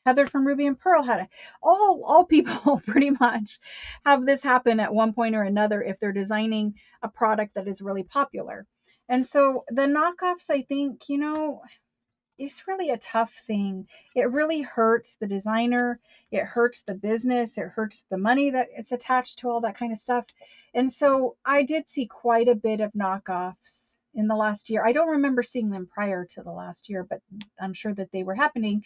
S1: Heather from Ruby and Pearl had it. All people pretty much have this happen at one point or another if they're designing a product that is really popular. And so the knockoffs, I think, it's really a tough thing. It really hurts the designer. It hurts the business. It hurts the money that it's attached to all that kind of stuff. And so I did see quite a bit of knockoffs in the last year. I don't remember seeing them prior to the last year, but I'm sure that they were happening.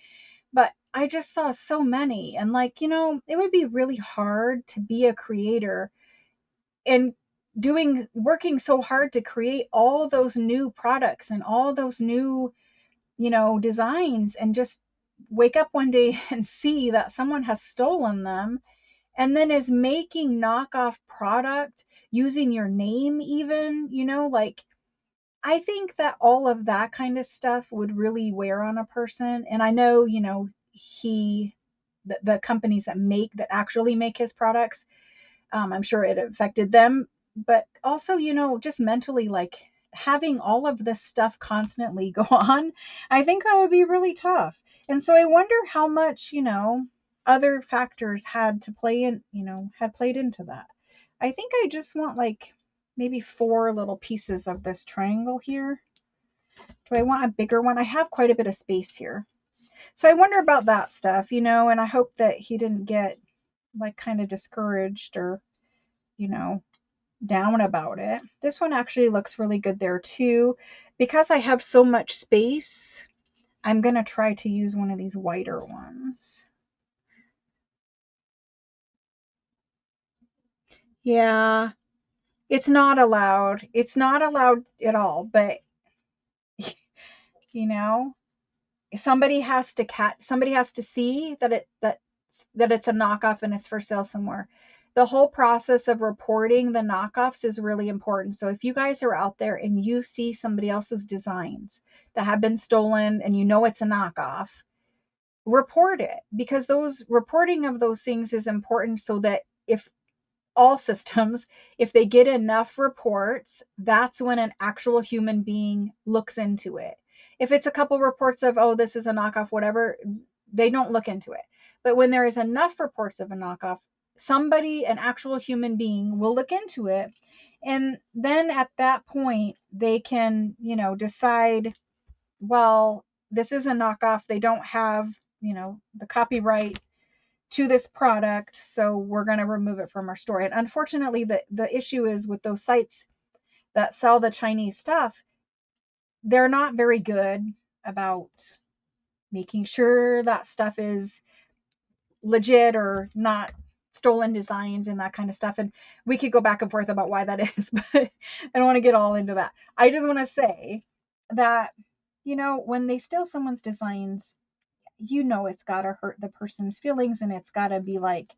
S1: But I just saw so many. And like, it would be really hard to be a creator and working so hard to create all those new products and all those new designs, and just wake up one day and see that someone has stolen them and then is making knockoff product using your name even, like, I think that all of that kind of stuff would really wear on a person. And I know, the companies that actually make his products, I'm sure it affected them, but also, just mentally, like having all of this stuff constantly go on, I think that would be really tough. And so I wonder how much, other factors had played into that. I think I just want like maybe 4 little pieces of this triangle here. Do I want a bigger one? I have quite a bit of space here. So I wonder about that stuff, and I hope that he didn't get like kind of discouraged or, you know, down about it. This one actually looks really good there too. Because I have so much space, I'm going to try to use one of these whiter ones. Yeah, it's not allowed. It's not allowed at all, but you know, somebody has to see that it's a knockoff and it's for sale somewhere. The whole process of reporting the knockoffs is really important. So if you guys are out there and you see somebody else's designs that have been stolen and it's a knockoff, report it, because those reporting of those things is important, so that if all systems, if they get enough reports, that's when an actual human being looks into it. If it's a couple reports of, oh, this is a knockoff, whatever, they don't look into it. But when there is enough reports of a knockoff, somebody, an actual human being, will look into it. And then at that point, they can, decide, well, this is a knockoff. They don't have, the copyright to this product, so we're going to remove it from our store. And unfortunately, the issue is with those sites that sell the Chinese stuff, they're not very good about making sure that stuff is legit or not stolen designs and that kind of stuff. And we could go back and forth about why that is, but I don't want to get all into that. I just want to say that, when they steal someone's designs, it's got to hurt the person's feelings, and it's got to be like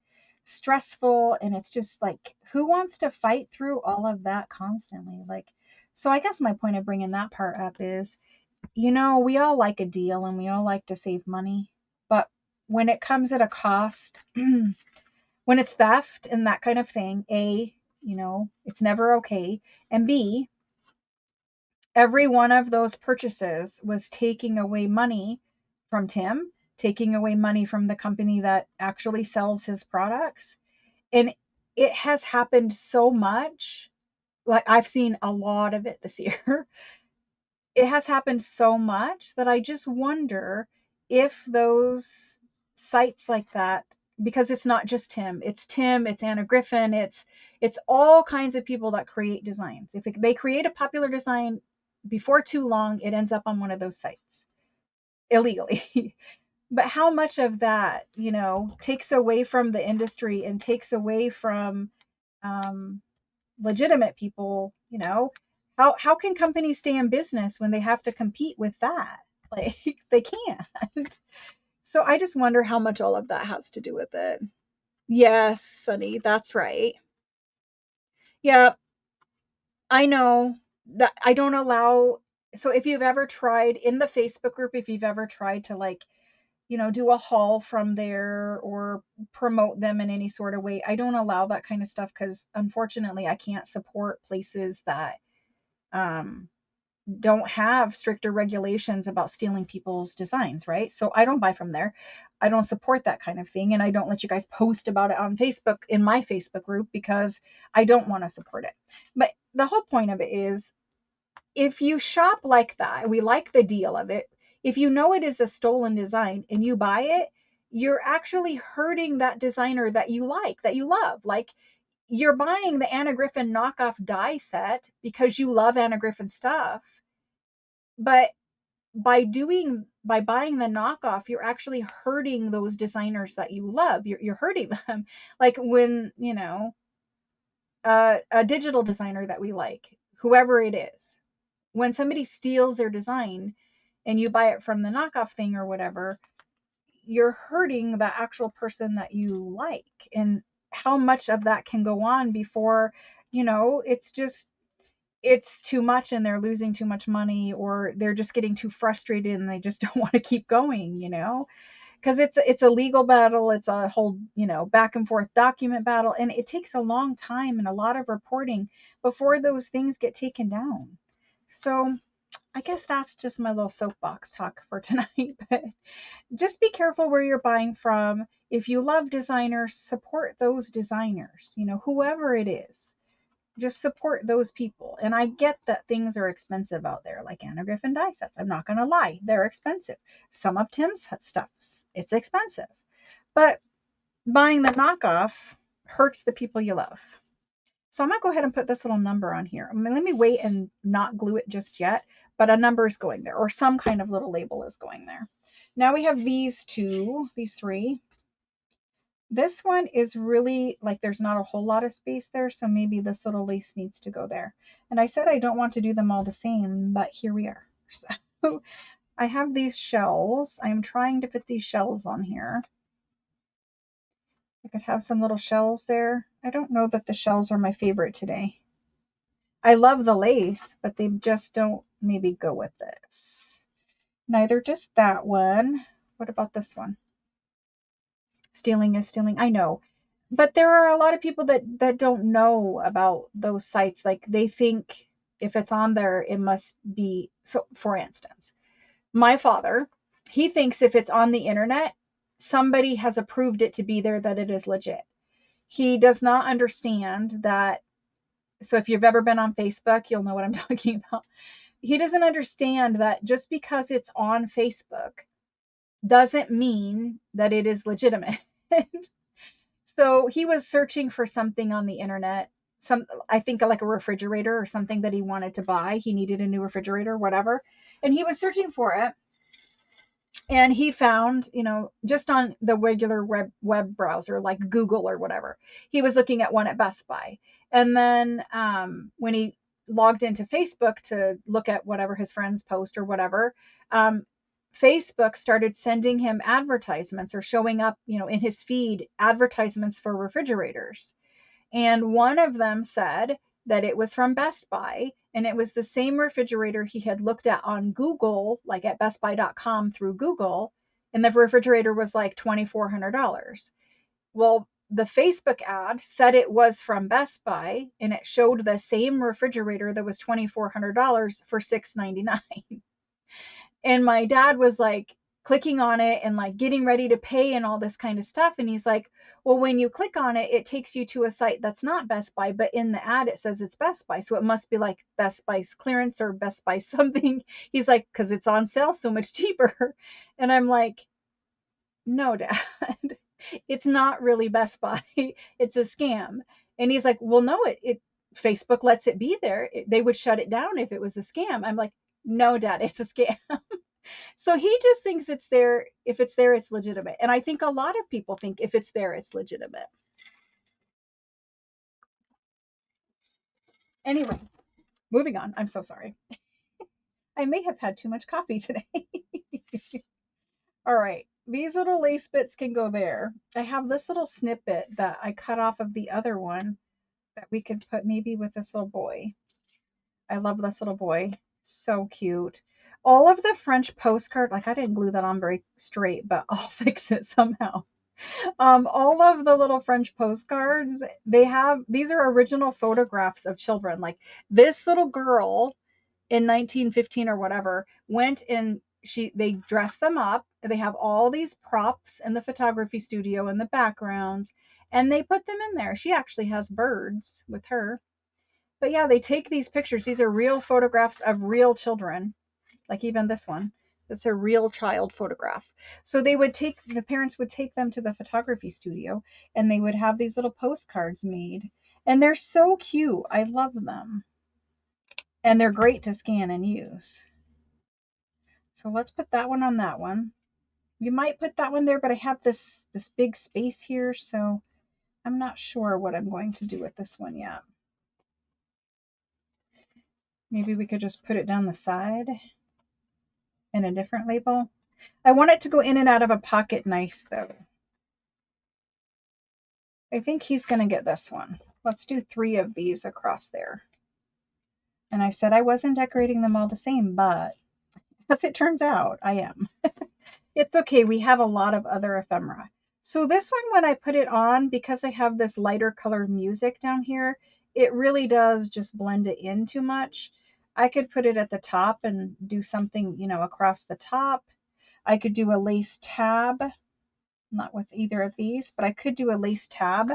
S1: stressful, and it's just like, who wants to fight through all of that constantly? Like, so I guess my point of bringing that part up is, we all like a deal and we all like to save money, but when it comes at a cost, when it's theft and that kind of thing, A, it's never okay, and B, every one of those purchases was taking away money from Tim, taking away money from the company that actually sells his products. And it has happened so much. Like, I've seen a lot of it this year. It has happened so much that I just wonder if those sites like that, because it's not just Tim, it's Anna Griffin, it's all kinds of people that create designs. If they create a popular design, before too long, it ends up on one of those sites illegally. But how much of that, takes away from the industry and takes away from legitimate people, How can companies stay in business when they have to compete with that? Like they can't. So I just wonder how much all of that has to do with it. Yes, Sunny, that's right. Yeah, I know that I don't allow. So if you've ever tried in the Facebook group, if you've ever tried to like, do a haul from there or promote them in any sort of way, I don't allow that kind of stuff because unfortunately I can't support places that um don't have stricter regulations about stealing people's designs, right? So I don't buy from there. I don't support that kind of thing. And I don't let you guys post about it on Facebook in my Facebook group because I don't want to support it. But the whole point of it is if you shop like that, we like the deal of it. If you know it is a stolen design and you buy it, you're actually hurting that designer that you like, that you love. Like you're buying the Anna Griffin knockoff die set because you love Anna Griffin stuff, but by buying the knockoff, you're actually hurting those designers that you love. You're hurting them. Like when, a digital designer that we like, whoever it is, when somebody steals their design and you buy it from the knockoff thing or whatever, you're hurting the actual person that you like. And how much of that can go on before, it's just it's too much and they're losing too much money, or they're just getting too frustrated and they just don't want to keep going, because it's a legal battle. It's a whole, back and forth document battle, and it takes a long time and a lot of reporting before those things get taken down. So I guess that's just my little soapbox talk for tonight. But just be careful where you're buying from. If you love designers, support those designers, whoever it is, just support those people. And I get that things are expensive out there, like Anna Griffin die sets. I'm not going to lie, they're expensive. Some of Tim's stuffs, it's expensive. But buying the knockoff hurts the people you love. So I'm going to go ahead and put this little number on here. I mean, let me wait and not glue it just yet, but a number is going there, or some kind of little label is going there. Now we have these three. This one is really like there's not a whole lot of space there, so maybe this little lace needs to go there. And I said I don't want to do them all the same, but here we are. So I have these shells. I'm trying to fit these shells on here. I could have some little shells there. I don't know that the shells are my favorite today. I love the lace, but they just don't maybe go with this. Neither does that one. What about this one? Stealing is stealing. I know. But there are a lot of people that don't know about those sites. Like they think if it's on there, it must be. So for instance, my father, he thinks if it's on the internet, somebody has approved it to be there, that it is legit. He does not understand that. So if you've ever been on Facebook, you'll know what I'm talking about. He doesn't understand that just because it's on Facebook doesn't mean that it is legitimate. So he was searching for something on the internet, I think like a refrigerator or something that he wanted to buy. He needed a new refrigerator, whatever. And he was searching for it, and he found, just on the regular web browser like Google or whatever. He was looking at one at Best Buy. And then when he logged into Facebook to look at whatever his friends post or whatever, Facebook started sending him advertisements, or showing up, in his feed, advertisements for refrigerators. And one of them said that it was from Best Buy, and it was the same refrigerator he had looked at on Google, like at bestbuy.com through Google, and the refrigerator was like $2,400. Well, the Facebook ad said it was from Best Buy, and it showed the same refrigerator that was $2,400 for $699. And my dad was like clicking on it and like getting ready to pay and all this kind of stuff. And he's like, well, when you click on it, it takes you to a site that's not Best Buy, but in the ad, it says it's Best Buy. So it must be like Best Buy's clearance or Best Buy something. He's like, because it's on sale so much cheaper. And I'm like, no, Dad, it's not really Best Buy. It's a scam. And he's like, well, no, Facebook lets it be there. They would shut it down if it was a scam. I'm like, no, Dad, it's a scam. So he just thinks it's there. If it's there, it's legitimate. And I think a lot of people think if it's there, it's legitimate. Anyway, Moving on. I'm so sorry. I may have had too much coffee today. All right. These little lace bits can go there. I have this little snippet that I cut off of the other one that we could put maybe with this little boy. I love this little boy. So cute. All of the French postcard, like I didn't glue that on very straight, but I'll fix it somehow. All of the little French postcards, these are original photographs of children. Like this little girl in 1915 or whatever went and they dress them up. They have all these props in the photography studio and the backgrounds, and they put them in there. She actually has birds with her. But yeah, they take these pictures. These are real photographs of real children, like even this one. It's a real child photograph. So the parents would take them to the photography studio and they would have these little postcards made. And they're so cute. I love them. And they're great to scan and use. So let's put that one on that one. You might put that one there, but I have this big space here, so I'm not sure what I'm going to do with this one yet. Maybe we could just put it down the side in a different label. I want it to go in and out of a pocket nice though. I think he's going to get this one. Let's do 3 of these across there. And I said I wasn't decorating them all the same, but as it turns out, I am. It's okay. We have a lot of other ephemera. So this one, when I put it on, because I have this lighter colored music down here, it really does just blend it in too much. I could put it at the top and do something, across the top. I could do a lace tab, not with either of these, but I could do a lace tab.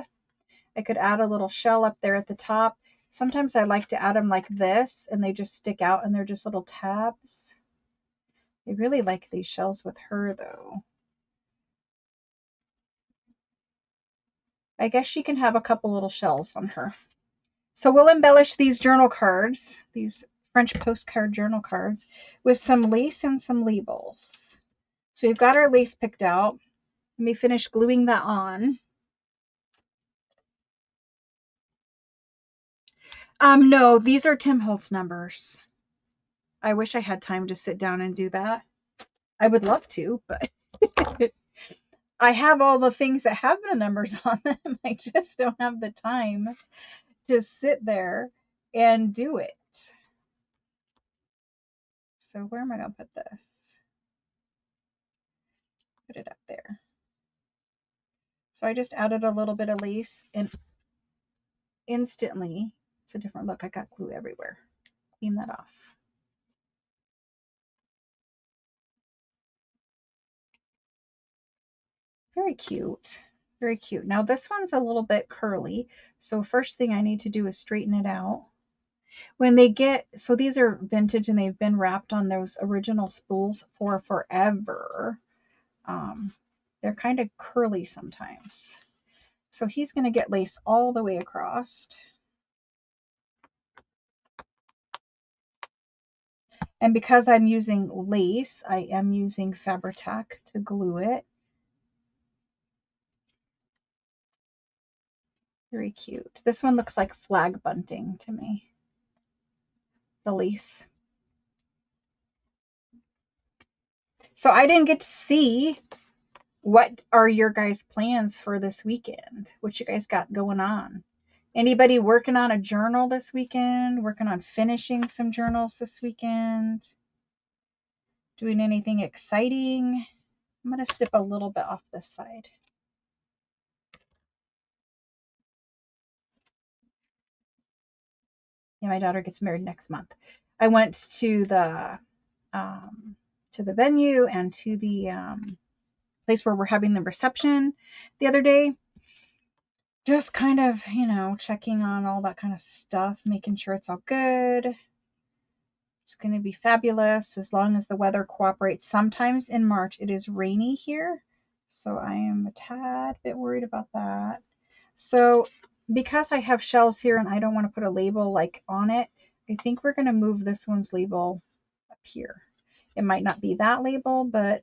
S1: I could add a little shell up there at the top. Sometimes I like to add them like this, and they just stick out and they're just little tabs. I really like these shells with her though. I guess she can have a couple little shells on her. So we'll embellish these journal cards, these French postcard journal cards, with some lace and some labels. So we've got our lace picked out. Let me finish gluing that on. No, these are Tim Holtz numbers. I wish I had time to sit down and do that. I would love to, but I have all the things that have the numbers on them. I just don't have the time to sit there and do it. So where am I going to put this? Put it up there. So I just added a little bit of lace and instantly, it's a different look. I got glue everywhere. Clean that off. Very cute. Very cute. Now this one's a little bit curly. So first thing I need to do is straighten it out. So these are vintage and they've been wrapped on those original spools for forever. They're kind of curly sometimes. So he's going to get lace all the way across. And because I'm using lace, I am using Fabri-Tac to glue it. Very cute. This one looks like flag bunting to me. The lace. So I didn't get to see what are your guys' plans for this weekend? What you guys got going on? Anybody working on a journal this weekend? Working on finishing some journals this weekend? Doing anything exciting? I'm going to snip a little bit off this side. Yeah, my daughter gets married next month. I went to the venue and to the place where we're having the reception the other day. Just kind of, checking on all that kind of stuff, making sure it's all good. It's going to be fabulous as long as the weather cooperates. Sometimes in March it is rainy here, so I am a tad bit worried about that. So because I have shells here and I don't want to put a label like on it, I think we're going to move this one's label up here. It might not be that label, but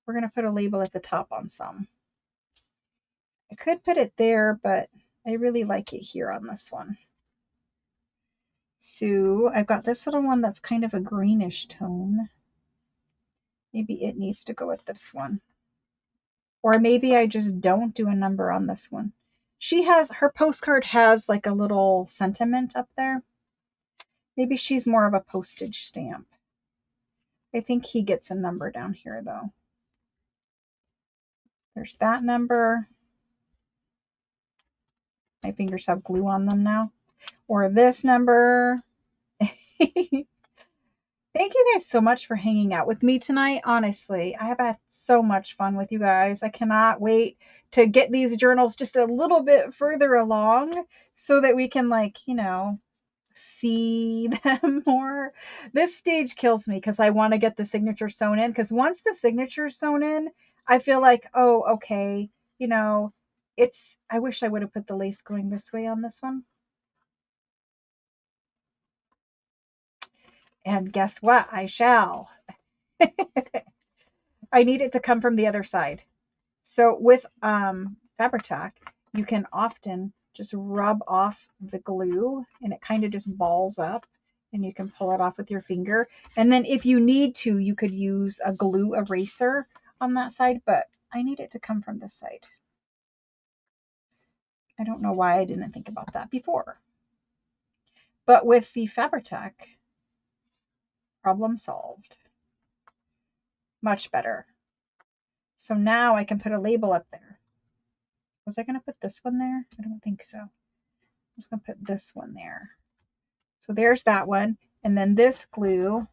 S1: we're going to put a label at the top on some. I could put it there, but I really like it here on this one. So I've got this little one that's kind of a greenish tone. Maybe it needs to go with this one. Or maybe I just don't do a number on this one. Her postcard has like a little sentiment up there. Maybe she's more of a postage stamp. I think he gets a number down here though. There's that number. My fingers have glue on them now. Or this number. Thank you guys so much for hanging out with me tonight. Honestly, I have had so much fun with you guys. I cannot wait to get these journals just a little bit further along so that we can, like, see them more. This stage kills me because I want to get the signature sewn in, because once the signature is sewn in, I feel like, oh, okay, I wish I would have put the lace going this way on this one. And guess what? I shall. I need it to come from the other side. So with Fabri-Tac, you can often just rub off the glue and it kind of just balls up and you can pull it off with your finger. And then if you need to, you could use a glue eraser on that side, but I need it to come from this side. I don't know why I didn't think about that before. But with the Fabri-Tac, problem solved. Much better. So now I can put a label up there. Was I going to put this one there? I don't think so. I'm just going to put this one there. So there's that one. And then this glue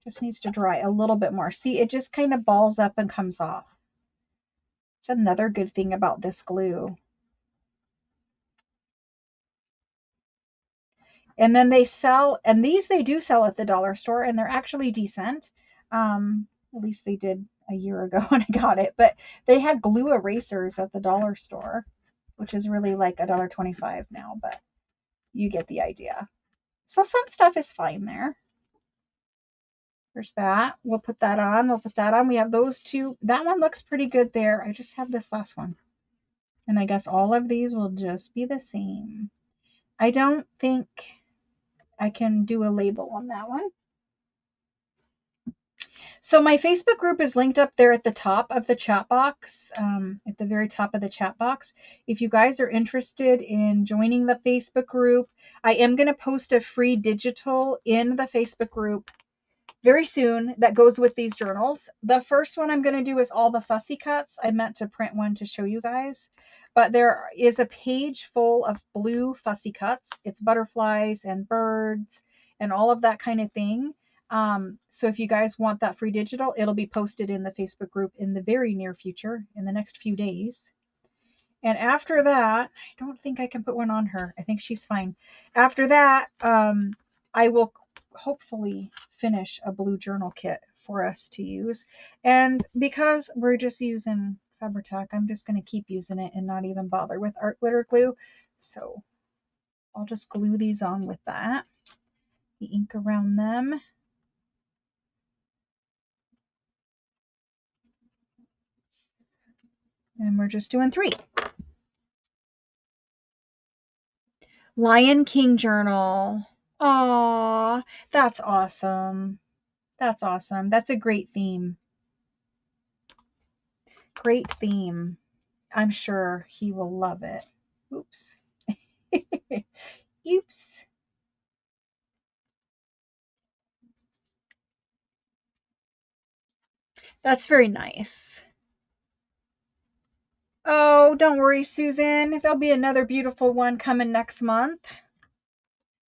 S1: just needs to dry a little bit more. See, it just kind of balls up and comes off. It's another good thing about this glue. And then they sell, and these they do sell at the dollar store, and they're actually decent. At least they did a year ago when I got it. But they had glue erasers at the dollar store, which is really like $1.25 now, but you get the idea. So some stuff is fine there. There's that. We'll put that on. We'll put that on. We have those two. That one looks pretty good there. I just have this last one. And I guess all of these will just be the same. I don't think I can do a label on that one. So my Facebook group is linked up there at the top of the chat box, at the very top of the chat box. If you guys are interested in joining the Facebook group, I am going to post a free digital in the Facebook group very soon that goes with these journals. The first one I'm going to do is all the fussy cuts. I meant to print one to show you guys, but there is a page full of blue fussy cuts. It's butterflies and birds and all of that kind of thing. So if you guys want that free digital, it'll be posted in the Facebook group in the very near future, in the next few days. And after that, I don't think I can put one on her. I think she's fine. After that, I will hopefully finish a blue journal kit for us to use. And because we're just using Fabri-Tac, I'm just going to keep using it and not even bother with art glitter glue. So I'll just glue these on with that. The ink around them. And we're just doing 3. Lion King journal. Aw, that's awesome. That's awesome. That's a great theme. Great theme. I'm sure he will love it. Oops. Oops. That's very nice. Oh, don't worry, Susan. There'll be another beautiful one coming next month.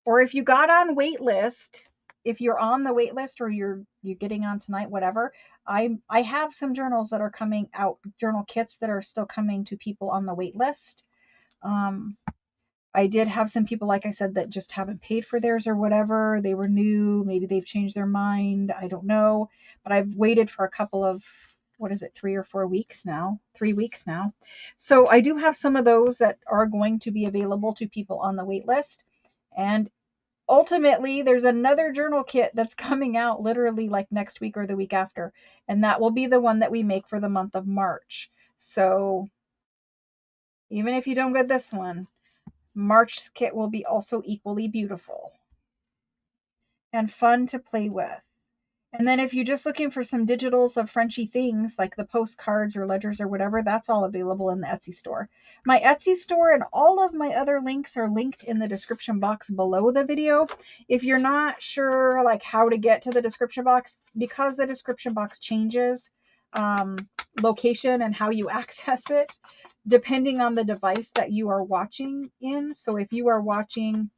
S1: Or if you got on wait list, if you're on the wait list or you're getting on tonight, whatever, I have some journals that are coming out, journal kits that are still coming to people on the wait list. I did have some people, like I said, that just haven't paid for theirs or whatever. They were new. Maybe they've changed their mind. I don't know. But I've waited for a couple of, 3 or 4 weeks now? 3 weeks now. So I do have some of those that are going to be available to people on the wait list. And ultimately, there's another journal kit that's coming out literally like next week or the week after. And that will be the one that we make for the month of March. So even if you don't get this one, March's kit will be also equally beautiful. and fun to play with. And then if you're just looking for some digitals of Frenchy things like the postcards or ledgers or whatever, that's all available in the Etsy store. My Etsy store and all of my other links are linked in the description box below the video. If you're not sure like how to get to the description box, because the description box changes location and how you access it, depending on the device that you are watching in. So if you are watching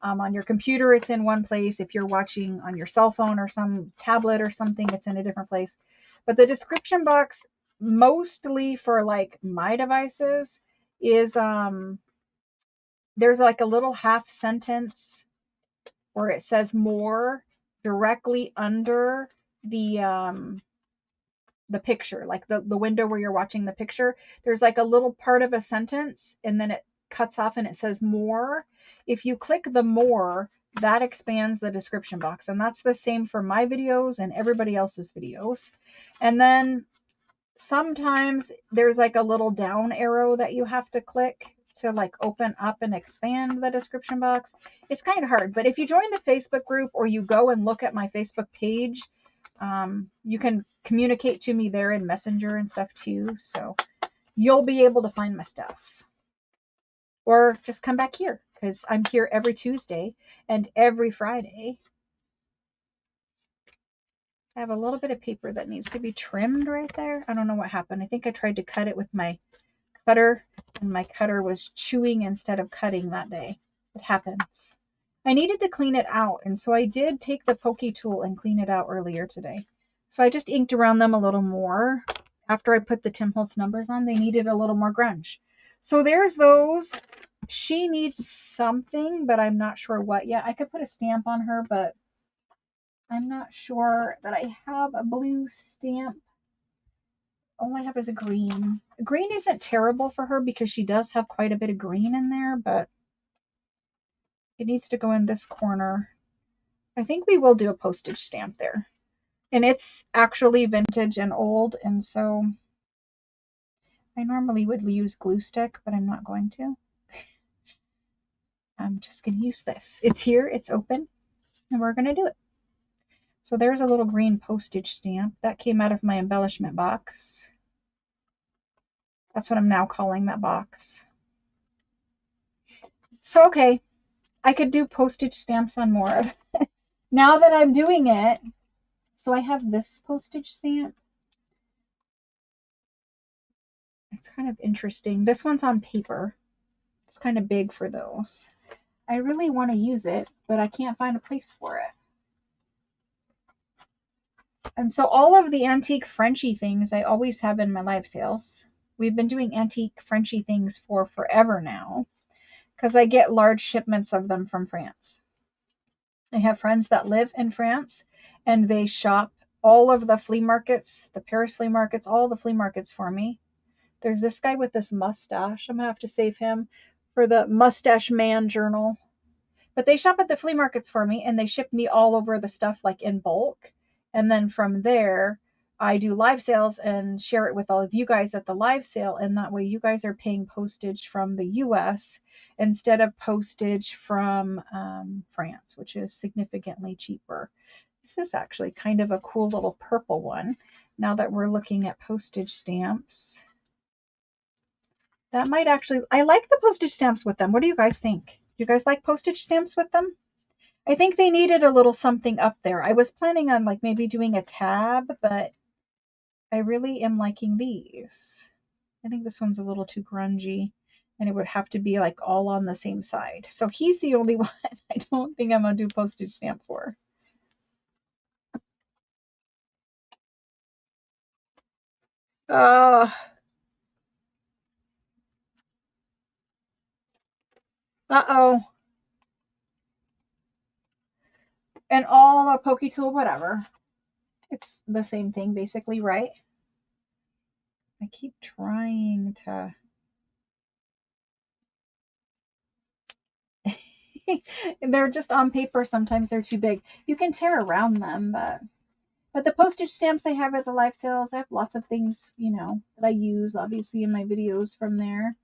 S1: on your computer, it's in one place. If you're watching on your cell phone or some tablet or something, it's in a different place. But the description box, mostly for like my devices, is there's like a little half sentence where it says more directly under the picture, like the window where you're watching the picture. There's like a little part of a sentence and then it cuts off and it says more. If you click the more, that expands the description box. And that's the same for my videos and everybody else's videos. And then sometimes there's like a little down arrow that you have to click to like open up and expand the description box. It's kind of hard, but if you join the Facebook group or you go and look at my Facebook page, you can communicate to me there in Messenger and stuff too. So you'll be able to find my stuff. Or just come back here because I'm here every Tuesday and every Friday. I have a little bit of paper that needs to be trimmed right there. I don't know what happened. I think I tried to cut it with my cutter and my cutter was chewing instead of cutting that day. It happens. I needed to clean it out, and so I did take the pokey tool and clean it out earlier today. So I just inked around them a little more. After I put the Tim Holtz numbers on, they needed a little more grunge. So there's those. She needs something, but I'm not sure what yet. I could put a stamp on her, but I'm not sure that I have a blue stamp. All I have is a green. Green isn't terrible for her because she does have quite a bit of green in there, but it needs to go in this corner. I think we will do a postage stamp there. And it's actually vintage and old, and so I normally would use glue stick, but I'm not going to. I'm just going to use this. It's here, it's open, and we're going to do it. So there's a little green postage stamp. That came out of my embellishment box. That's what I'm now calling that box. So, okay, I could do postage stamps on more. Now that I'm doing it, so I have this postage stamp. It's kind of interesting. This one's on paper. It's kind of big for those. I really want to use it, but I can't find a place for it. And so all of the antique Frenchy things I always have in my live sales. We've been doing antique Frenchy things for forever now because I get large shipments of them from France. I have friends that live in France and they shop all of the flea markets, the Paris flea markets, all the flea markets for me. There's this guy with this mustache. I'm going to have to save him for the Mustache Man journal. But they shop at the flea markets for me and they ship me all over the stuff like in bulk. And then from there, I do live sales and share it with all of you guys at the live sale. And that way you guys are paying postage from the US instead of postage from France, which is significantly cheaper. This is actually kind of a cool little purple one. Now that we're looking at postage stamps. That might actually, I like the postage stamps with them. What do you guys think? Do you guys like postage stamps with them? I think they needed a little something up there. I was planning on like maybe doing a tab, but I really am liking these. I think this one's a little too grungy and it would have to be like all on the same side. So he's the only one I don't think I'm going to do postage stamp for. Uh-oh. And all a pokey tool, whatever. It's the same thing basically, right? I keep trying to... They're just on paper. Sometimes they're too big. You can tear around them, but the postage stamps I have at the live sales, I have lots of things, you know, that I use obviously in my videos from there.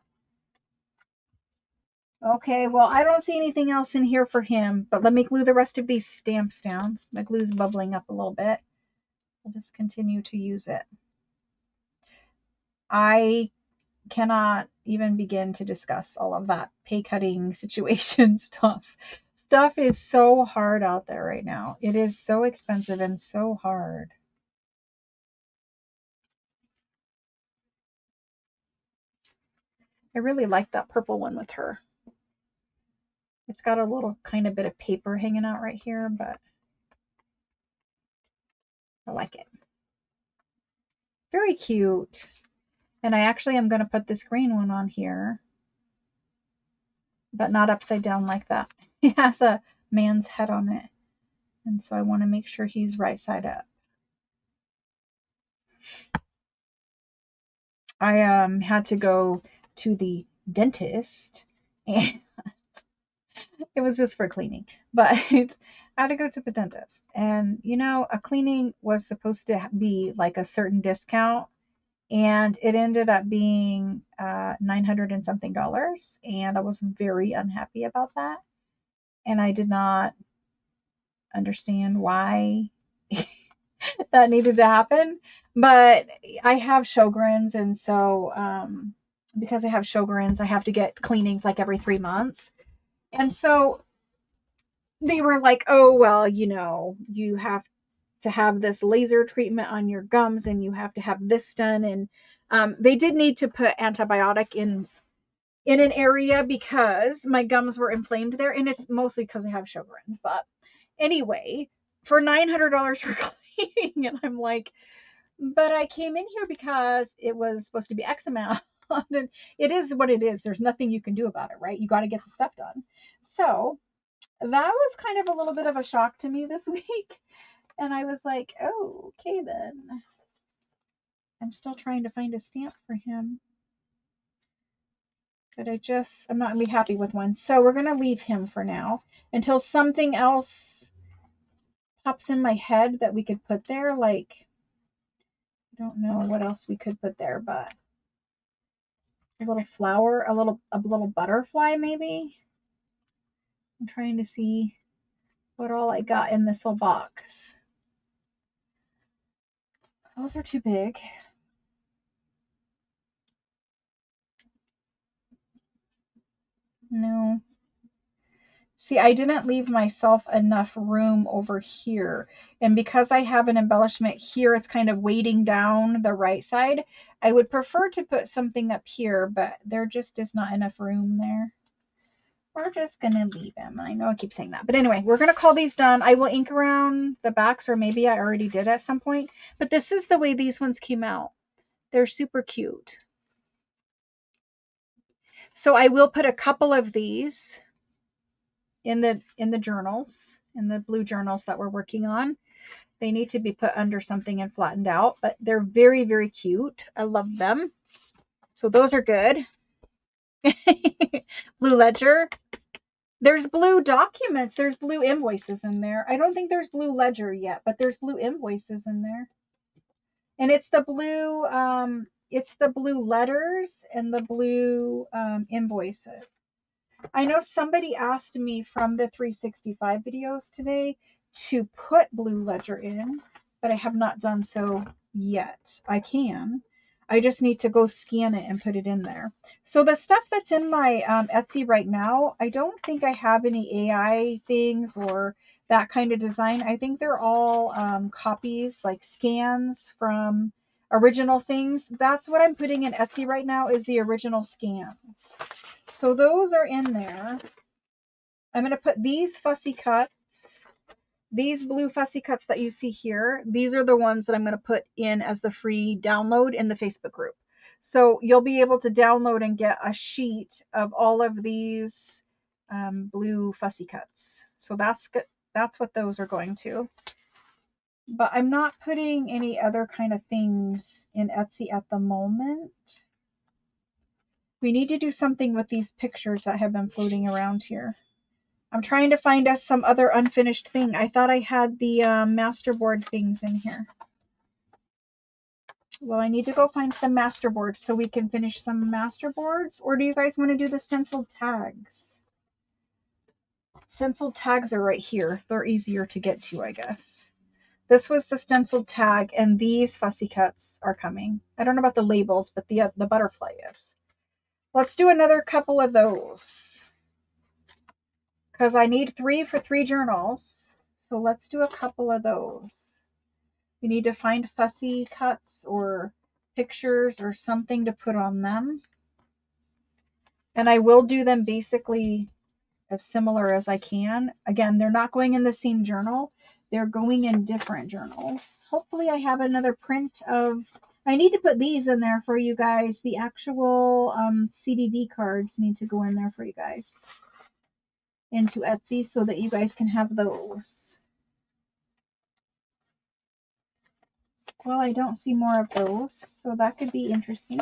S1: Okay, well, I don't see anything else in here for him, but let me glue the rest of these stamps down. My glue's bubbling up a little bit. I'll just continue to use it. I cannot even begin to discuss all of that pay cutting situation stuff. Stuff is so hard out there right now. It is so expensive and so hard. I really like that purple one with her. It's got a little kind of bit of paper hanging out right here, but I like it. Very cute. And I actually am going to put this green one on here, but not upside down like that. It has a man's head on it. And so I want to make sure he's right side up. I had to go to the dentist, and it was just for cleaning, but I had to go to the dentist. And you know, a cleaning was supposed to be like a certain discount, and it ended up being 900 and something dollars, and I was very unhappy about that. And I did not understand why that needed to happen. But I have Sjogren's, and so because I have Sjogren's, I have to get cleanings like every 3 months. And so they were like, oh, well, you know, you have to have this laser treatment on your gums and you have to have this done. And they did need to put antibiotic in an area because my gums were inflamed there. And it's mostly because I have Sjogren's. But anyway, for $900 for cleaning, and I'm like, but I came in here because it was supposed to be X amount. And it is what it is. There's nothing you can do about it, right? You got to get the stuff done. So that was kind of a little bit of a shock to me this week. And I was like, oh, okay then. I'm still trying to find a stamp for him. But I'm not going to be happy with one. So we're going to leave him for now until something else pops in my head that we could put there. Like, I don't know what else we could put there, but a little flower, a little butterfly maybe. I'm trying to see what all I got in this little box. Those are too big. No. See, I didn't leave myself enough room over here. And because I have an embellishment here, it's kind of weighting down the right side. I would prefer to put something up here, but there just is not enough room there. We're just going to leave him. I know I keep saying that. But anyway, we're going to call these done. I will ink around the backs, or maybe I already did at some point. But this is the way these ones came out. They're super cute. So I will put a couple of these in the journals, in the blue journals that we're working on. They need to be put under something and flattened out, but they're very, very cute. I love them. So those are good. Blue ledger. There's blue documents. There's blue invoices in there. I don't think there's blue ledger yet, but there's blue invoices in there. And it's the blue letters and the blue invoices. I know somebody asked me from the 365 videos today to put blue ledger in, but I have not done so yet. I can. I just need to go scan it and put it in there. So the stuff that's in my Etsy right now, I don't think I have any AI things or that kind of design. I think they're all copies, like scans from original things. That's what I'm putting in Etsy right now, is the original scans. So those are in there. I'm going to put these fussy cuts, these blue fussy cuts that you see here. These are the ones that I'm going to put in as the free download in the Facebook group. So you'll be able to download and get a sheet of all of these blue fussy cuts. So that's good. That's what those are going to. But I'm not putting any other kind of things in Etsy at the moment. We need to do something with these pictures that have been floating around here. I'm trying to find us some other unfinished thing. I thought I had the masterboard things in here. Well, I need to go find some master boards so we can finish some master boards. Or do you guys want to do the stenciled tags? Stenciled tags are right here. They're easier to get to, I guess. This was the stenciled tag, and these fussy cuts are coming. I don't know about the labels, but the butterfly is. Let's do another couple of those, because I need 3 for 3 journals. So let's do a couple of those. We need to find fussy cuts or pictures or something to put on them. And I will do them basically as similar as I can. Again, they're not going in the same journal. They're going in different journals. Hopefully I have another print of, I need to put these in there for you guys. The actual CDV cards need to go in there for you guys into Etsy so that you guys can have those. Well, I don't see more of those, so that could be interesting.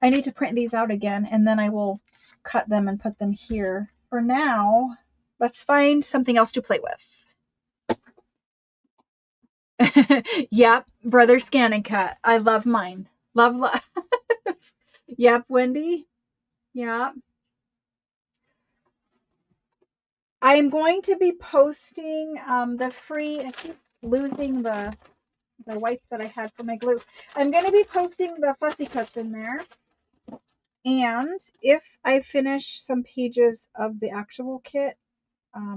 S1: I need to print these out again, and then I will cut them and put them here. For now, let's find something else to play with. Yep, Brother Scan and Cut. I love mine. Love. Yep, Wendy. Yep. I'm going to be posting the free, I keep losing the wipe that I had for my glue. I'm going to be posting the fussy cuts in there. And if I finish some pages of the actual kit,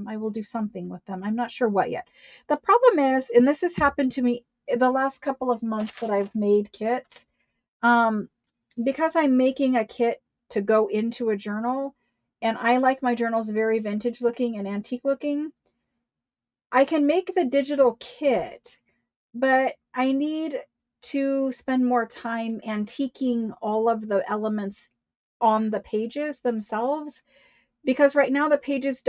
S1: I will do something with them. I'm not sure what yet. The problem is, and this has happened to me the last couple of months that I've made kits, because I'm making a kit to go into a journal, and I like my journals very vintage looking and antique looking, I can make the digital kit, but I need to spend more time antiquing all of the elements on the pages themselves, because right now the pages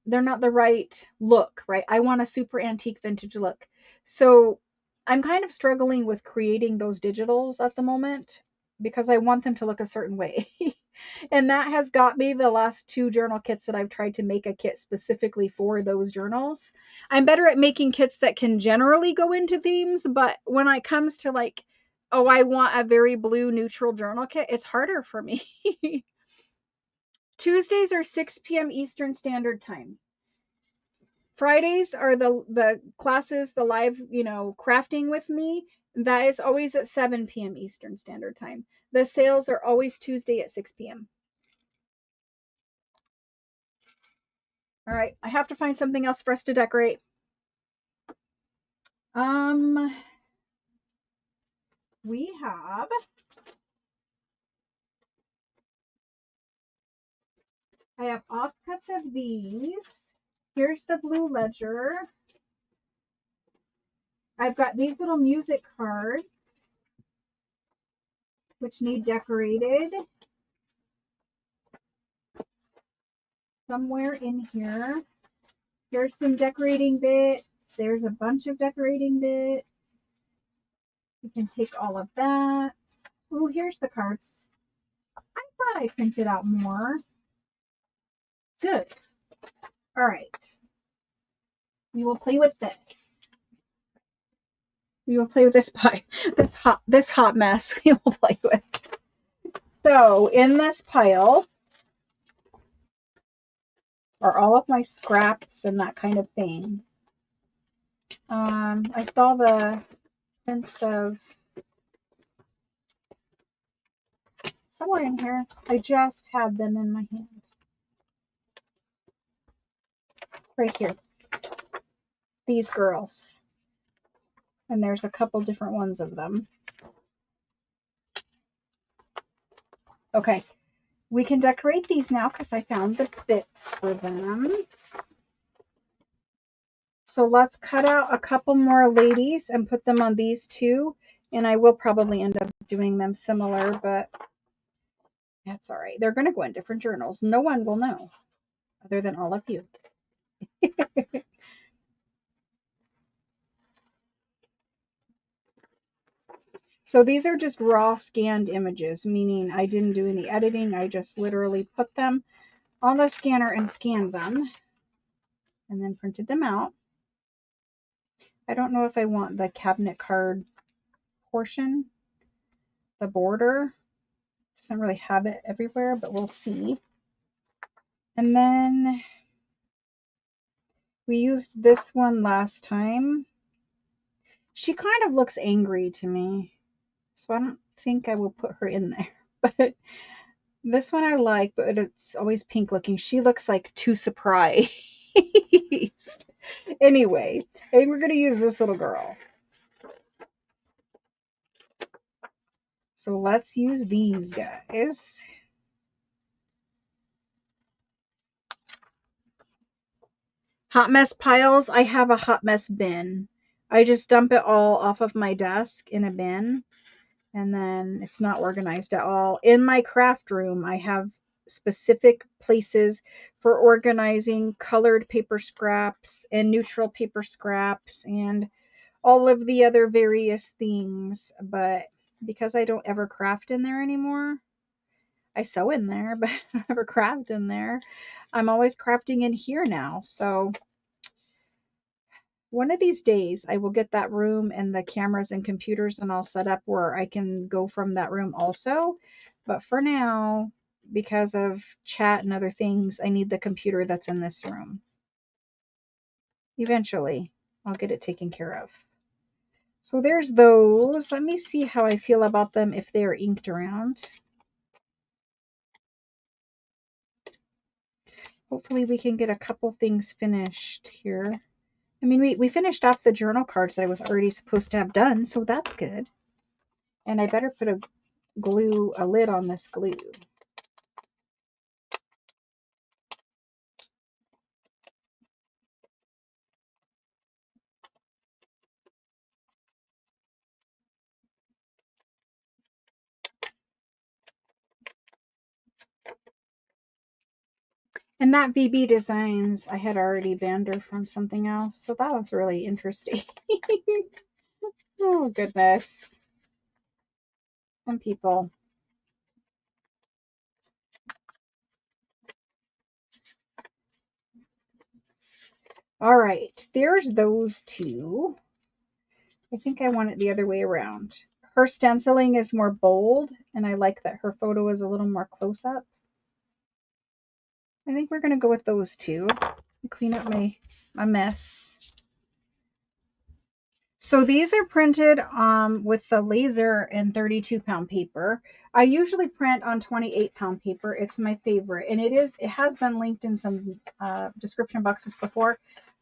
S1: they're not the right look, right? I want a super antique vintage look. So I'm kind of struggling with creating those digitals at the moment because I want them to look a certain way. And that has got me the last 2 journal kits that I've tried to make a kit specifically for those journals. I'm better at making kits that can generally go into themes, but when it comes to like, oh, I want a very blue neutral journal kit, it's harder for me. Tuesdays are 6 p.m. Eastern Standard Time. Fridays are the classes, the live, crafting with me. That is always at 7 p.m. Eastern Standard Time. The sales are always Tuesday at 6 p.m. All right, I have to find something else for us to decorate. We have I have offcuts of these. Here's the blue ledger. I've got these little music cards, which need decorated. Somewhere in here. Here's some decorating bits. There's a bunch of decorating bits. You can take all of that. Oh, here's the cards. I thought I printed out more. Good. All right. We will play with this. We will play with this pie. This hot mess we will play with. So in this pile are all of my scraps and that kind of thing. I saw the sense of somewhere in here. I just had them in my hand. Right here. These girls. And there's a couple different ones of them. Okay. We can decorate these now because I found the bits for them. So let's cut out a couple more ladies and put them on these 2. And I will probably end up doing them similar, but that's all right. They're going to go in different journals. No one will know other than all of you. So these are just raw scanned images, meaning I didn't do any editing. I just literally put them on the scanner and scanned them and then printed them out. I don't know if I want the cabinet card portion, the border. Doesn't really have it everywhere, but we'll see. And then we used this one last time. She kind of looks angry to me, so I don't think I will put her in there. But this one I like, but it's always pink looking. She looks like too surprised. Anyway, I think we're going to use this little girl. So let's use these guys. Hot mess piles. I have a hot mess bin. I just dump it all off of my desk in a bin, and then it's not organized at all. In my craft room, I have specific places for organizing colored paper scraps and neutral paper scraps and all of the other various things. But because I don't ever craft in there anymore, I sew in there, but I don't ever craft in there. I'm always crafting in here now. So one of these days I will get that room and the cameras and computers and all set up where I can go from that room also. But for now, because of chat and other things, I need the computer that's in this room. Eventually, I'll get it taken care of. So there's those. Let me see how I feel about them if they're inked around. Hopefully we can get a couple things finished here. I mean, we finished off the journal cards that I was already supposed to have done, so that's good. And I better put a lid on this glue. And that VB Designs, I had already banned her from something else, so that was really interesting. Oh, goodness. Some people. All right, there's those two. I think I want it the other way around. Her stenciling is more bold, and I like that her photo is a little more close up. I think we're going to go with those two. Clean up my mess. So these are printed with the laser and 32-pound paper. I usually print on 28-pound paper. It's my favorite, and it has been linked in some description boxes before,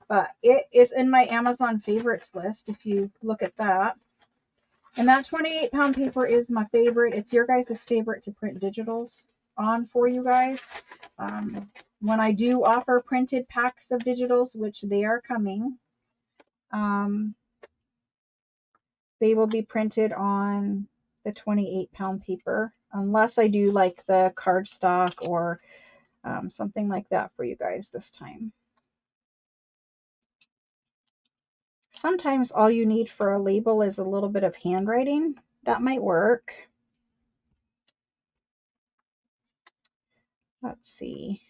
S1: but it is in my Amazon favorites list if you look at that. And that 28-pound paper is my favorite. It's your guys' favorite to print digitals on for you guys. When I do offer printed packs of digitals, which they are coming, they will be printed on the 28-pound paper, unless I do like the cardstock or something like that for you guys this time. Sometimes all you need for a label is a little bit of handwriting. That might work. Let's see.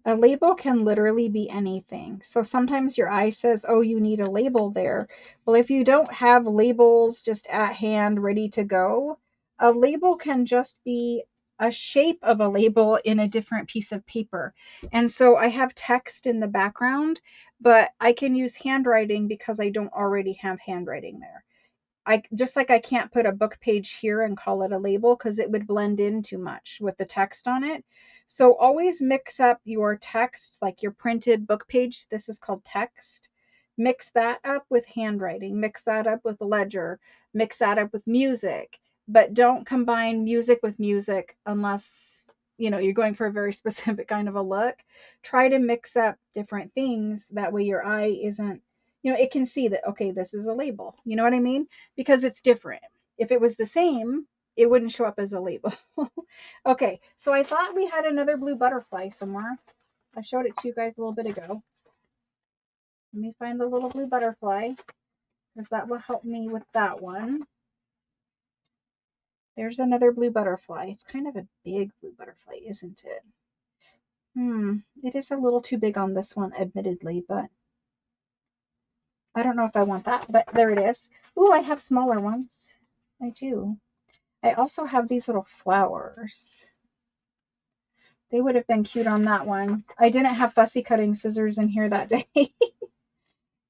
S1: A label can literally be anything. So sometimes your eye says, oh, you need a label there. Well, if you don't have labels just at hand ready to go, a label can just be a shape of a label in a different piece of paper. And so I have text in the background, but I can use handwriting because I don't already have handwriting there. I just like I can't put a book page here and call it a label because it would blend in too much with the text on it. So always mix up your text, like your printed book page. This is called text. Mix that up with handwriting, mix that up with ledger, mix that up with music, but don't combine music with music unless you're going for a very specific kind of a look. Try to mix up different things. That way your eye isn't, it can see that, okay, this is a label. You know what I mean? Because it's different. If it was the same, it wouldn't show up as a label. Okay, so I thought we had another blue butterfly somewhere. I showed it to you guys a little bit ago. Let me find the little blue butterfly because that will help me with that one. There's another blue butterfly. It's kind of a big blue butterfly, isn't it? It is a little too big on this one, admittedly, but I don't know if I want that, but there it is. Ooh, I have smaller ones. I do. I also have these little flowers. They would have been cute on that one. I didn't have fussy cutting scissors in here that day.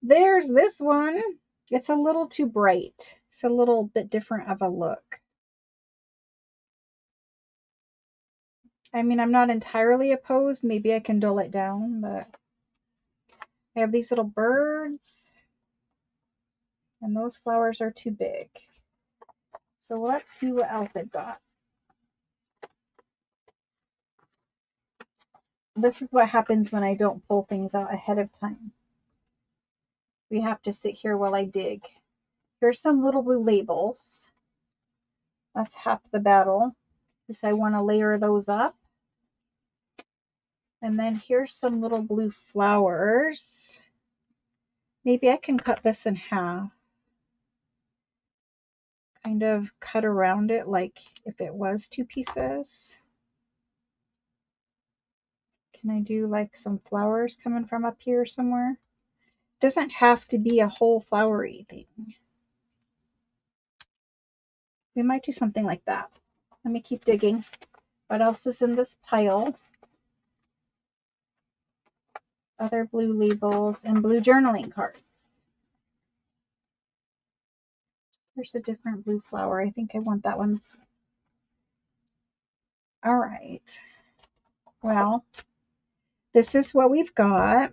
S1: There's this one. It's a little too bright. It's a little bit different of a look. I mean, I'm not entirely opposed. Maybe I can dull it down, but I have these little birds, and those flowers are too big. So let's see what else I've got. This is what happens when I don't pull things out ahead of time. We have to sit here while I dig. Here's some little blue labels. That's half the battle, because I want to layer those up. And then here's some little blue flowers. Maybe I can cut this in half. Kind of cut around it like if it was two pieces. Can I do like some flowers coming from up here somewhere? It doesn't have to be a whole flowery thing. We might do something like that. Let me keep digging. What else is in this pile? Other blue labels and blue journaling cards. There's a different blue flower. I think I want that one. All right. Well, this is what we've got.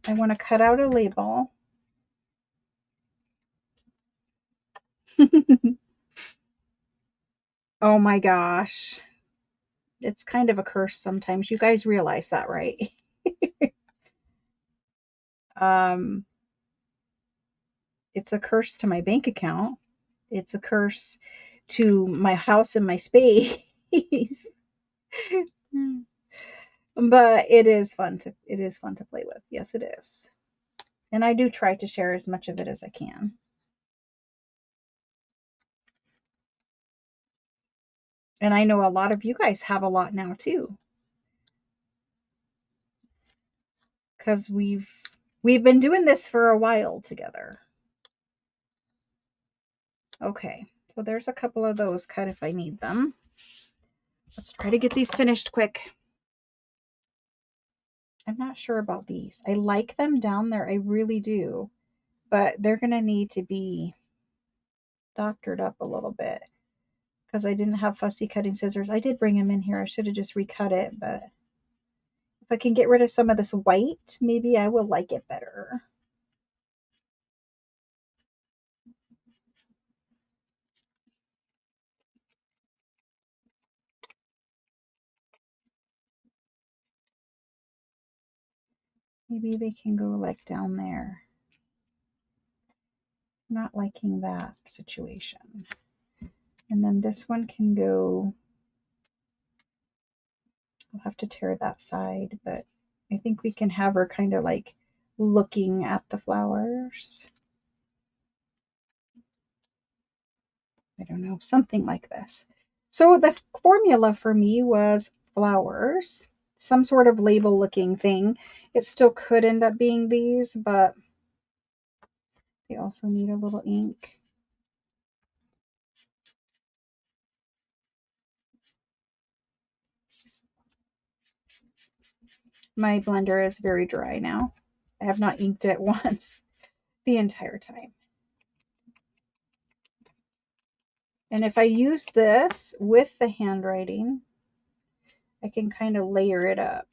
S1: I want to cut out a label. Oh my gosh. It's kind of a curse sometimes. You guys realize that, right? It's a curse to my bank account. It's a curse to my house and my space. But it is fun to play with. Yes, it is. And I do try to share as much of it as I can. And I know a lot of you guys have a lot now too. Because we've been doing this for a while together. Okay, so there's a couple of those cut if I need them. Let's try to get these finished quick. I'm not sure about these. I like them down there. I really do. But they're going to need to be doctored up a little bit because I didn't have fussy cutting scissors. I did bring them in here. I should have just recut it, but if I can get rid of some of this white, maybe I will like it better. Maybe they can go like down there. Not liking that situation. And then this one can go, I'll have to tear that side, but I think we can have her kind of like looking at the flowers. I don't know, something like this. So the formula for me was flowers, some sort of label looking thing. It still could end up being these, but they also need a little ink. My blender is very dry now. I have not inked it once the entire time. And if I use this with the handwriting, I can kind of layer it up.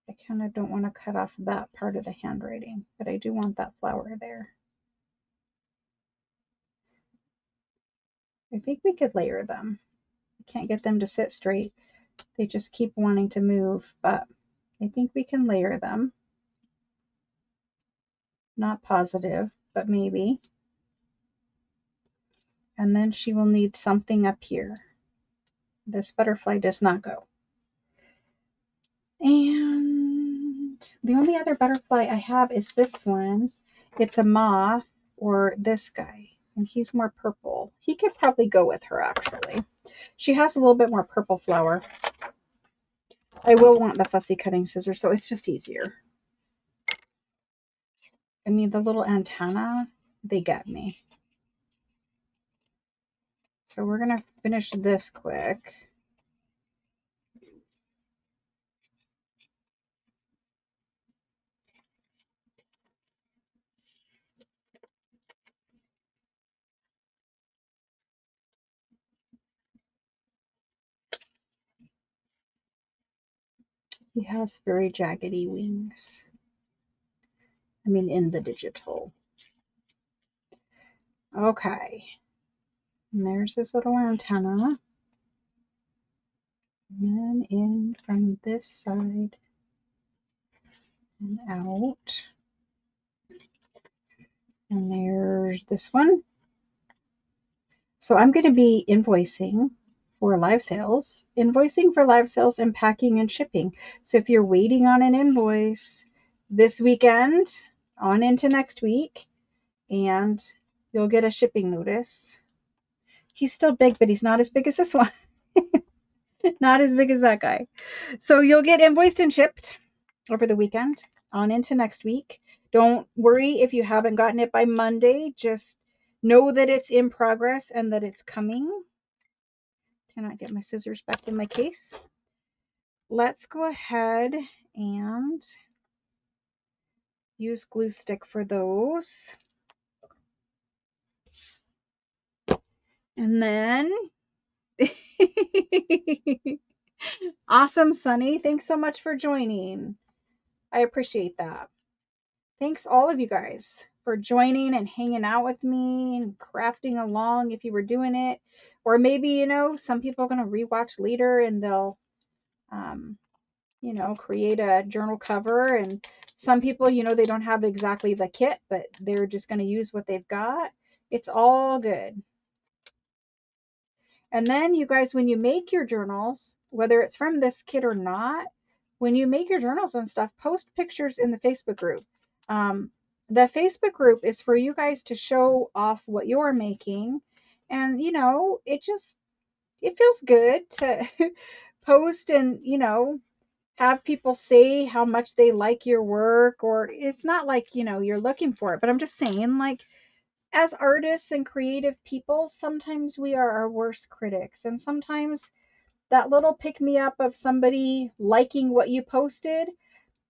S1: I kind of don't want to cut off that part of the handwriting, but I do want that flower there. I think we could layer them. I can't get them to sit straight. They just keep wanting to move, but I think we can layer them. Not positive, but maybe. And then she will need something up here. This butterfly does not go. And the only other butterfly I have is this one. It's a moth, or this guy. and he's more purple. He could probably go with her, actually. She has a little bit more purple flower. I will want the fussy cutting scissors, so it's just easier. I mean, the little antenna, they get me. So we're going to finish this quick. He has very jaggedy wings. I mean, in the digital. Okay. And there's this little antenna. And then in from this side and out. And there's this one. So I'm going to be invoicing for live sales, and packing and shipping. So if you're waiting on an invoice this weekend on into next week, and you'll get a shipping notice. He's still big, but he's not as big as this one. Not as big as that guy. So you'll get invoiced and shipped over the weekend on into next week. Don't worry if you haven't gotten it by Monday. Just know that it's in progress and that it's coming. Cannot get my scissors back in my case. Let's go ahead and use glue stick for those. And then awesome, Sunny. Thanks so much for joining. I appreciate that. Thanks all of you guys for joining and hanging out with me and crafting along if you were doing it. Or maybe, you know, some people are going to rewatch later and they'll, you know, create a journal cover. And some people, you know, they don't have exactly the kit, but they're just going to use what they've got. It's all good. And then you guys, when you make your journals, whether it's from this kit or not, when you make your journals and stuff, post pictures in the Facebook group. The Facebook group is for you guys to show off what you're making. And, you know, it feels good to post and, you know, have people say how much they like your work. Or it's not like, you know, you're looking for it, but I'm just saying, like, as artists and creative people, sometimes we are our worst critics. And sometimes that little pick me up of somebody liking what you posted,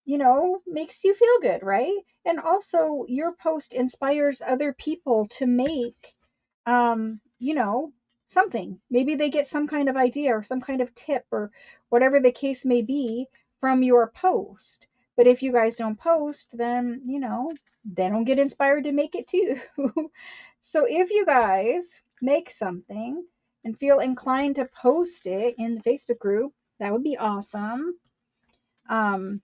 S1: you know, makes you feel good, right? And also, your post inspires other people to make, you know, something. Maybe they get some kind of idea or some kind of tip or whatever the case may be from your post. But if you guys don't post, then, you know, they don't get inspired to make it too. So if you guys make something and feel inclined to post it in the Facebook group, that would be awesome. And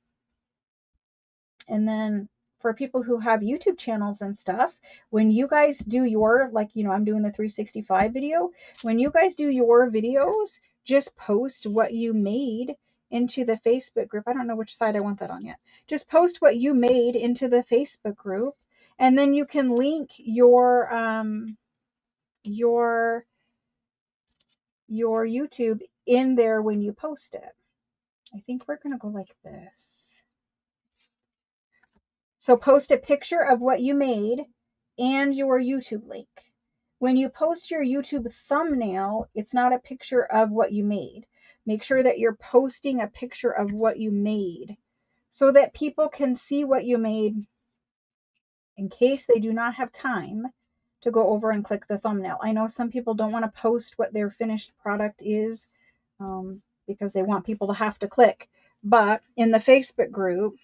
S1: then for people who have YouTube channels and stuff, when you guys do your, like, you know, I'm doing the 365 video, when you guys do your videos, just post what you made into the Facebook group. I don't know which side I want that on yet. Just post what you made into the Facebook group, and then you can link your YouTube in there when you post it. I think we're gonna go like this. So post a picture of what you made and your YouTube link. When you post your YouTube thumbnail, it's not a picture of what you made. Make sure that you're posting a picture of what you made so that people can see what you made in case they do not have time to go over and click the thumbnail. I know some people don't want to post what their finished product is because they want people to have to click. But in the Facebook group,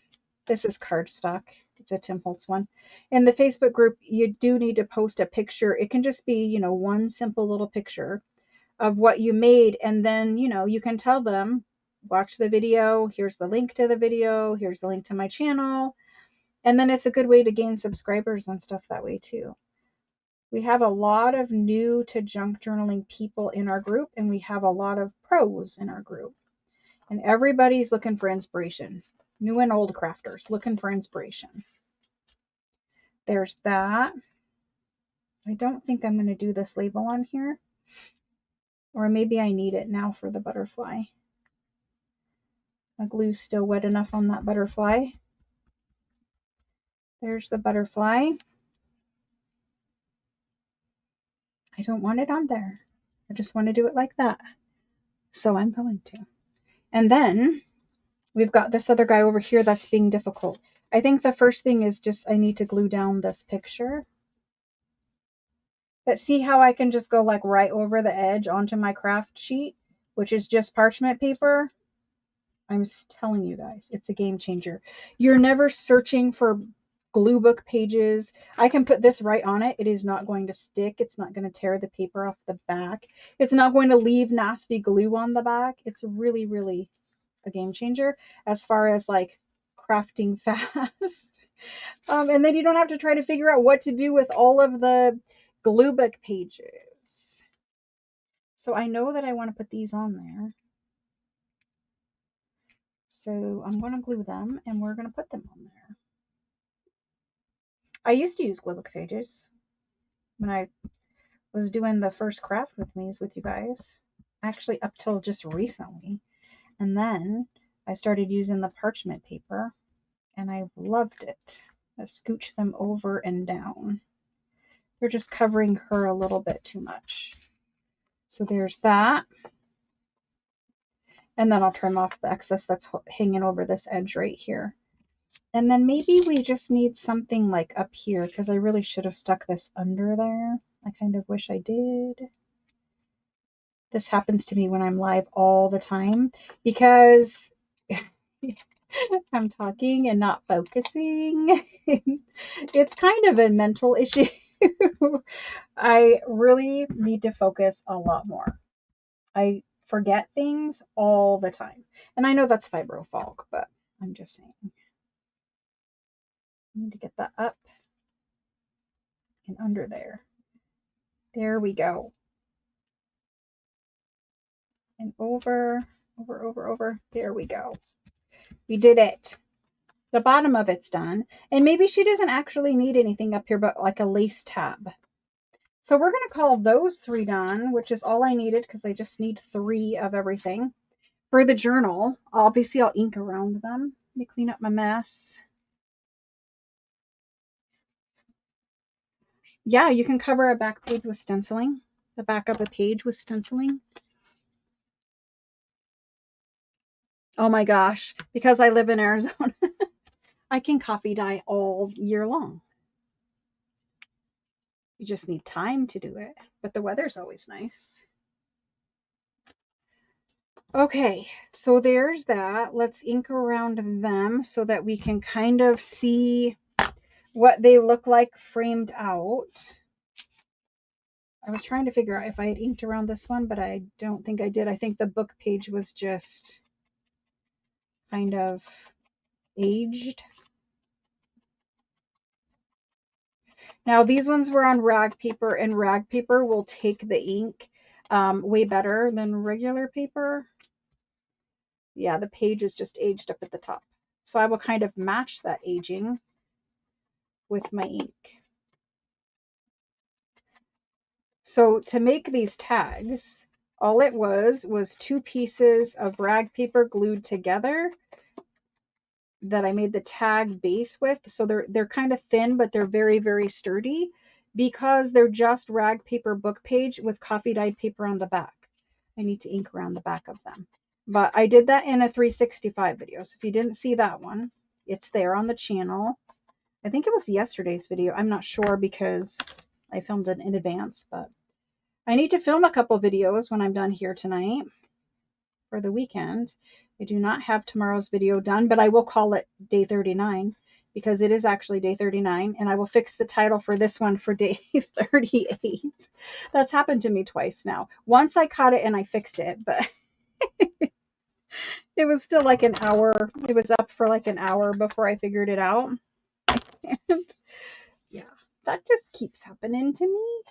S1: this is cardstock. It's a Tim Holtz one. In the Facebook group, you do need to post a picture. It can just be, you know, one simple little picture of what you made. And then, you know, you can tell them, watch the video. Here's the link to the video. Here's the link to my channel. And then it's a good way to gain subscribers and stuff that way too. We have a lot of new to junk journaling people in our group, and we have a lot of pros in our group. And everybody's looking for inspiration. New and old crafters looking for inspiration. There's that. I don't think I'm going to do this label on here. Or maybe I need it now for the butterfly. The glue's still wet enough on that butterfly. There's the butterfly. I don't want it on there. I just want to do it like that. So I'm going to. And then we've got this other guy over here that's being difficult. I think the first thing is just I need to glue down this picture. But see how I can just go like right over the edge onto my craft sheet, which is just parchment paper? I'm telling you guys, it's a game changer. You're never searching for glue book pages. I can put this right on it. It is not going to stick. It's not going to tear the paper off the back. It's not going to leave nasty glue on the back. It's really, really a game changer as far as like crafting fast. And then you don't have to try to figure out what to do with all of the glue book pages. So I know that I want to put these on there. So I'm going to glue them and we're going to put them on there. I used to use glue book pages when I was doing the first craft with me's with you guys. Actually up till just recently. And then I started using the parchment paper and I loved it. I scooch them over and down. They're just covering her a little bit too much. So there's that. And then I'll trim off the excess that's hanging over this edge right here. And then maybe we just need something like up here because I really should have stuck this under there. I kind of wish I did. This happens to me when I'm live all the time because I'm talking and not focusing. It's kind of a mental issue. I really need to focus a lot more. I forget things all the time. And I know that's fibro fog, but I'm just saying. I need to get that up and under there. There we go. And over. There we go. We did it. The bottom of it's done. And maybe she doesn't actually need anything up here but like a lace tab. So we're going to call those 3 done, which is all I needed because I just need 3 of everything. For the journal, obviously I'll ink around them. Let me clean up my mess. Yeah, you can cover a back page with stenciling. The back of a page with stenciling. Oh my gosh, because I live in Arizona, I can coffee dye all year long. You just need time to do it, but the weather's always nice. Okay, so there's that. Let's ink around them so that we can kind of see what they look like framed out. I was trying to figure out if I had inked around this one, but I don't think I did. I think the book page was just kind of aged. Now these ones were on rag paper, and rag paper will take the ink way better than regular paper. Yeah, the page is just aged up at the top. So I will kind of match that aging with my ink. So to make these tags, all it was 2 pieces of rag paper glued together that I made the tag base with. So they're kind of thin, but they're very, very sturdy because they're just rag paper book page with coffee dyed paper on the back. I need to ink around the back of them. But I did that in a 365 video. So if you didn't see that one, it's there on the channel. I think it was yesterday's video. I'm not sure because I filmed it in advance, but I need to film a couple videos when I'm done here tonight for the weekend. I do not have tomorrow's video done, but I will call it day 39 because it is actually day 39, and I will fix the title for this one for day 38. That's happened to me twice now. Once I caught it and I fixed it, but it was still like an hour. It was up for like an hour before I figured it out. And yeah, that just keeps happening to me.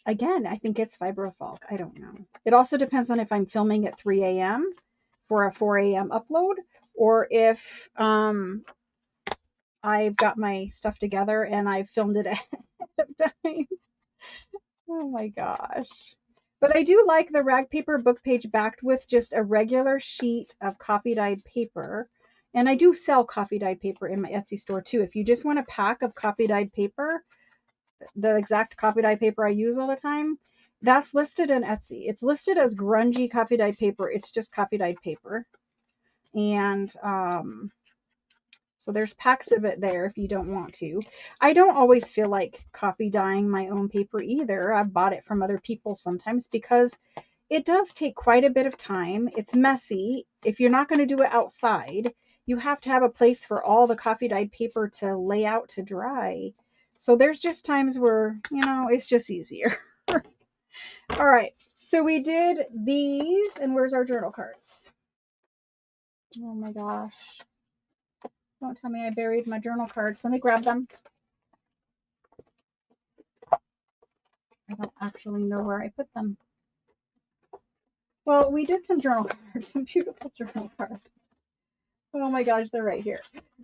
S1: Again, I think it's fibrofalk. I don't know. It also depends on if I'm filming at 3 a.m. for a 4 a.m. upload, or if I've got my stuff together and I filmed it at time. Oh my gosh. But I do like the rag paper book page backed with just a regular sheet of coffee dyed paper. And I do sell coffee dyed paper in my Etsy store too. If you just want a pack of coffee dyed paper, the exact coffee dyed paper I use all the time, that's listed in Etsy. It's listed as grungy coffee dyed paper. It's just coffee dyed paper. And so there's packs of it there if you don't want to. I don't always feel like coffee dyeing my own paper either. I've bought it from other people sometimes because it does take quite a bit of time. It's messy. If you're not going to do it outside, you have to have a place for all the coffee dyed paper to lay out to dry. So there's just times where, it's just easier. All right. So we did these, and where's our journal cards? Oh my gosh. Don't tell me I buried my journal cards. Let me grab them. I don't actually know where I put them. Well, we did some journal cards, some beautiful journal cards. Oh my gosh, they're right here.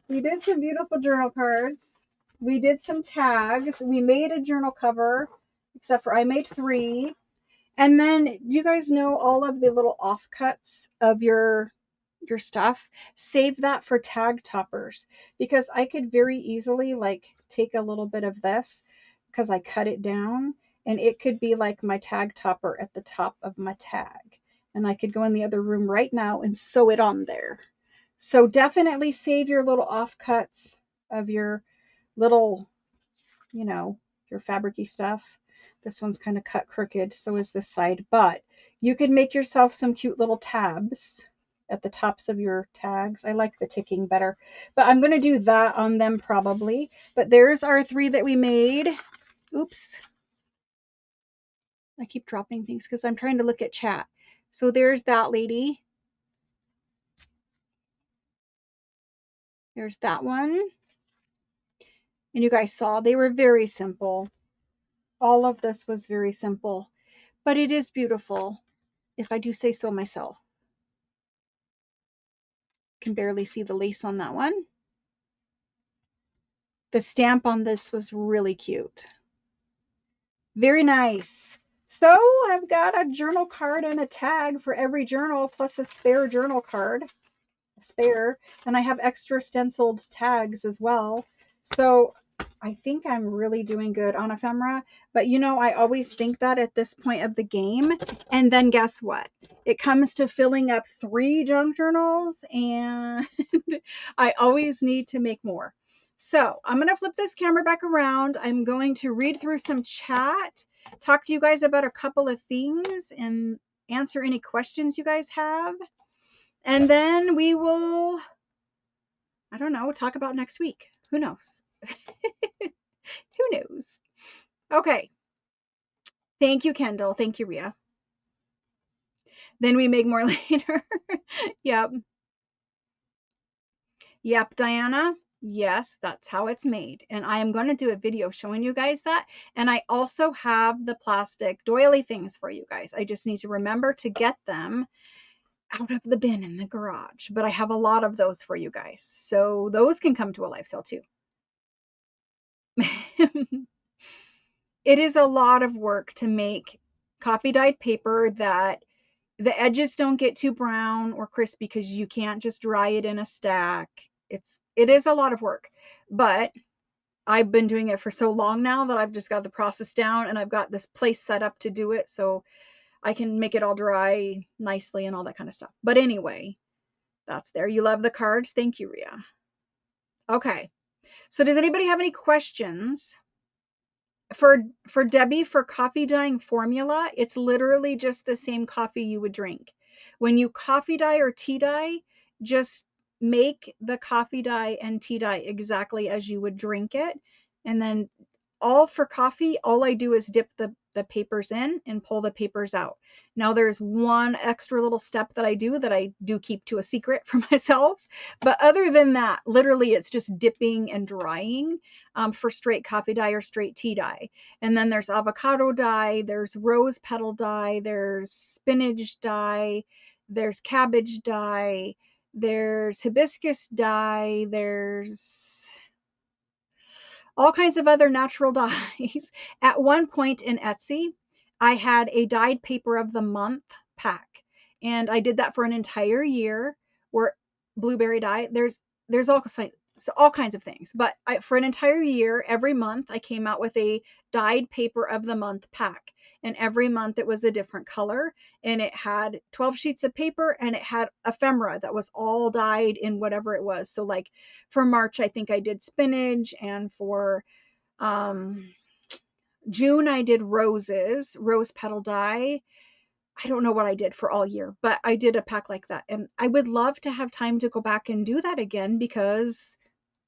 S1: We did some beautiful journal cards. We did some tags. We made a journal cover, except for I made 3. And then, do you guys know all of the little offcuts of your stuff? Save that for tag toppers, because I could very easily take a little bit of this because I cut it down, and it could be like my tag topper at the top of my tag. And I could go in the other room right now and sew it on there. So definitely save your little offcuts of your little, your fabricy stuff. This one's kind of cut crooked, so is this side. But you could make yourself some cute little tabs at the tops of your tags. I like the ticking better, but I'm going to do that on them probably. But there's our 3 that we made. Oops. I keep dropping things because I'm trying to look at chat. So there's that lady. There's that one. And you guys saw they were very simple. All of this was very simple, but it is beautiful, if I do say so myself. Can barely see the lace on that one. The stamp on this was really cute. Very nice. So I've got a journal card and a tag for every journal, plus a spare journal card. Spare, and I have extra stenciled tags as well. So I think I'm really doing good on ephemera, but I always think that at this point of the game, and then guess what? It comes to filling up 3 junk journals, and I always need to make more. So I'm going to flip this camera back around. I'm going to read through some chat, talk to you guys about a couple of things, and answer any questions you guys have. And then we will, I don't know, talk about next week. Who knows? Who knows? Okay. Thank you, Kendall. Thank you, Ria. Then we make more later. Yep. Yep, Diana. Yes, that's how it's made. And I am going to do a video showing you guys that. And I also have the plastic doily things for you guys. I just need to remember to get them out of the bin in the garage. But I have a lot of those for you guys. So those can come to a live sale too. It is a lot of work to make coffee dyed paper that the edges don't get too brown or crisp, because you can't just dry it in a stack. It is a lot of work, but I've been doing it for so long now that I've just got the process down, and I've got this place set up to do it so I can make it all dry nicely and all that kind of stuff. But anyway, that's there. You love the cards. Thank you, Ria. Okay. So does anybody have any questions? For Debbie, for coffee dyeing formula, it's literally just the same coffee you would drink. When you coffee dye or tea dye, just make the coffee dye and tea dye exactly as you would drink it. And then all for coffee, all I do is dip the papers in and pull the papers out. Now there's one extra little step that I do keep to a secret for myself. But other than that, literally it's just dipping and drying for straight coffee dye or straight tea dye. And then there's avocado dye, there's rose petal dye, there's spinach dye, there's cabbage dye, there's hibiscus dye, there's all kinds of other natural dyes. At one point in Etsy, I had a dyed paper of the month pack, and I did that for an entire year. Where blueberry dye, there's all kinds of things, but for an entire year, every month I came out with a dyed paper of the month pack, and every month it was a different color, and it had 12 sheets of paper, and it had ephemera that was all dyed in whatever it was. So like for March, I think I did spinach, and for um, June, I did rose petal dye. I don't know what I did for all year, but I did a pack like that. And I would love to have time to go back and do that again because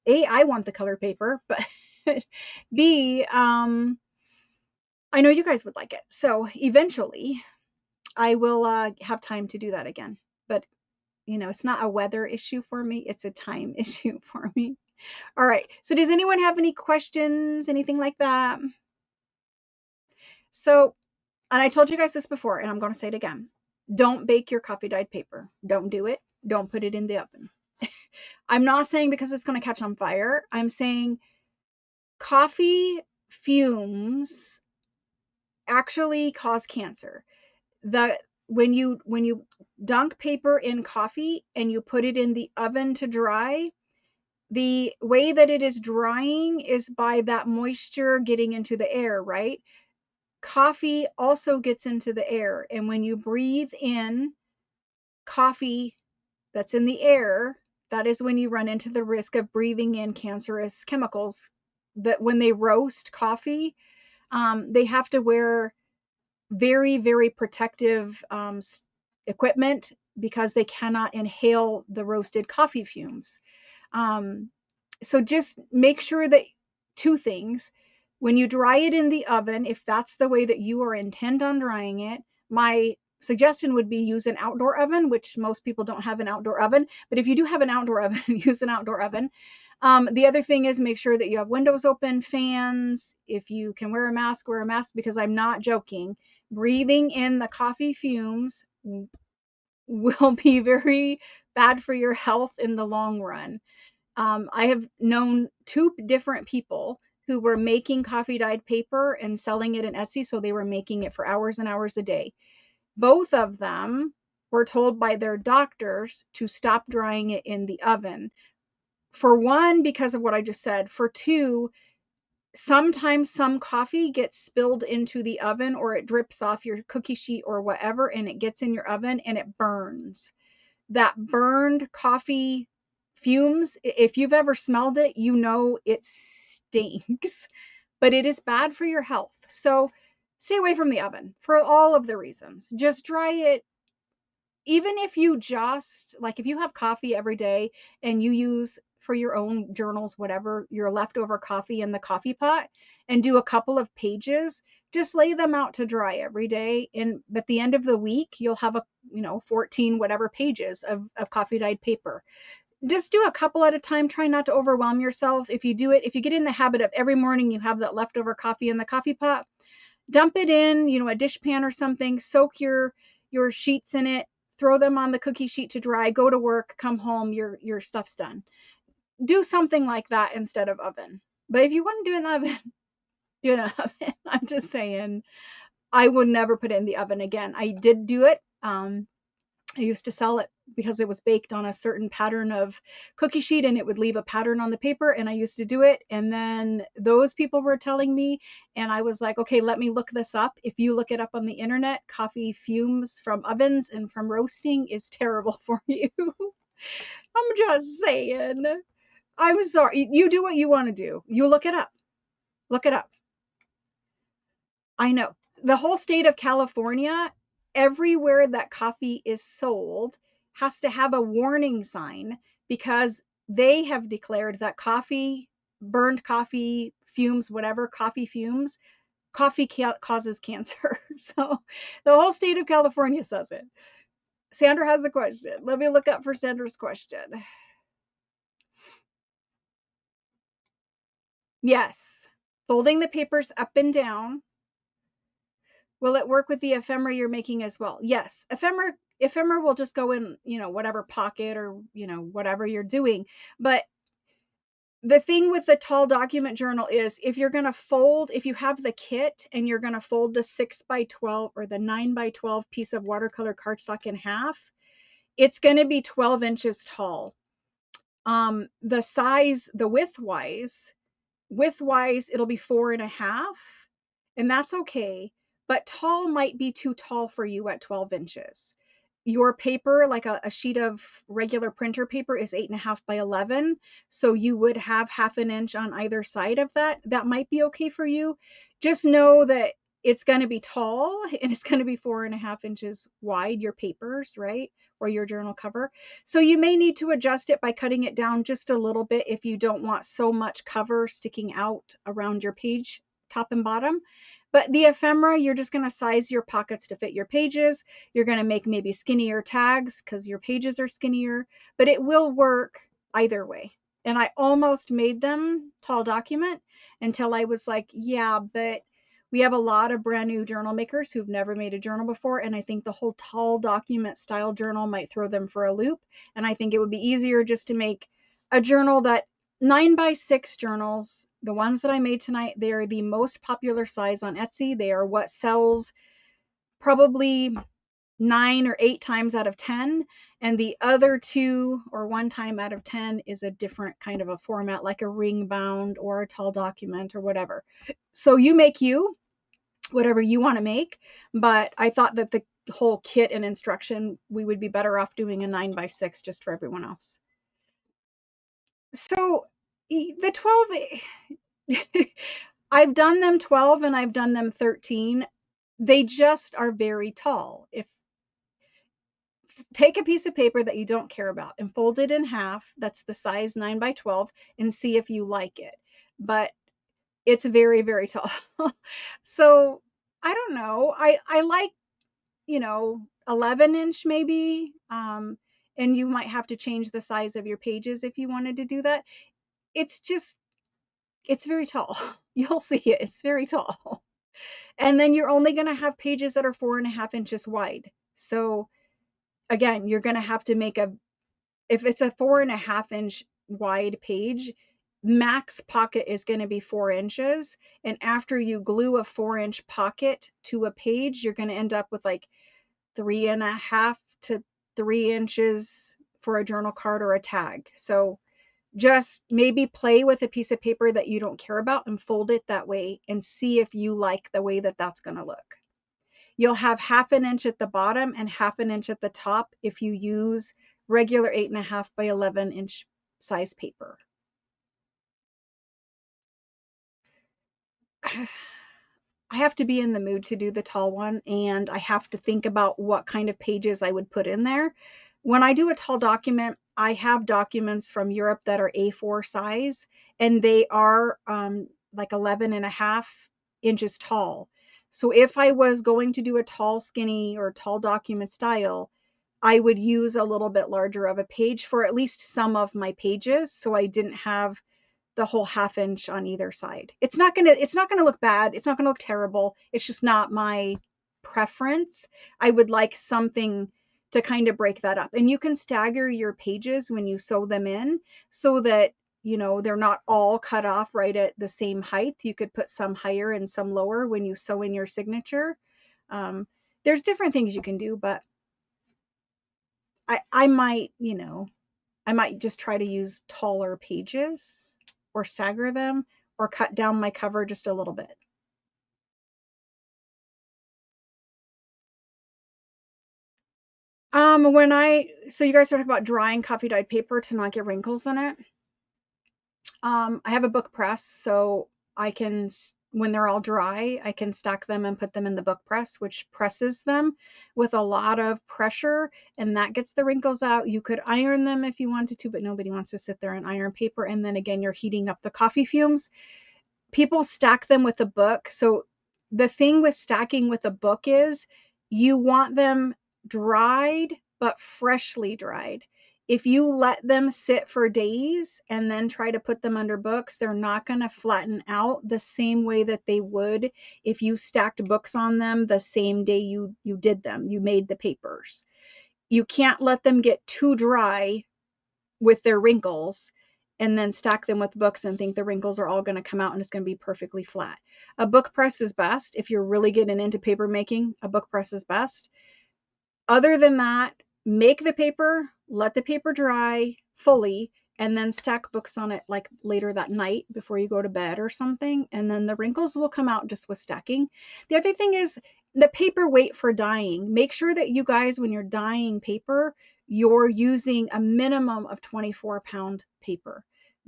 S1: A, I want the color paper, but B, I know you guys would like it. So eventually I will have time to do that again. But, it's not a weather issue for me. It's a time issue for me. All right. So does anyone have any questions, anything like that? So, and I told you guys this before, and I'm going to say it again. Don't bake your coffee dyed paper. Don't do it. Don't put it in the oven. I'm not saying because it's going to catch on fire. I'm saying coffee fumes actually cause cancer. When you dunk paper in coffee and you put it in the oven to dry, the way that it is drying is by that moisture getting into the air, right? Coffee also gets into the air, and when you breathe in coffee that's in the air, that is when you run into the risk of breathing in cancerous chemicals. That when they roast coffee, they have to wear very, very protective equipment because they cannot inhale the roasted coffee fumes. So just make sure that two things. When you dry it in the oven, if that's the way that you are intent on drying it, my suggestion would be use an outdoor oven, which most people don't have an outdoor oven. But if you do have an outdoor oven, use an outdoor oven. The other thing is make sure that you have windows open, fans. If you can wear a mask, wear a mask, because I'm not joking. Breathing in the coffee fumes will be very bad for your health in the long run. I have known two different people who were making coffee dyed paper and selling it in Etsy. So they were making it for hours and hours a day. Both of them were told by their doctors to stop drying it in the oven. For one, because of what I just said. For two, sometimes some coffee gets spilled into the oven, or it drips off your cookie sheet or whatever, and it gets in your oven and it burns. That burned coffee fumes, if you've ever smelled it, it stinks, but it is bad for your health. So stay away from the oven for all of the reasons. Just dry it. Even if you if you have coffee every day and you use for your own journals, whatever, your leftover coffee in the coffee pot, and do a couple of pages, just lay them out to dry every day. And at the end of the week, you'll have 14 whatever pages of coffee dyed paper. Just do a couple at a time. Try not to overwhelm yourself. If you get in the habit of every morning you have that leftover coffee in the coffee pot, dump it in, a dish pan or something, soak your sheets in it, throw them on the cookie sheet to dry, go to work, come home, your stuff's done. Do something like that instead of oven. But if you want to do it in the oven, do it in the oven. I'm just saying, I would never put it in the oven again. I did do it. I used to sell it because it was baked on a certain pattern of cookie sheet, and it would leave a pattern on the paper, and I used to do it. And then those people were telling me, and I was like, okay, let me look this up. If you look it up on the internet, coffee fumes from ovens and from roasting is terrible for you. I'm just saying. I'm sorry. You do what you want to do. You look it up. Look it up. I know. The whole state of California, everywhere that coffee is sold has to have a warning sign because they have declared that burned coffee fumes, whatever, coffee fumes, coffee causes cancer. So the whole state of California says it. Sandra has a question. Let me look up for Sandra's question. Yes. Folding the papers up and down. Will it work with the ephemera you're making as well? Yes. Ephemera will just go in, whatever pocket or, whatever you're doing. But The thing with the tall document journal is if you're going to fold, if you have the kit and you're going to fold the 6x12 or the 9x12 piece of watercolor cardstock in half, it's going to be 12 inches tall. The size, the width wise, it'll be 4.5, and that's okay. But tall might be too tall for you at 12 inches. Your paper, like a sheet of regular printer paper, is 8.5 by 11. So you would have half an inch on either side of that. That might be okay for you. Just know that it's going to be tall and it's going to be 4.5 inches wide, your papers, right? Or your journal cover. So you may need to adjust it by cutting it down just a little bit if you don't want so much cover sticking out around your page, top and bottom. But the ephemera, you're just going to size your pockets to fit your pages. You're going to make maybe skinnier tags because your pages are skinnier, but it will work either way. And I almost made them tall document until I was like, yeah, but we have a lot of brand new journal makers who've never made a journal before. And I think the whole tall document style journal might throw them for a loop. And I think it would be easier just to make a journal that 9x6 journals, the ones that I made tonight, they are the most popular size on Etsy. They are what sells probably 9 or 8 times out of 10. And the other 2 or 1 time out of 10 is a different kind of a format, like a ring bound or a tall document or whatever. So you make whatever you want to make. But I thought that the whole kit and instruction, we would be better off doing a 9x6 just for everyone else. So the 12, I've done them 12 and I've done them 13. They just are very tall. If take a piece of paper that you don't care about and fold it in half, that's the size 9x12, and see if you like it. But it's very, very tall. So I don't know. I like, 11-inch maybe. And you might have to change the size of your pages if you wanted to do that. It's just, it's very tall. You'll see it. It's very tall. And then you're only going to have pages that are 4.5 inches wide. So again, you're going to have to make if it's a 4.5 inch wide page, max pocket is going to be 4 inches. And after you glue a 4-inch pocket to a page, you're going to end up with like 3.5 to 3 inches for a journal card or a tag. So just maybe play with a piece of paper that you don't care about and fold it that way and see if you like the way that that's going to look. You'll have half an inch at the bottom and half an inch at the top if you use regular 8.5 by 11 inch size paper. I have to be in the mood to do the tall one, and I have to think about what kind of pages I would put in there. When I do a tall document, I have documents from Europe that are A4 size, and they are like 11.5 inches tall. So if I was going to do a tall, skinny, or tall document style, I would use a little bit larger of a page for at least some of my pages, so I didn't have the whole half inch on either side. It's not gonna look bad. It's not gonna look terrible. It's just not my preference. I would like something to kind of break that up. And you can stagger your pages when you sew them in so that they're not all cut off right at the same height. You could put some higher and some lower when you sew in your signature. There's different things you can do, but I might, I might just try to use taller pages or stagger them or cut down my cover just a little bit. So you guys are talking about drying coffee dyed paper to not get wrinkles in it. I have a book press, so I can, when they're all dry, I can stack them and put them in the book press, which presses them with a lot of pressure, and that gets the wrinkles out. You could iron them if you wanted to, but nobody wants to sit there and iron paper. And then again, you're heating up the coffee fumes. People stack them with a book. So the thing with stacking with a book is you want them dried, but freshly dried. If you let them sit for days and then try to put them under books, they're not going to flatten out the same way that they would if you stacked books on them the same day you did them, you made the papers. You can't let them get too dry with their wrinkles. and then stack them with books and think the wrinkles are all going to come out and it's going to be perfectly flat. A book press is best. If you're really getting into paper making, a book press is best. Other than that, make the paper, let the paper dry fully, and then stack books on it like later that night before you go to bed or something. And then the wrinkles will come out just with stacking. The other thing is the paper weight for dyeing. Make sure that you guys, when you're dyeing paper, you're using a minimum of 24-pound paper.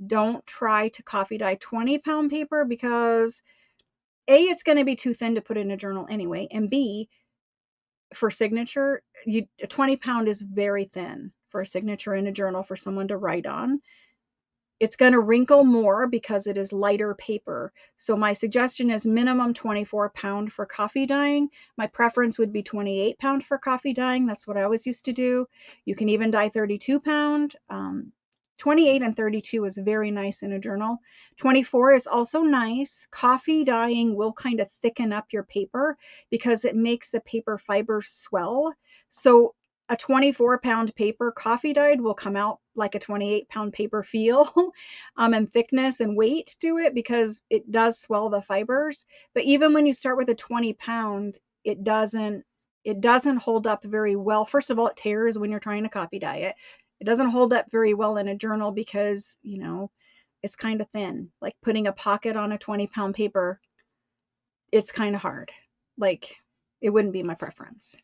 S1: Don't try to coffee dye 20-pound paper because A, it's going to be too thin to put in a journal anyway, and B, for signature, a 20-pound is very thin for a signature in a journal for someone to write on. It's going to wrinkle more because it is lighter paper. So my suggestion is minimum 24-pound for coffee dyeing. My preference would be 28-pound for coffee dyeing. That's what I always used to do. You can even dye 32-pound. 28 and 32 is very nice in a journal. 24 is also nice. Coffee dyeing will kind of thicken up your paper because it makes the paper fibers swell. So a 24-pound paper coffee dyed will come out like a 28-pound paper feel and thickness and weight to it because it does swell the fibers. But even when you start with a 20-pound, it doesn't hold up very well. First of all, it tears when you're trying to coffee dye it. It doesn't hold up very well in a journal because, it's kind of thin. Like putting a pocket on a 20-pound paper, it's kind of hard. Like, it wouldn't be my preference.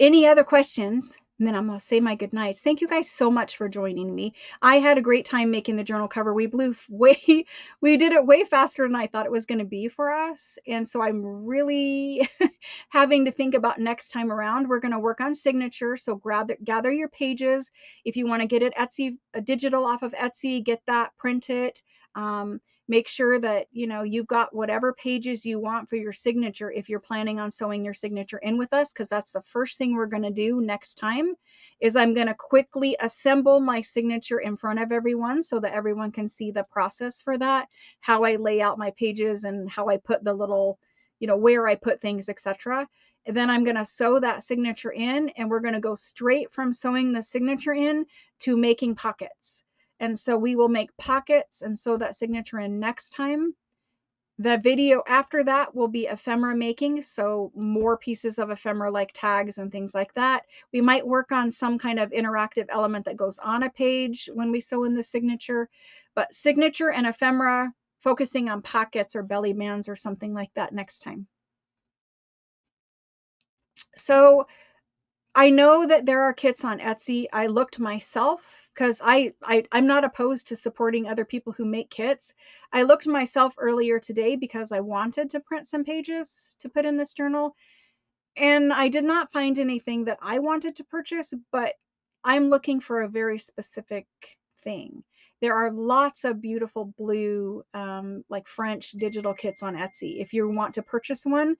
S1: Any other questions? And then I'm going to say my good nights. Thank you guys so much for joining me. I had a great time making the journal cover. We did it way faster than I thought it was going to be for us. And so I'm really having to think about next time around. We're going to work on signature. So gather your pages. If you want to get it a digital off of Etsy, get that, print it. Make sure that, you've got whatever pages you want for your signature if you're planning on sewing your signature in with us, because that's the first thing we're going to do next time is I'm going to quickly assemble my signature in front of everyone so that everyone can see the process for that, how I lay out my pages and how I put the little, where I put things, etc. And then I'm going to sew that signature in, and we're going to go straight from sewing the signature in to making pockets. And so we will make pockets and sew that signature in next time. The video after that will be ephemera making, so more pieces of ephemera like tags and things like that. We might work on some kind of interactive element that goes on a page when we sew in the signature, but signature and ephemera, focusing on pockets or belly bands or something like that next time. So I know that there are kits on Etsy. I looked myself because I'm not opposed to supporting other people who make kits. I looked myself earlier today because I wanted to print some pages to put in this journal, and I did not find anything that I wanted to purchase, but I'm looking for a very specific thing. There are lots of beautiful blue, like French digital kits on Etsy. If you want to purchase one,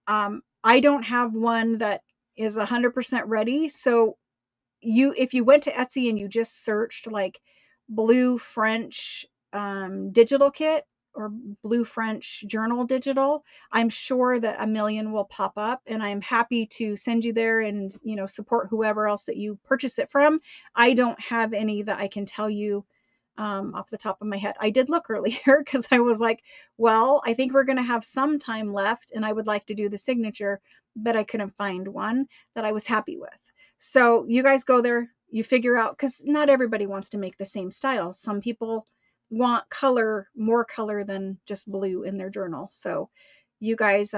S1: I don't have one that is 100% ready. So if you went to Etsy and you just searched like blue French digital kit or blue French journal digital, I'm sure that a million will pop up, and I'm happy to send you there and, support whoever else that you purchase it from. I don't have any that I can tell you off the top of my head. I did look earlier because I was like, well, I think we're going to have some time left and I would like to do the signature, but I couldn't find one that I was happy with. So you guys go there, you figure out, because not everybody wants to make the same style. Some people want color, more color than just blue in their journal. So you guys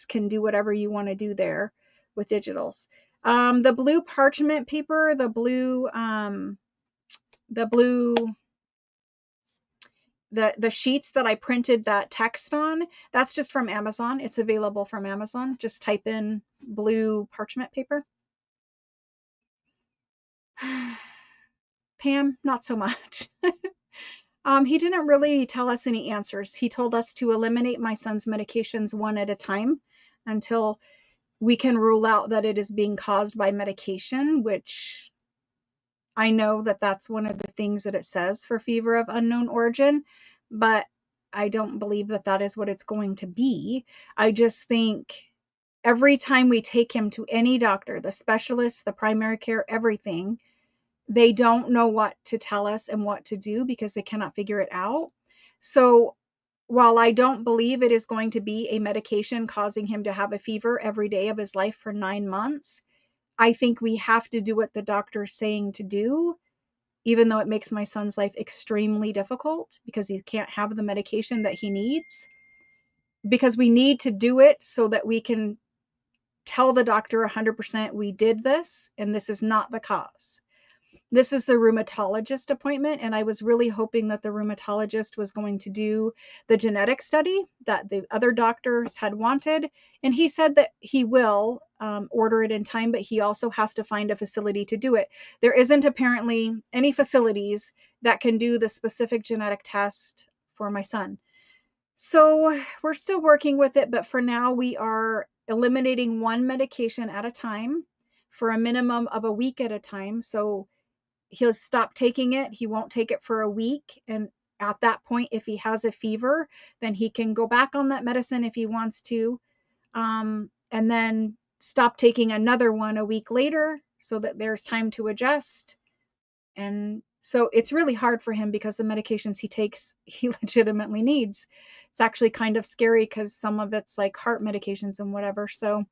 S1: can do whatever you want to do there with digitals. The blue parchment paper, the sheets that I printed that text on, that's just from Amazon. It's available from Amazon. Just type in blue parchment paper. Pam, not so much. He didn't really tell us any answers. He told us to eliminate my son's medications one at a time until we can rule out that it is being caused by medication, which I know that that's one of the things that it says for fever of unknown origin, but I don't believe that that is what it's going to be. I just think every time we take him to any doctor, the specialist, the primary care, everything, they don't know what to tell us and what to do because they cannot figure it out. So while I don't believe it is going to be a medication causing him to have a fever every day of his life for 9 months, I think we have to do what the doctor's saying to do, even though it makes my son's life extremely difficult because he can't have the medication that he needs. Because we need to do it so that we can tell the doctor 100% we did this and this is not the cause. This is the rheumatologist appointment, and I was really hoping that the rheumatologist was going to do the genetic study that the other doctors had wanted, and he said that he will order it in time, but he also has to find a facility to do it. There isn't apparently any facilities that can do the specific genetic test for my son. So we're still working with it, but for now we are eliminating one medication at a time for a minimum of a week at a time. So he'll stop taking it. He won't take it for a week. And at that point, if he has a fever, then he can go back on that medicine if he wants to. And then stop taking another one a week later so that there's time to adjust. And so it's really hard for him because the medications he takes, he legitimately needs. It's actually kind of scary because some of it's like heart medications and whatever. So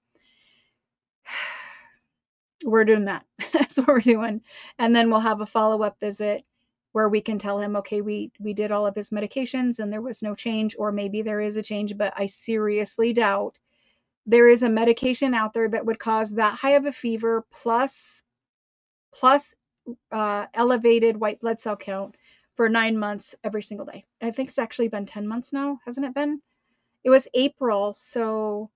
S1: we're doing that. That's what we're doing. And then we'll have a follow-up visit where we can tell him, okay, we did all of his medications and there was no change, or maybe there is a change, but I seriously doubt there is a medication out there that would cause that high of a fever plus elevated white blood cell count for 9 months every single day. I think it's actually been 10 months now, hasn't it been? It was April, so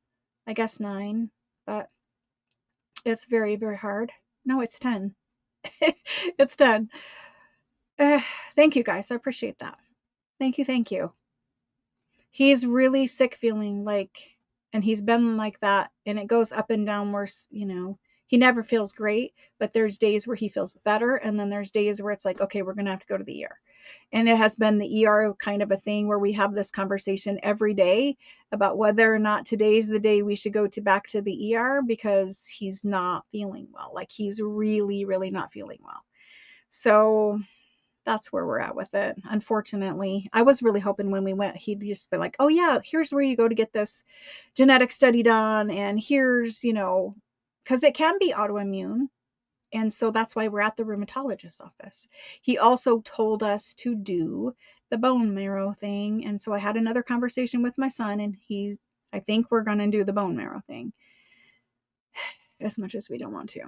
S1: I guess 9, but it's very, very hard. No, it's 10. It's 10. Thank you guys. I appreciate that. Thank you. Thank you. He's really sick feeling like, and he's been like that, and it goes up and down worse, he never feels great, but there's days where he feels better. And then there's days where it's like, okay, we're going to have to go to the ER. And it has been the ER kind of a thing where we have this conversation every day about whether or not today's the day we should go back to the ER because he's not feeling well. Like he's really, really not feeling well. So that's where we're at with it. Unfortunately, I was really hoping when we went, he'd just be like, oh yeah, here's where you go to get this genetic study done. And here's, because it can be autoimmune. And so that's why we're at the rheumatologist's office. He also told us to do the bone marrow thing. And so I had another conversation with my son, and I think we're going to do the bone marrow thing, as much as we don't want to.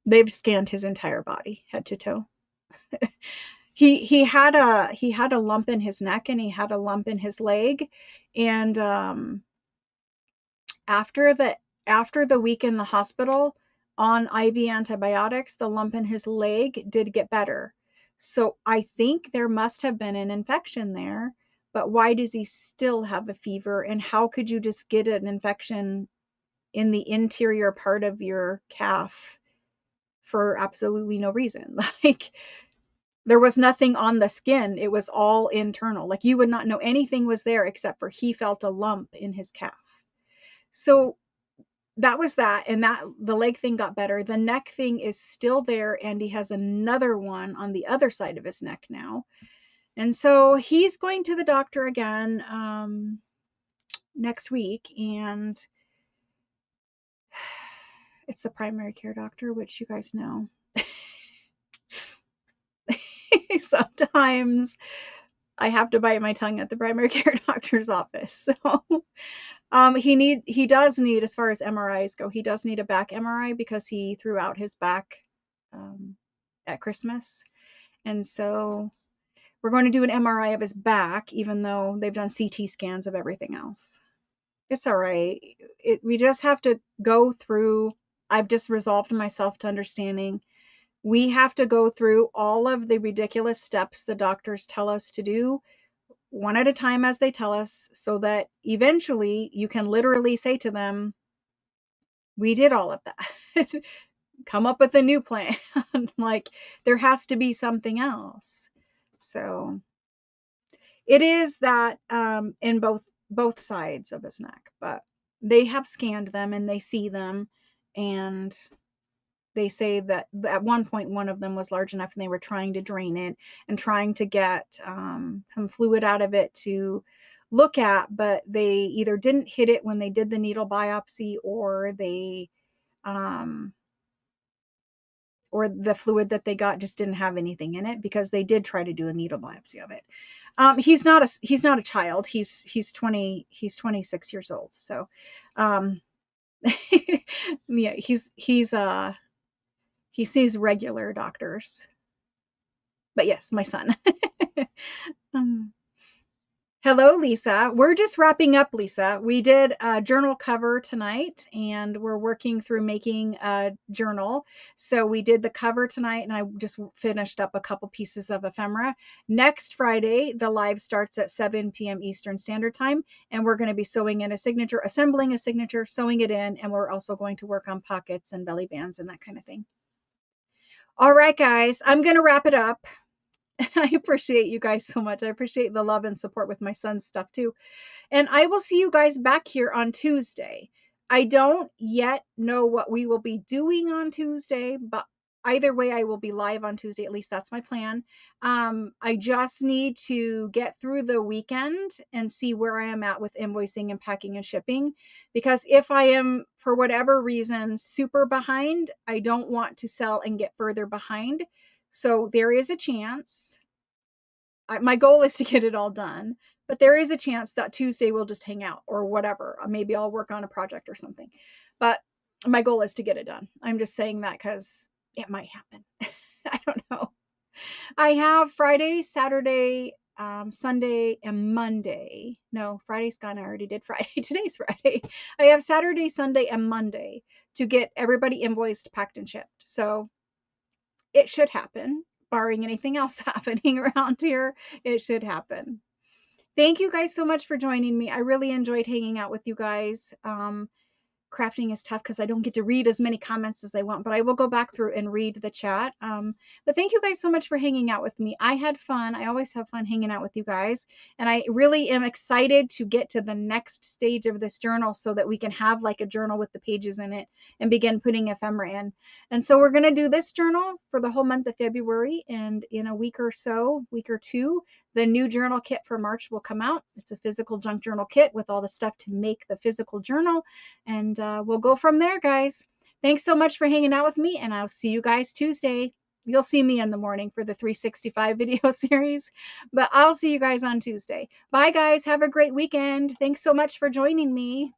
S1: They've scanned his entire body, head to toe. He had a lump in his neck and he had a lump in his leg, and after the week in the hospital on IV antibiotics, the lump in his leg did get better. So I think there must have been an infection there, but why does he still have a fever? And how could you just get an infection in the interior part of your calf for absolutely no reason? Like, there was nothing on the skin. It was all internal. Like, you would not know anything was there except for he felt a lump in his calf. So that was that. And that the leg thing got better. The neck thing is still there. And he has another one on the other side of his neck now. And so he's going to the doctor again next week. And it's the primary care doctor, which you guys know. Sometimes I have to bite my tongue at the primary care doctor's office. So he does need, as far as MRIs go, he does need a back MRI because he threw out his back at Christmas. And so we're going to do an MRI of his back, even though they've done CT scans of everything else. It's all right. We just have to go through. I've just resolved myself to understanding we have to go through all of the ridiculous steps the doctors tell us to do one at a time as they tell us, so that eventually you can literally say to them, we did all of that. Come up with a new plan. Like, there has to be something else. So it is that in both sides of his neck, but they have scanned them and they see them, and they say that at one point one of them was large enough and they were trying to drain it and trying to get some fluid out of it to look at, but they either didn't hit it when they did the needle biopsy, um, or the fluid that they got just didn't have anything in it, because they did try to do a needle biopsy of it. He's not a child. He's 26 years old. So, yeah, he sees regular doctors. But yes, my son. um, Hello, Lisa. We're just wrapping up, Lisa. We did a journal cover tonight, and we're working through making a journal. So we did the cover tonight, and I just finished up a couple pieces of ephemera. Next Friday, the live starts at 7 p.m. Eastern Standard Time, and we're going to be sewing in a signature, assembling a signature, sewing it in, and we're also going to work on pockets and belly bands and that kind of thing. All right, guys, I'm going to wrap it up. I appreciate you guys so much. I appreciate the love and support with my son's stuff too. And I will see you guys back here on Tuesday. I don't yet know what we will be doing on Tuesday, but either way, I will be live on Tuesday. At least that's my plan. I just need to get through the weekend and see where I am at with invoicing and packing and shipping. Because if I am, for whatever reason, super behind, I don't want to sell and get further behind. So there is a chance. My goal is to get it all done, but there is a chance that Tuesday we'll just hang out or whatever. Maybe I'll work on a project or something. But my goal is to get it done. I'm just saying that because it might happen. I don't know. I have Friday, Saturday, Sunday, and Monday. No, Friday's gone. I already did Friday. Today's Friday. I have Saturday, Sunday, and Monday to get everybody invoiced, packed, and shipped. So it should happen, barring anything else happening around here. It should happen. Thank you guys so much for joining me. I really enjoyed hanging out with you guys. Crafting is tough because I don't get to read as many comments as I want, but I will go back through and read the chat. But thank you guys so much for hanging out with me. I had fun. I always have fun hanging out with you guys. And I really am excited to get to the next stage of this journal so that we can have like a journal with the pages in it and begin putting ephemera in. And so we're going to do this journal for the whole month of February. And in a week or so, week or two, the new journal kit for March will come out. It's a physical junk journal kit with all the stuff to make the physical journal. And we'll go from there, guys. Thanks so much for hanging out with me, and I'll see you guys Tuesday. You'll see me in the morning for the 365 video series, but I'll see you guys on Tuesday. Bye, guys. Have a great weekend. Thanks so much for joining me.